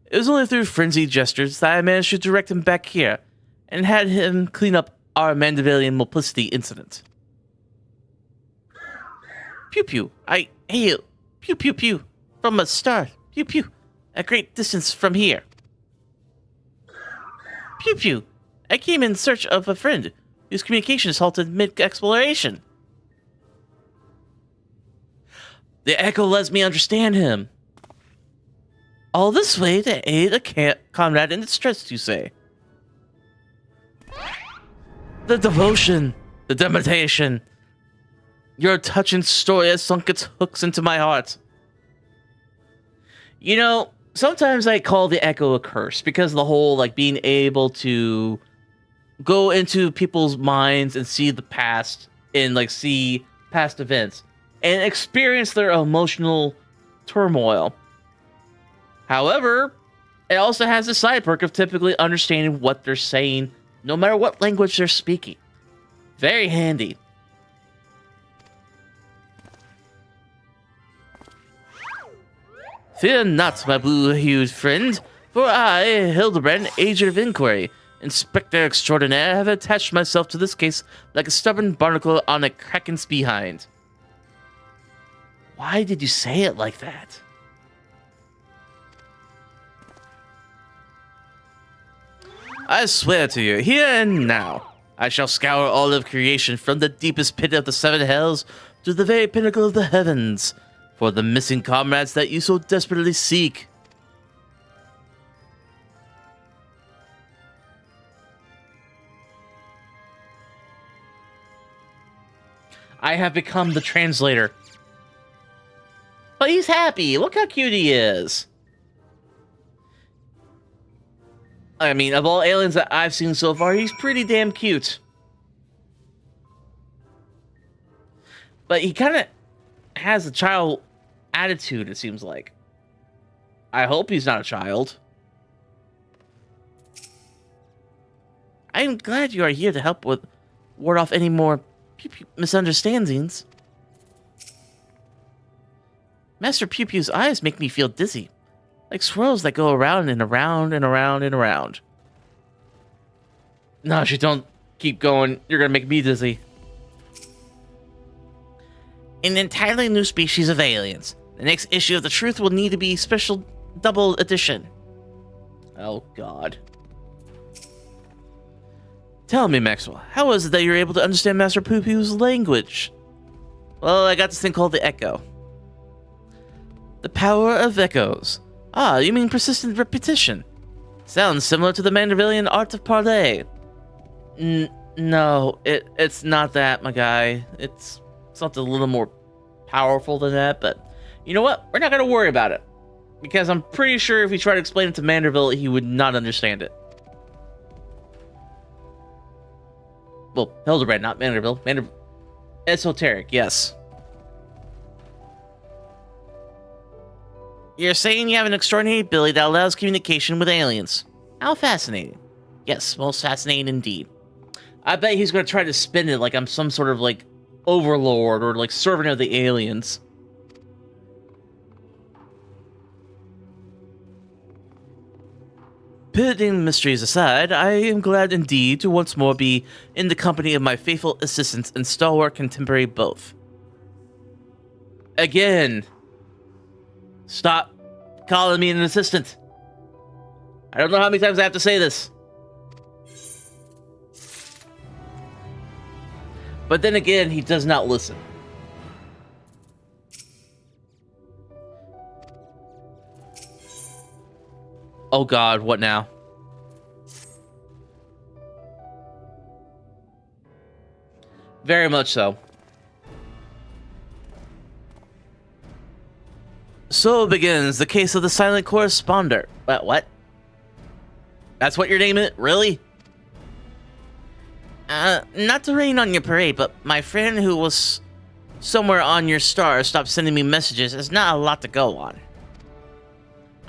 It was only through frenzied gestures that I managed to direct him back here, and had him clean up our Mandervillian multiplicity incident. Pew pew, I hail. Pew pew pew, from a star. Pew pew, a great distance from here. Pew pew, I came in search of a friend whose communications halted mid-exploration. The echo lets me understand him. All this way to aid a comrade in distress, you say? The devotion, the dedication. Your touching story has sunk its hooks into my heart. You know, sometimes I call the echo a curse because the whole, like, being able to go into people's minds and see the past and, like, see past events and experience their emotional turmoil. However, it also has a side perk of typically understanding what they're saying, no matter what language they're speaking. Very handy. Fear not, my blue-hued friend, for I, Hildibrand, agent of inquiry, Inspector Extraordinaire, have attached myself to this case like a stubborn barnacle on a kraken's behind. Why did you say it like that? I swear to you, here and now, I shall scour all of creation from the deepest pit of the seven hells to the very pinnacle of the heavens for the missing comrades that you so desperately seek. I have become the translator. But he's happy. Look how cute he is. I mean, of all aliens that I've seen so far, he's pretty damn cute. But he kind of has a child attitude, it seems like. I hope he's not a child. I am glad you are here to help ward off any more misunderstandings. Master Pew Pew's eyes make me feel dizzy, like swirls that go around and around and around and around. No, you don't keep going. You're gonna make me dizzy. An entirely new species of aliens. The next issue of The Truth will need to be special double edition. Oh, God. Tell me, Maxwell, how is it that you're able to understand Master Poo Poo's language? Well, I got this thing called the Echo. The power of echoes. Ah, you mean persistent repetition. Sounds similar to the Mandervillian art of parley. No, it's not that, my guy. It's something a little more powerful than that, but you know what? We're not going to worry about it. Because I'm pretty sure if we try to explain it to Manderville, he would not understand it. Well, Hildibrand, not Manderville. Esoteric, yes. You're saying you have an extraordinary ability that allows communication with aliens. How fascinating. Yes, most fascinating indeed. I bet he's going to try to spin it like I'm some sort of, like, overlord or, like, servant of the aliens. Putting mysteries aside, I am glad indeed to once more be in the company of my faithful assistants and stalwart contemporary both. Again. Stop calling me an assistant. I don't know how many times I have to say this. But then again, he does not listen. Oh God, what now? Very much so. So begins the case of the silent corresponder. What? That's what your name is? Really? Not to rain on your parade, but my friend who was somewhere on your star stopped sending me messages. There's not a lot to go on.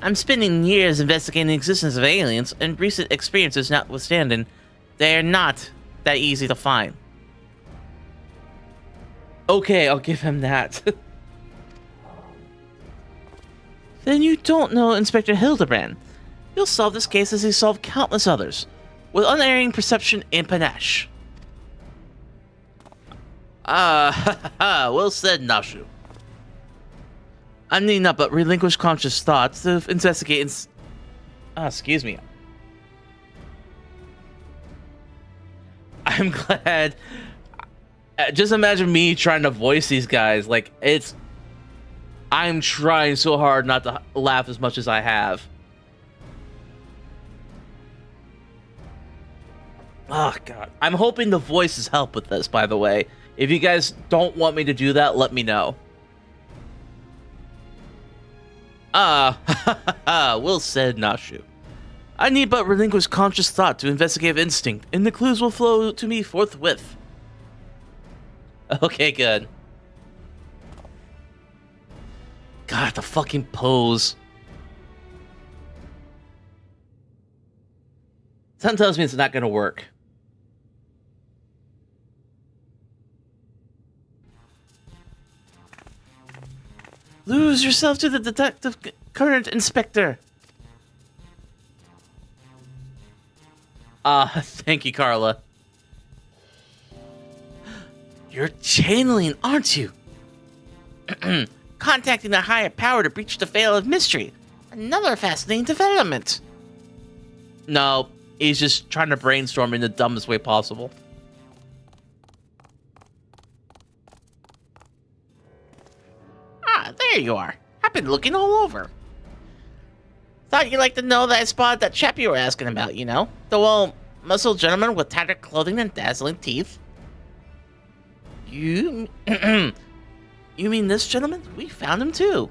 I'm spending years investigating the existence of aliens, and recent experiences notwithstanding, they're not that easy to find. Okay, I'll give him that. Then you don't know Inspector Hildibrand. He'll solve this case as he solved countless others, with unerring perception and panache. Well said, Nashu. I need not but relinquish conscious thoughts to investigate excuse me. I'm glad. Just imagine me trying to voice these guys. Like, I'm trying so hard not to laugh as much as I have. Oh, God. I'm hoping the voices help with this, by the way. If you guys don't want me to do that, let me know. Will said Nashu. I need but relinquish conscious thought to investigate instinct, and the clues will flow to me forthwith. Okay, good. God, the fucking pose. Something tells me it's not gonna work. Lose yourself to the detective current inspector. Thank you, Carla. You're channeling, aren't you? Contacting a higher power to breach the veil of mystery. Another fascinating development. No, he's just trying to brainstorm in the dumbest way possible. Ah, there you are. I've been looking all over. Thought you'd like to know that I spotted that chap you were asking about, you know? The, well, muscled gentleman with tattered clothing and dazzling teeth. You... You mean this gentleman? We found him too.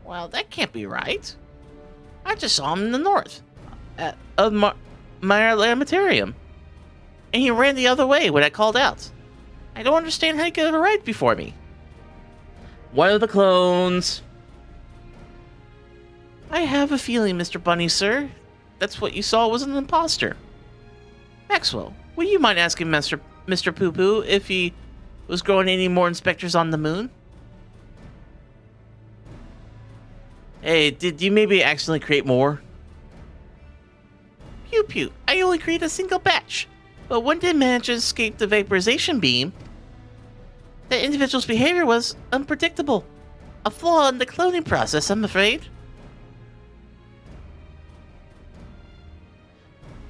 Well, that can't be right. I just saw him in the north. Of my Lamaterium. And he ran the other way when I called out. I don't understand how he could have arrived before me. One of the clones. I have a feeling, Mr. Bunny, sir. That's what you saw was an imposter. Maxwell, will you mind asking Mr. Poo-Poo if he was growing any more inspectors on the moon? Hey, did you maybe accidentally create more? Pew pew, I only created a single batch. But when did manage to escape the vaporization beam? The individual's behavior was unpredictable. A flaw in the cloning process, I'm afraid.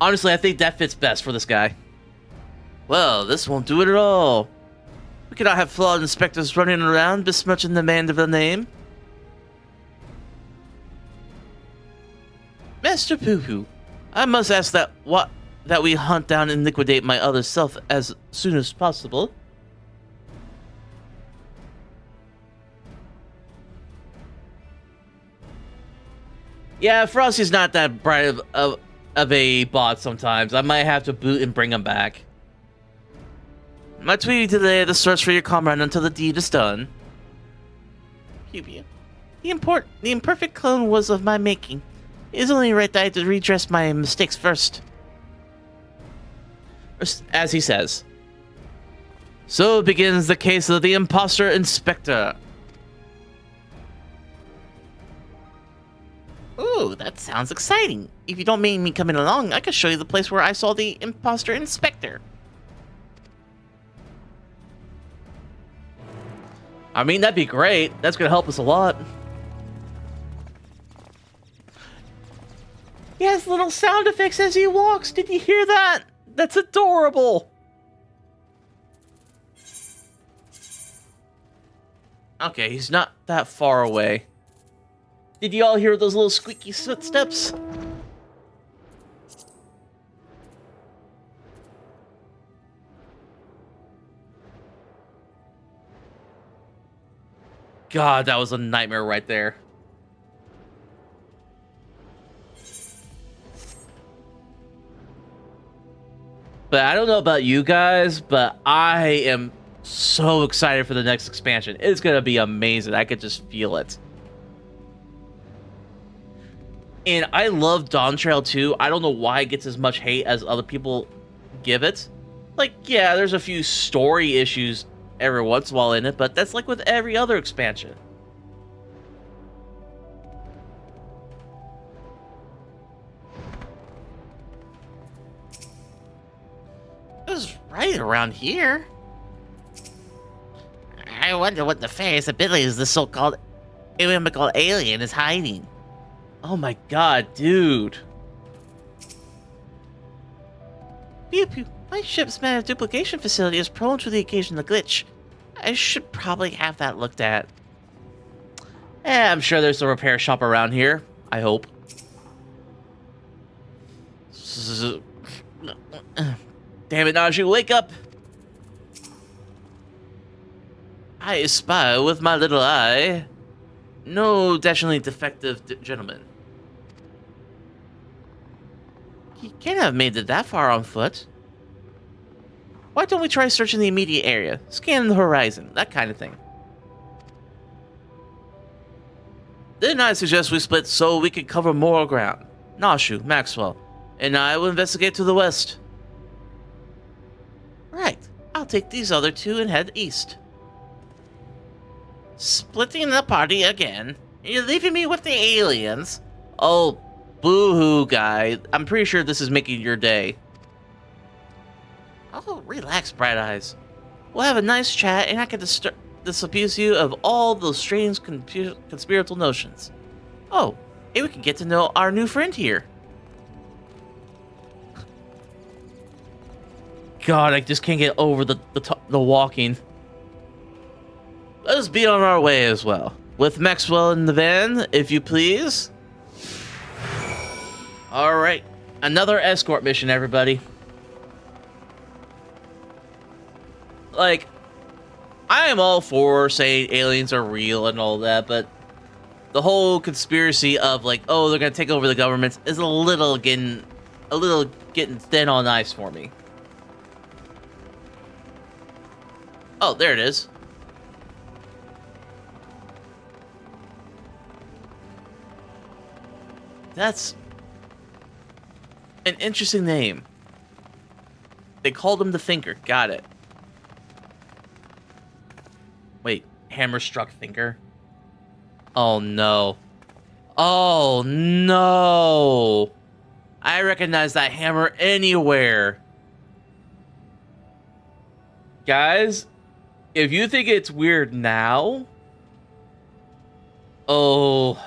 Honestly, I think that fits best for this guy. Well, this won't do it at all. We cannot have flawed inspectors running around besmirching the Manderville name. Master Poo-Poo, I must ask that we hunt down and liquidate my other self as soon as possible. Yeah, Frosty's not that bright of a bot sometimes. I might have to boot and bring him back. My tweet delay the search for your comrade until the deed is done. The imperfect clone was of my making. It is only right that I had to redress my mistakes first. As he says. So begins the case of the imposter inspector. Ooh, that sounds exciting. If you don't mind me coming along, I could show you the place where I saw the imposter inspector. I mean, that'd be great. That's gonna help us a lot. He has little sound effects as he walks. Did you hear that? That's adorable. Okay, he's not that far away. Did you all hear those little squeaky footsteps? God, that was a nightmare right there. But I don't know about you guys, but I am so excited for the next expansion. It's gonna be amazing. I could just feel it. And I love Dawn Trail too. I don't know why it gets as much hate as other people give it. Like, yeah, there's a few story issues every once in a while in it, but that's like with every other expansion. It was right around here. I wonder what nefarious abilities the so-called inimical alien is hiding. Oh my god, dude. Pew pew. My ship's matter duplication facility is prone to the occasional glitch. I should probably have that looked at. I'm sure there's a repair shop around here. I hope. Damn it, Nashu, wake up! I spy with my little eye. No dashingly defective gentleman. He can't have made it that far on foot. Why don't we try searching the immediate area? Scan the horizon, that kind of thing. Didn't I suggest we split so we could cover more ground? Nashu, Maxwell, and I will investigate to the west. Right. I'll take these other two and head east. Splitting the party again? You're leaving me with the aliens? Oh, boo-hoo, guy. I'm pretty sure this is making your day. Oh, relax, Bright Eyes. We'll have a nice chat and I can disabuse you of all those strange conspiratorial notions. Oh, and we can get to know our new friend here. God, I just can't get over the walking. Let us be on our way as well. With Maxwell in the van, if you please. Alright, another escort mission, everybody. Like, I am all for saying aliens are real and all that, but the whole conspiracy of like, oh, they're gonna take over the government is a little getting thin on ice for me. Oh, there it is. That's an interesting name. They called him the Thinker. Got it. Wait, hammer-struck Thinker? Oh, no. Oh, no. I recognize that hammer anywhere. Guys, if you think it's weird now... Oh...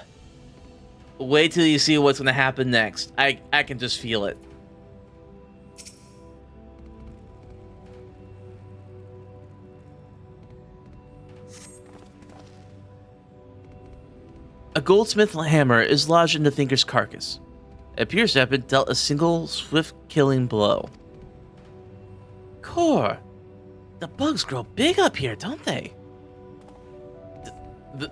Wait till you see what's going to happen next. I can just feel it. A goldsmith hammer is lodged in the Thinker's carcass. It appears to have been dealt a single swift killing blow. Core, the bugs grow big up here, don't they?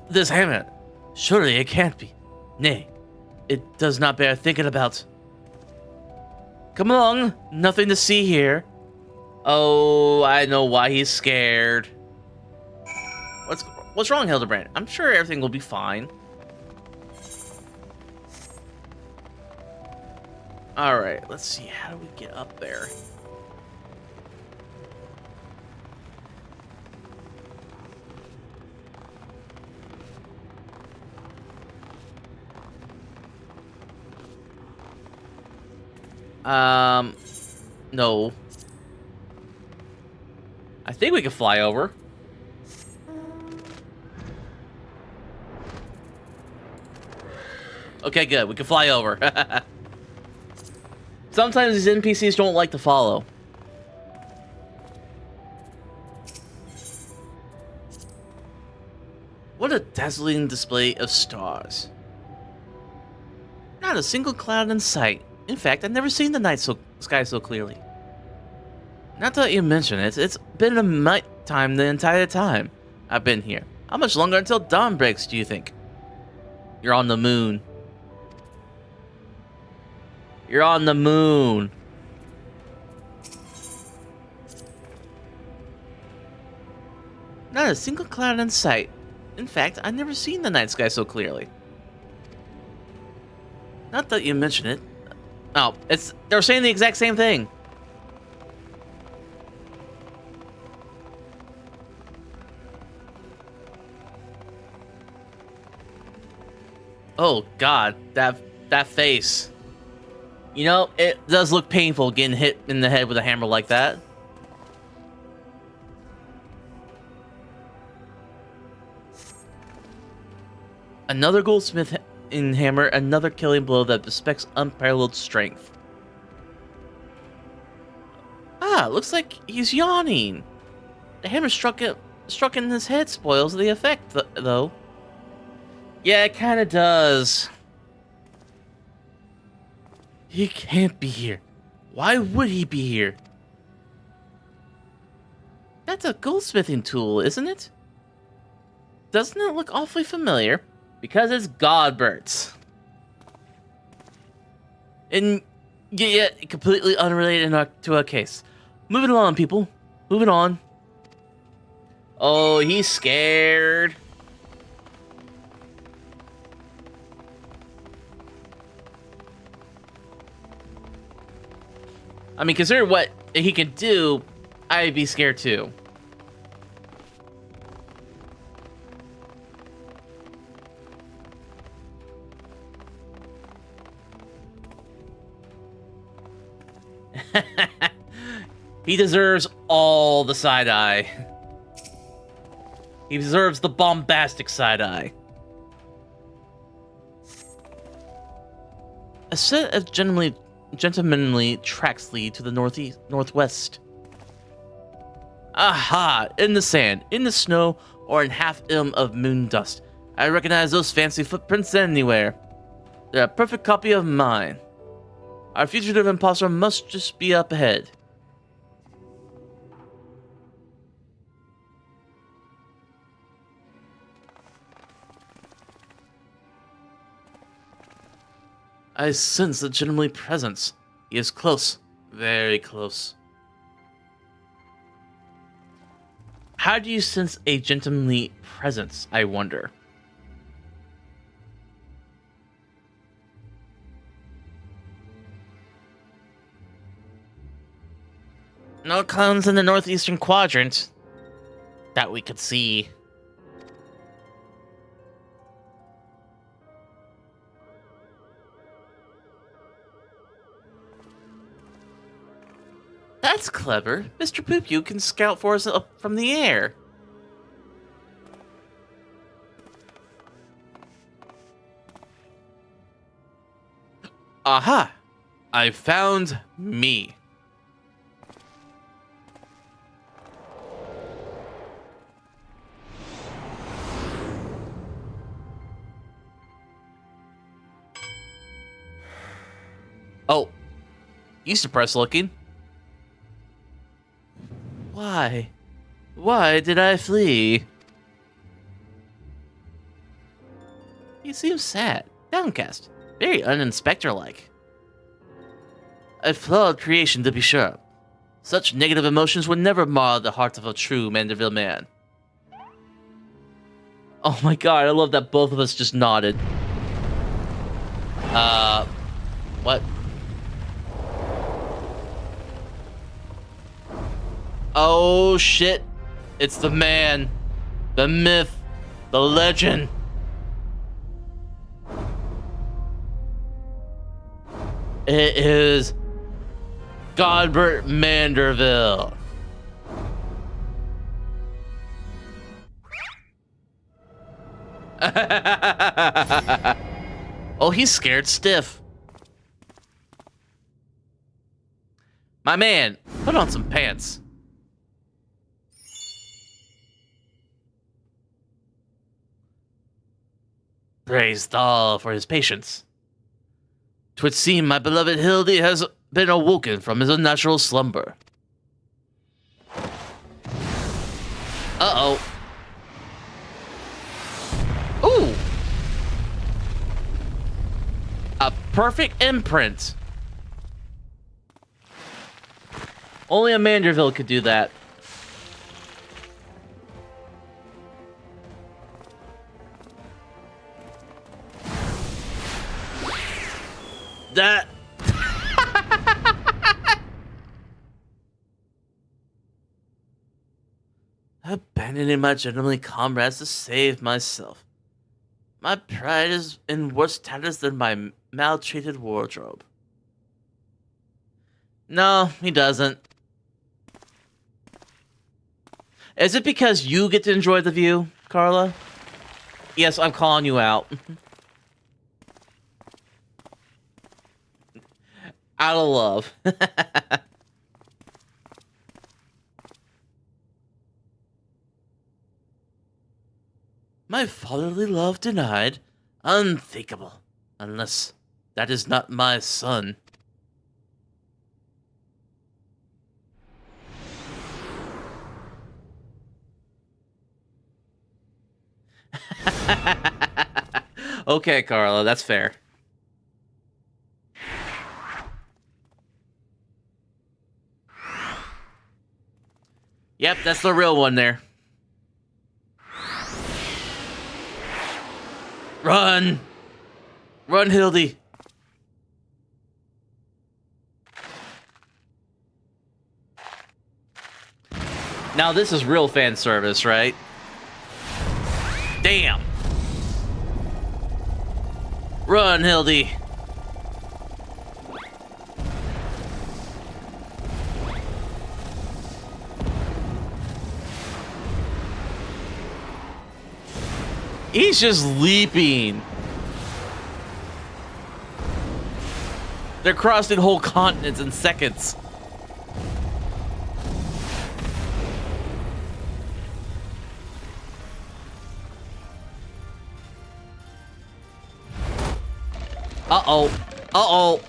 This hammer, surely it can't be. Nay, it does not bear thinking about. Come along, nothing to see here. Oh, I know why he's scared. What's wrong, Hildibrand? I'm sure everything will be fine. Alright, let's see. How do we get up there? No. I think we can fly over. Okay, good. We can fly over. Sometimes these NPCs don't like to follow. What a dazzling display of stars. Not a single cloud in sight. In fact, I've never seen the sky so clearly. Not that you mention it, it's been a night time the entire time I've been here. How much longer until dawn breaks, do you think? You're on the moon. You're on the moon. Not a single cloud in sight. In fact, I've never seen the night sky so clearly. Not that you mention it. Oh, they're saying the exact same thing. Oh God, that face. You know, it does look painful getting hit in the head with a hammer like that. Another goldsmith in hammer, another killing blow that bespecs unparalleled strength. Ah, looks like he's yawning. The hammer struck in his head spoils the effect, though. Yeah, it kind of does. He can't be here. Why would he be here? That's a goldsmithing tool, isn't it? Doesn't it look awfully familiar? Because it's Godbert's. And yeah, completely unrelated to our case. Moving along, people. Moving on. Oh, he's scared. I mean, consider what he can do, I'd be scared too. He deserves all the side eye. He deserves the bombastic side eye. A set of gentlemanly tracks lead to the northwest. Aha! In the sand, in the snow, or in half-ilm of moon dust. I recognize those fancy footprints anywhere. They're a perfect copy of mine. Our fugitive imposter must just be up ahead. I sense a gentlemanly presence. He is close, very close. How do you sense a gentlemanly presence, I wonder? No clowns in the northeastern quadrant that we could see. That's clever. Mr. Poop-You can scout for us up from the air. Aha! I found me. Oh, you suppressed looking. Why? Why did I flee? He seems sad, downcast, very uninspector-like. A flawed creation, to be sure. Such negative emotions would never mar the heart of a true Manderville man. Oh my god, I love that both of us just nodded. What? Oh shit. It's the man. The myth. The legend. It is Godbert Manderville. Oh, he's scared stiff. My man, put on some pants. Praise Thal for his patience. 'Twould seem my beloved Hildy has been awoken from his unnatural slumber. Uh-oh. Ooh! A perfect imprint. Only a Manderville could do that. That... Abandoning my gentlemanly comrades to save myself. My pride is in worse tatters than my maltreated wardrobe. No, he doesn't. Is it because you get to enjoy the view, Carla? Yes, I'm calling you out. Out of love. My fatherly love denied? Unthinkable. Unless that is not my son. Okay, Carla, that's fair. Yep, that's the real one there. Run! Run, Hildy! Now this is real fan service, right? Damn! Run, Hildy! He's just leaping. They're crossing whole continents in seconds. Uh-oh. Uh-oh.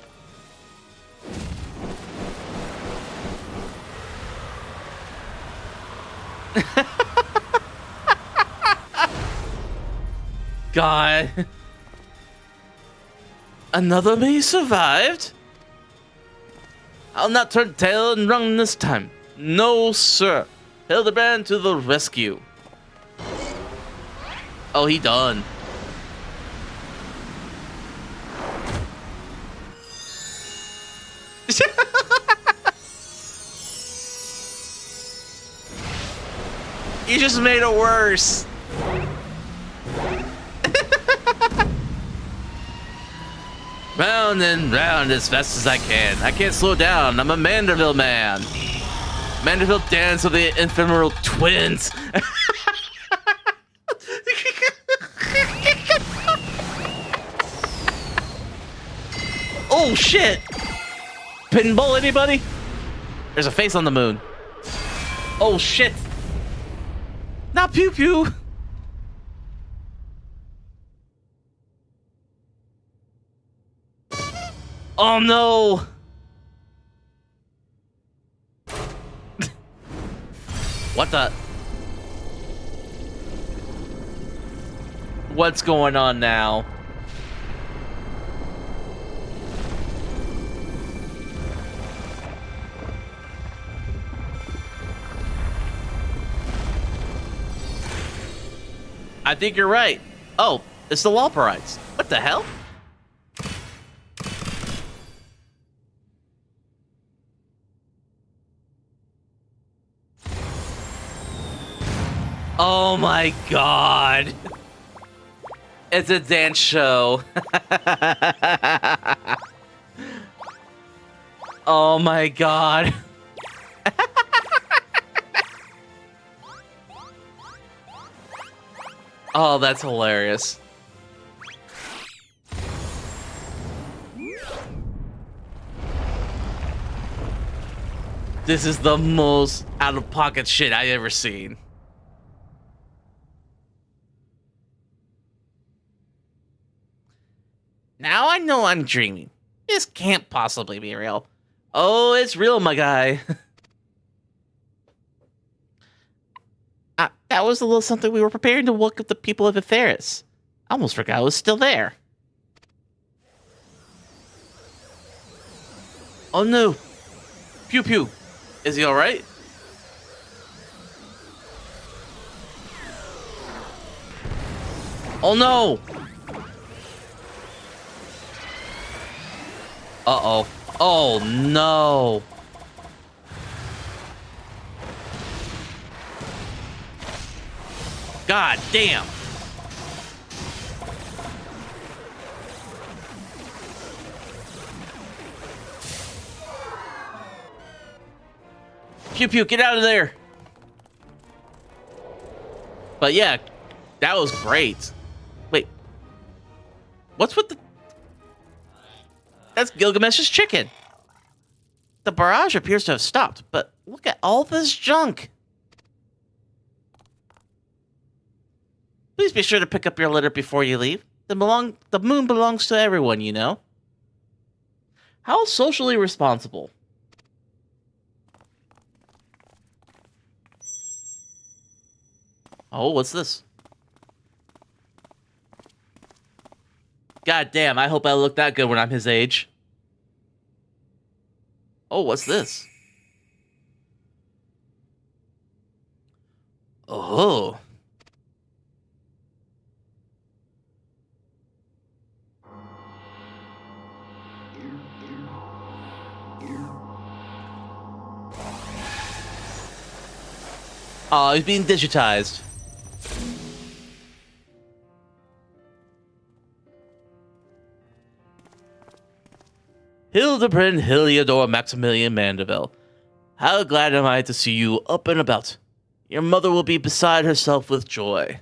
God. Another me survived? I'll not turn tail and run this time. No, sir. Hildibrand to the rescue. Oh, he done. You just made it worse. Round and round as fast as I can. I can't slow down. I'm a Manderville man. Manderville dance with the ephemeral twins. Oh, shit. Pinball, anybody? There's a face on the moon. Oh, shit. Not pew pew. Oh no. What the? What's going on now? I think you're right. Oh, it's the Walperites. What the hell? Oh my god. It's a dance show. Oh my god. Oh, that's hilarious. This is the most out-of-pocket shit I've ever seen. Now I know I'm dreaming. This can't possibly be real. Oh, it's real, my guy. That was a little something we were preparing to welcome the people of Etheris. I almost forgot I was still there. Oh no. Pew pew. Is he alright? Oh no. Uh-oh. Oh no. God damn. Pew pew, get out of there. But yeah, that was great. Wait. What's with the... That's Gilgamesh's chicken. The barrage appears to have stopped, but look at all this junk. Please be sure to pick up your litter before you leave. The moon belongs to everyone, you know. How socially responsible. Oh, what's this? God damn, I hope I look that good when I'm his age. Oh, what's this? Oh. Oh, he's being digitized. Hildibrand Heliodor Maximilian Manderville. How glad am I to see you up and about. Your mother will be beside herself with joy.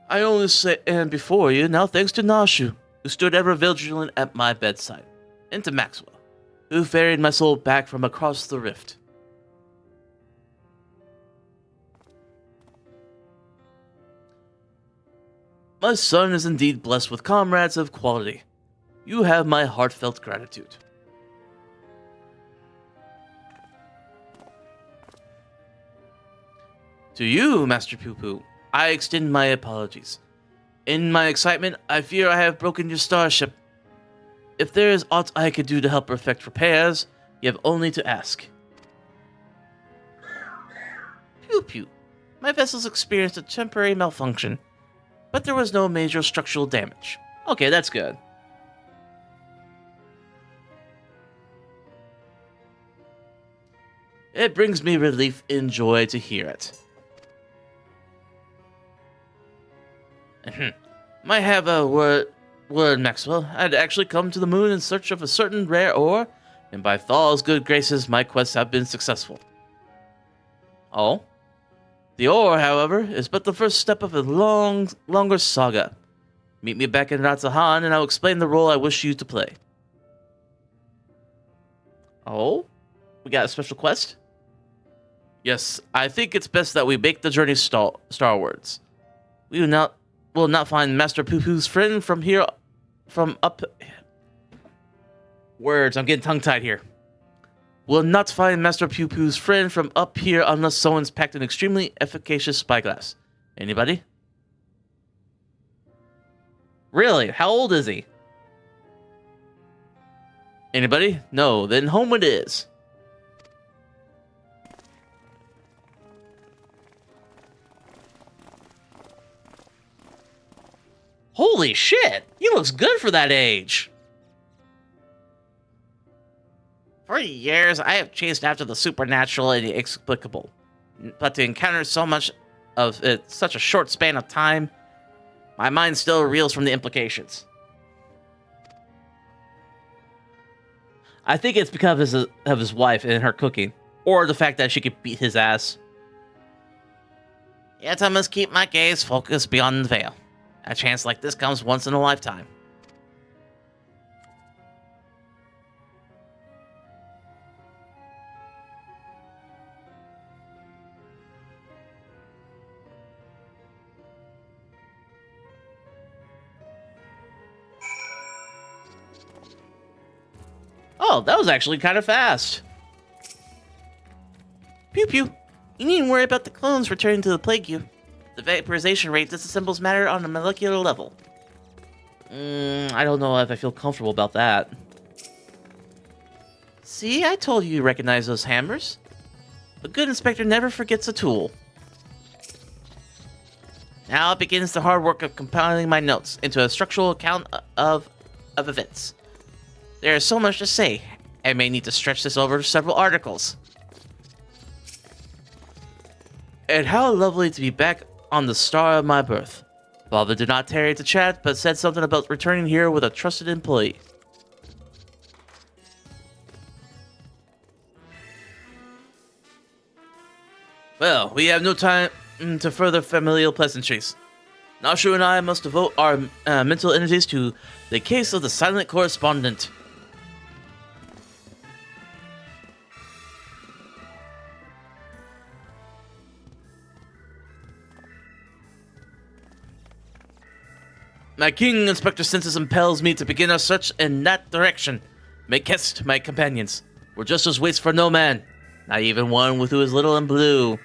I only stand before you now thanks to Nashu, who stood ever vigilant at my bedside, and to Maxwell, who ferried my soul back from across the rift. My son is indeed blessed with comrades of quality. You have my heartfelt gratitude. To you, Master Poo-Poo, I extend my apologies. In my excitement, I fear I have broken your starship. If there is aught I could do to help perfect repairs, you have only to ask. Pew-pew. My vessels experienced a temporary malfunction, but there was no major structural damage. Okay, that's good. It brings me relief and joy to hear it. Might have a word, Maxwell. I'd actually come to the moon in search of a certain rare ore, and by Thal's good graces, my quests have been successful. Oh? The ore, however, is but the first step of a longer saga. Meet me back in Ratzahan, and I'll explain the role I wish you to play. Oh? We got a special quest? Yes, I think it's best that we make the journey starwards. We will not find Master Poo-Poo's friend from up... Words, I'm getting tongue-tied here. Will not find Master Poo-Poo's friend from up here unless someone's packed an extremely efficacious spyglass. Anybody? Really? How old is he? Anybody? No, then home it is. Holy shit! He looks good for that age! For years, I have chased after the supernatural and the inexplicable. But to encounter so much of it such a short span of time, my mind still reels from the implications. I think it's because of his wife and her cooking, or the fact that she could beat his ass. Yet I must keep my gaze focused beyond the veil. A chance like this comes once in a lifetime. Oh, that was actually kind of fast. Pew pew. You needn't worry about the clones returning to the plague you. The vaporization rate disassembles matter on a molecular level. I don't know if I feel comfortable about that. See, I told you recognize those hammers. A good inspector never forgets a tool. Now begins the hard work of compiling my notes into a structural account of events. There is so much to say, I may need to stretch this over several articles. And how lovely to be back on the star of my birth. Father did not tarry to chat, but said something about returning here with a trusted employee. Well, we have no time to further familial pleasantries. Nashu and I must devote our mental energies to the case of the silent correspondent. My king, Inspector Census impels me to begin our search in that direction. Make haste, my companions. Where justice waits for no man, not even one with who is little and blue.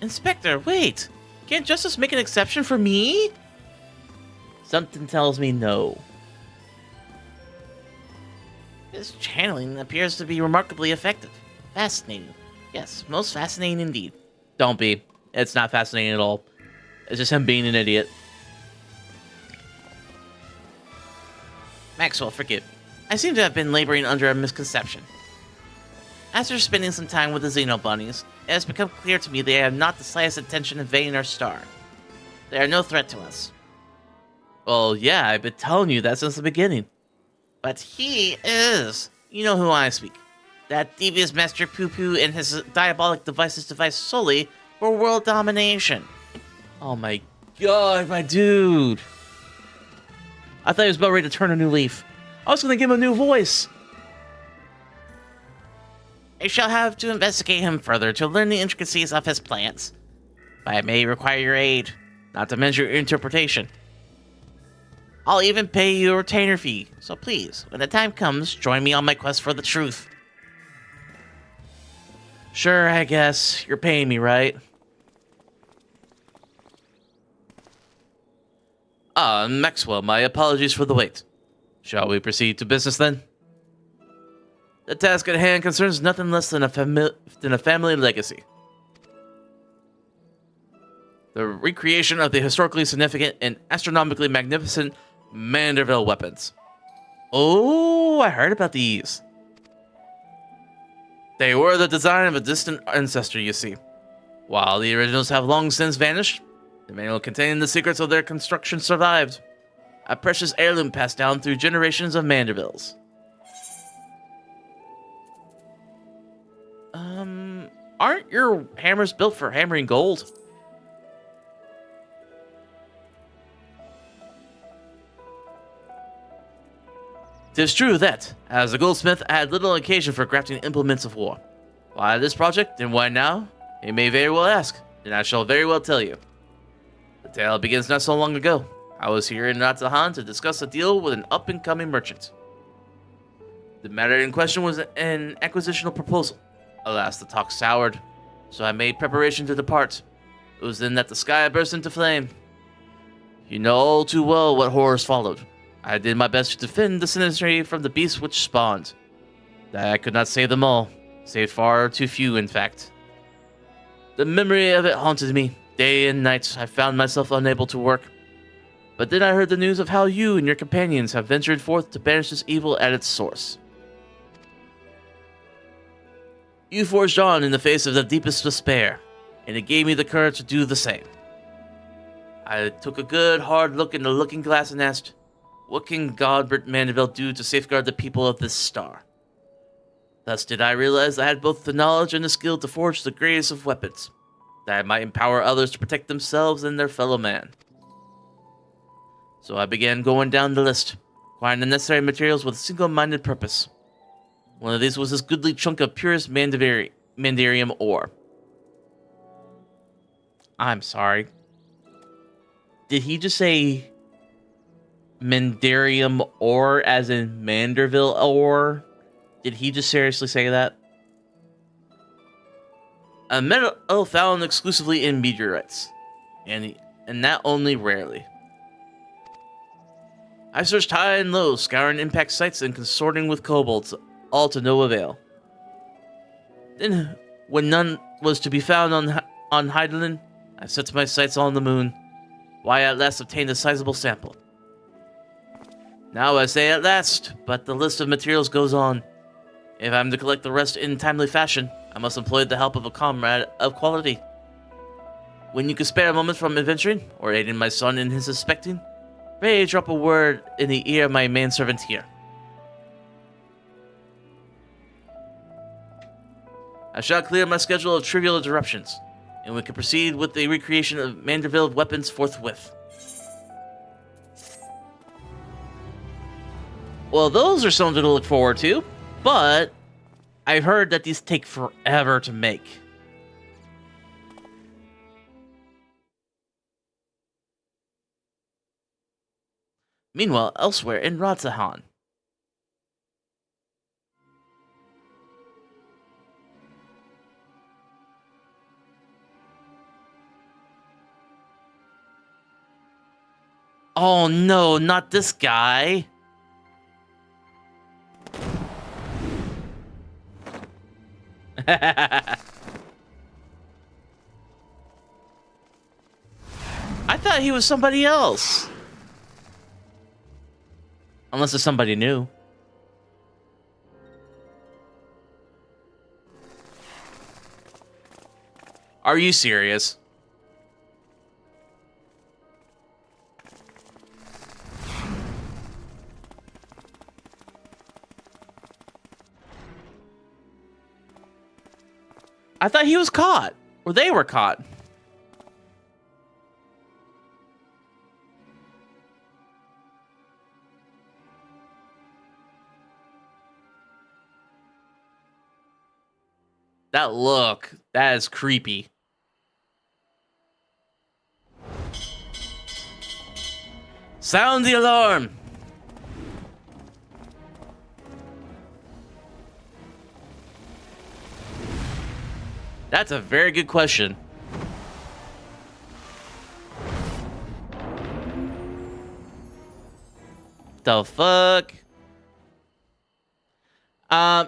Inspector, wait! Can't justice make an exception for me? Something tells me no. This channeling appears to be remarkably effective. Fascinating. Yes, most fascinating indeed. Don't be. It's not fascinating at all. It's just him being an idiot. Maxwell, forgive me. I seem to have been laboring under a misconception. After spending some time with the Xeno Bunnies, it has become clear to me they have not the slightest intention of invading our star. They are no threat to us. Well, yeah, I've been telling you that since the beginning. But he is. You know who I speak. That devious Master Poo-Poo and his diabolic devices devised solely for world domination. Oh my god, my dude. I thought he was about ready to turn a new leaf. I was going to give him a new voice. I shall have to investigate him further to learn the intricacies of his plans. But I may require your aid, not to mention your interpretation. I'll even pay you a retainer fee, so please, when the time comes, join me on my quest for the truth. Sure, I guess. You're paying me, right? Maxwell, my apologies for the wait. Shall we proceed to business then? The task at hand concerns nothing less than a family legacy. The recreation of the historically significant and astronomically magnificent Manderville weapons. Oh, I heard about these. They were the design of a distant ancestor, you see. While the originals have long since vanished, the manual containing the secrets of their construction survived. A precious heirloom passed down through generations of Mandervilles. Aren't your hammers built for hammering gold? Tis true that, as a goldsmith, I had little occasion for crafting implements of war. Why this project, and why now? You may very well ask, and I shall very well tell you. The tale begins not so long ago. I was here in Natahan to discuss a deal with an up-and-coming merchant. The matter in question was an acquisitional proposal. Alas, the talk soured, so I made preparation to depart. It was then that the sky burst into flame. You know all too well what horrors followed. I did my best to defend the sinister from the beasts which spawned. I could not save them all, saved far too few, in fact. The memory of it haunted me. Day and night, I found myself unable to work. But then I heard the news of how you and your companions have ventured forth to banish this evil at its source. You forged on in the face of the deepest despair, and it gave me the courage to do the same. I took a good, hard look in the looking glass and asked, what can Godbert Manderville do to safeguard the people of this star? Thus did I realize I had both the knowledge and the skill to forge the greatest of weapons, that I might empower others to protect themselves and their fellow man. So I began going down the list, acquiring the necessary materials with a single-minded purpose. One of these was this goodly chunk of purest Mandarium ore. I'm sorry. Did he just say Mandarium ore as in Manderville ore? Did he just seriously say that? A metal found exclusively in meteorites, and that only rarely. I searched high and low, scouring impact sites and consorting with kobolds, all to no avail. Then, when none was to be found on Heidelin, I set my sights on the moon, why I at last obtained a sizable sample. Now I say at last, but the list of materials goes on. If I'm to collect the rest in timely fashion, I must employ the help of a comrade of quality. When you can spare a moment from adventuring, or aiding my son in his suspecting, pray drop a word in the ear of my manservant here. I shall clear my schedule of trivial interruptions, and we can proceed with the recreation of Manderville weapons forthwith. Well, those are something to look forward to, but I've heard that these take forever to make. Meanwhile, elsewhere in Radzahan. Oh no, not this guy. I thought he was somebody else. Unless it's somebody new. Are you serious? I thought he was caught. Or they were caught. That look, that is creepy. Sound the alarm! That's a very good question. The fuck?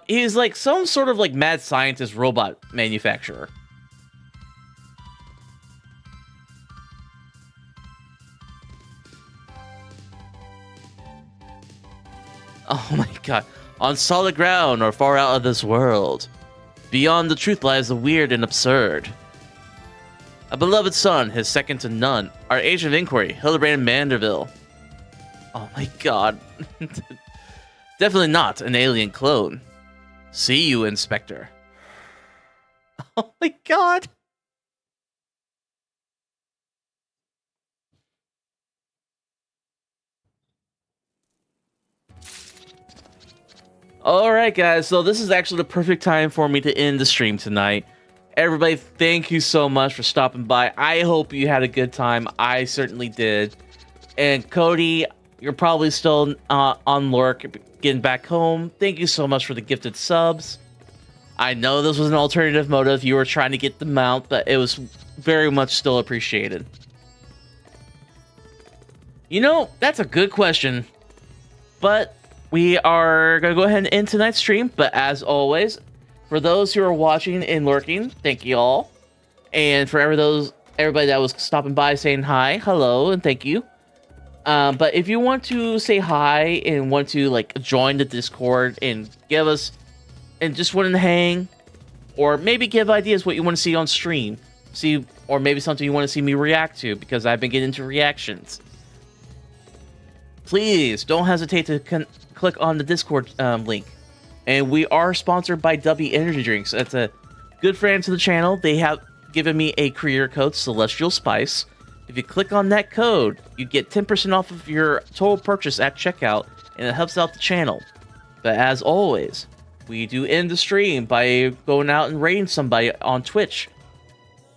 He's like some sort of like mad scientist robot manufacturer. Oh my god. On solid ground or far out of this world. Beyond the truth lies the weird and absurd. A beloved son, his second to none. Our agent of inquiry, Hildibrand Manderville. Oh my god. Definitely not an alien clone. See you, Inspector. Oh my god. Alright guys, so this is actually the perfect time for me to end the stream tonight. Everybody, thank you so much for stopping by. I hope you had a good time. I certainly did. And Cody, you're probably still on lurk, getting back home. Thank you so much for the gifted subs. I know this was an alternative motive. You were trying to get the mount, but it was very much still appreciated. You know, that's a good question. But we are going to go ahead and end tonight's stream. But as always, for those who are watching and lurking, thank you all. And for everybody that was stopping by saying hi, hello, and thank you. But if you want to say hi and want to like join the Discord and give us and just want to hang, or maybe give ideas what you want to see on stream, or maybe something you want to see me react to, because I've been getting into reactions. Please don't hesitate to click on the Discord link. And we are sponsored by Dubby Energy Drinks. That's a good friend to the channel. They have given me a creator code, Celestial Spice. If you click on that code, you get 10% off of your total purchase at checkout, and it helps out the channel. But as always, we do end the stream by going out and raiding somebody on Twitch.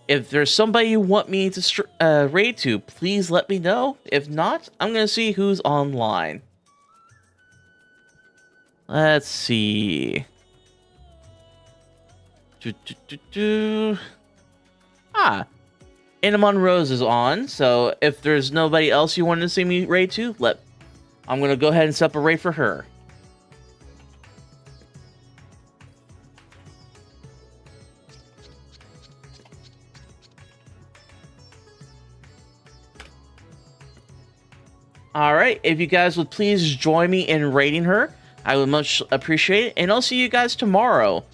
If there's somebody you want me to raid to, please let me know. If not, I'm going to see who's online. Let's see. Inamon Rose is on, so if there's nobody else you want to see me raid to, I'm going to go ahead and set up a raid for her. Alright, if you guys would please join me in raiding her, I would much appreciate it. And I'll see you guys tomorrow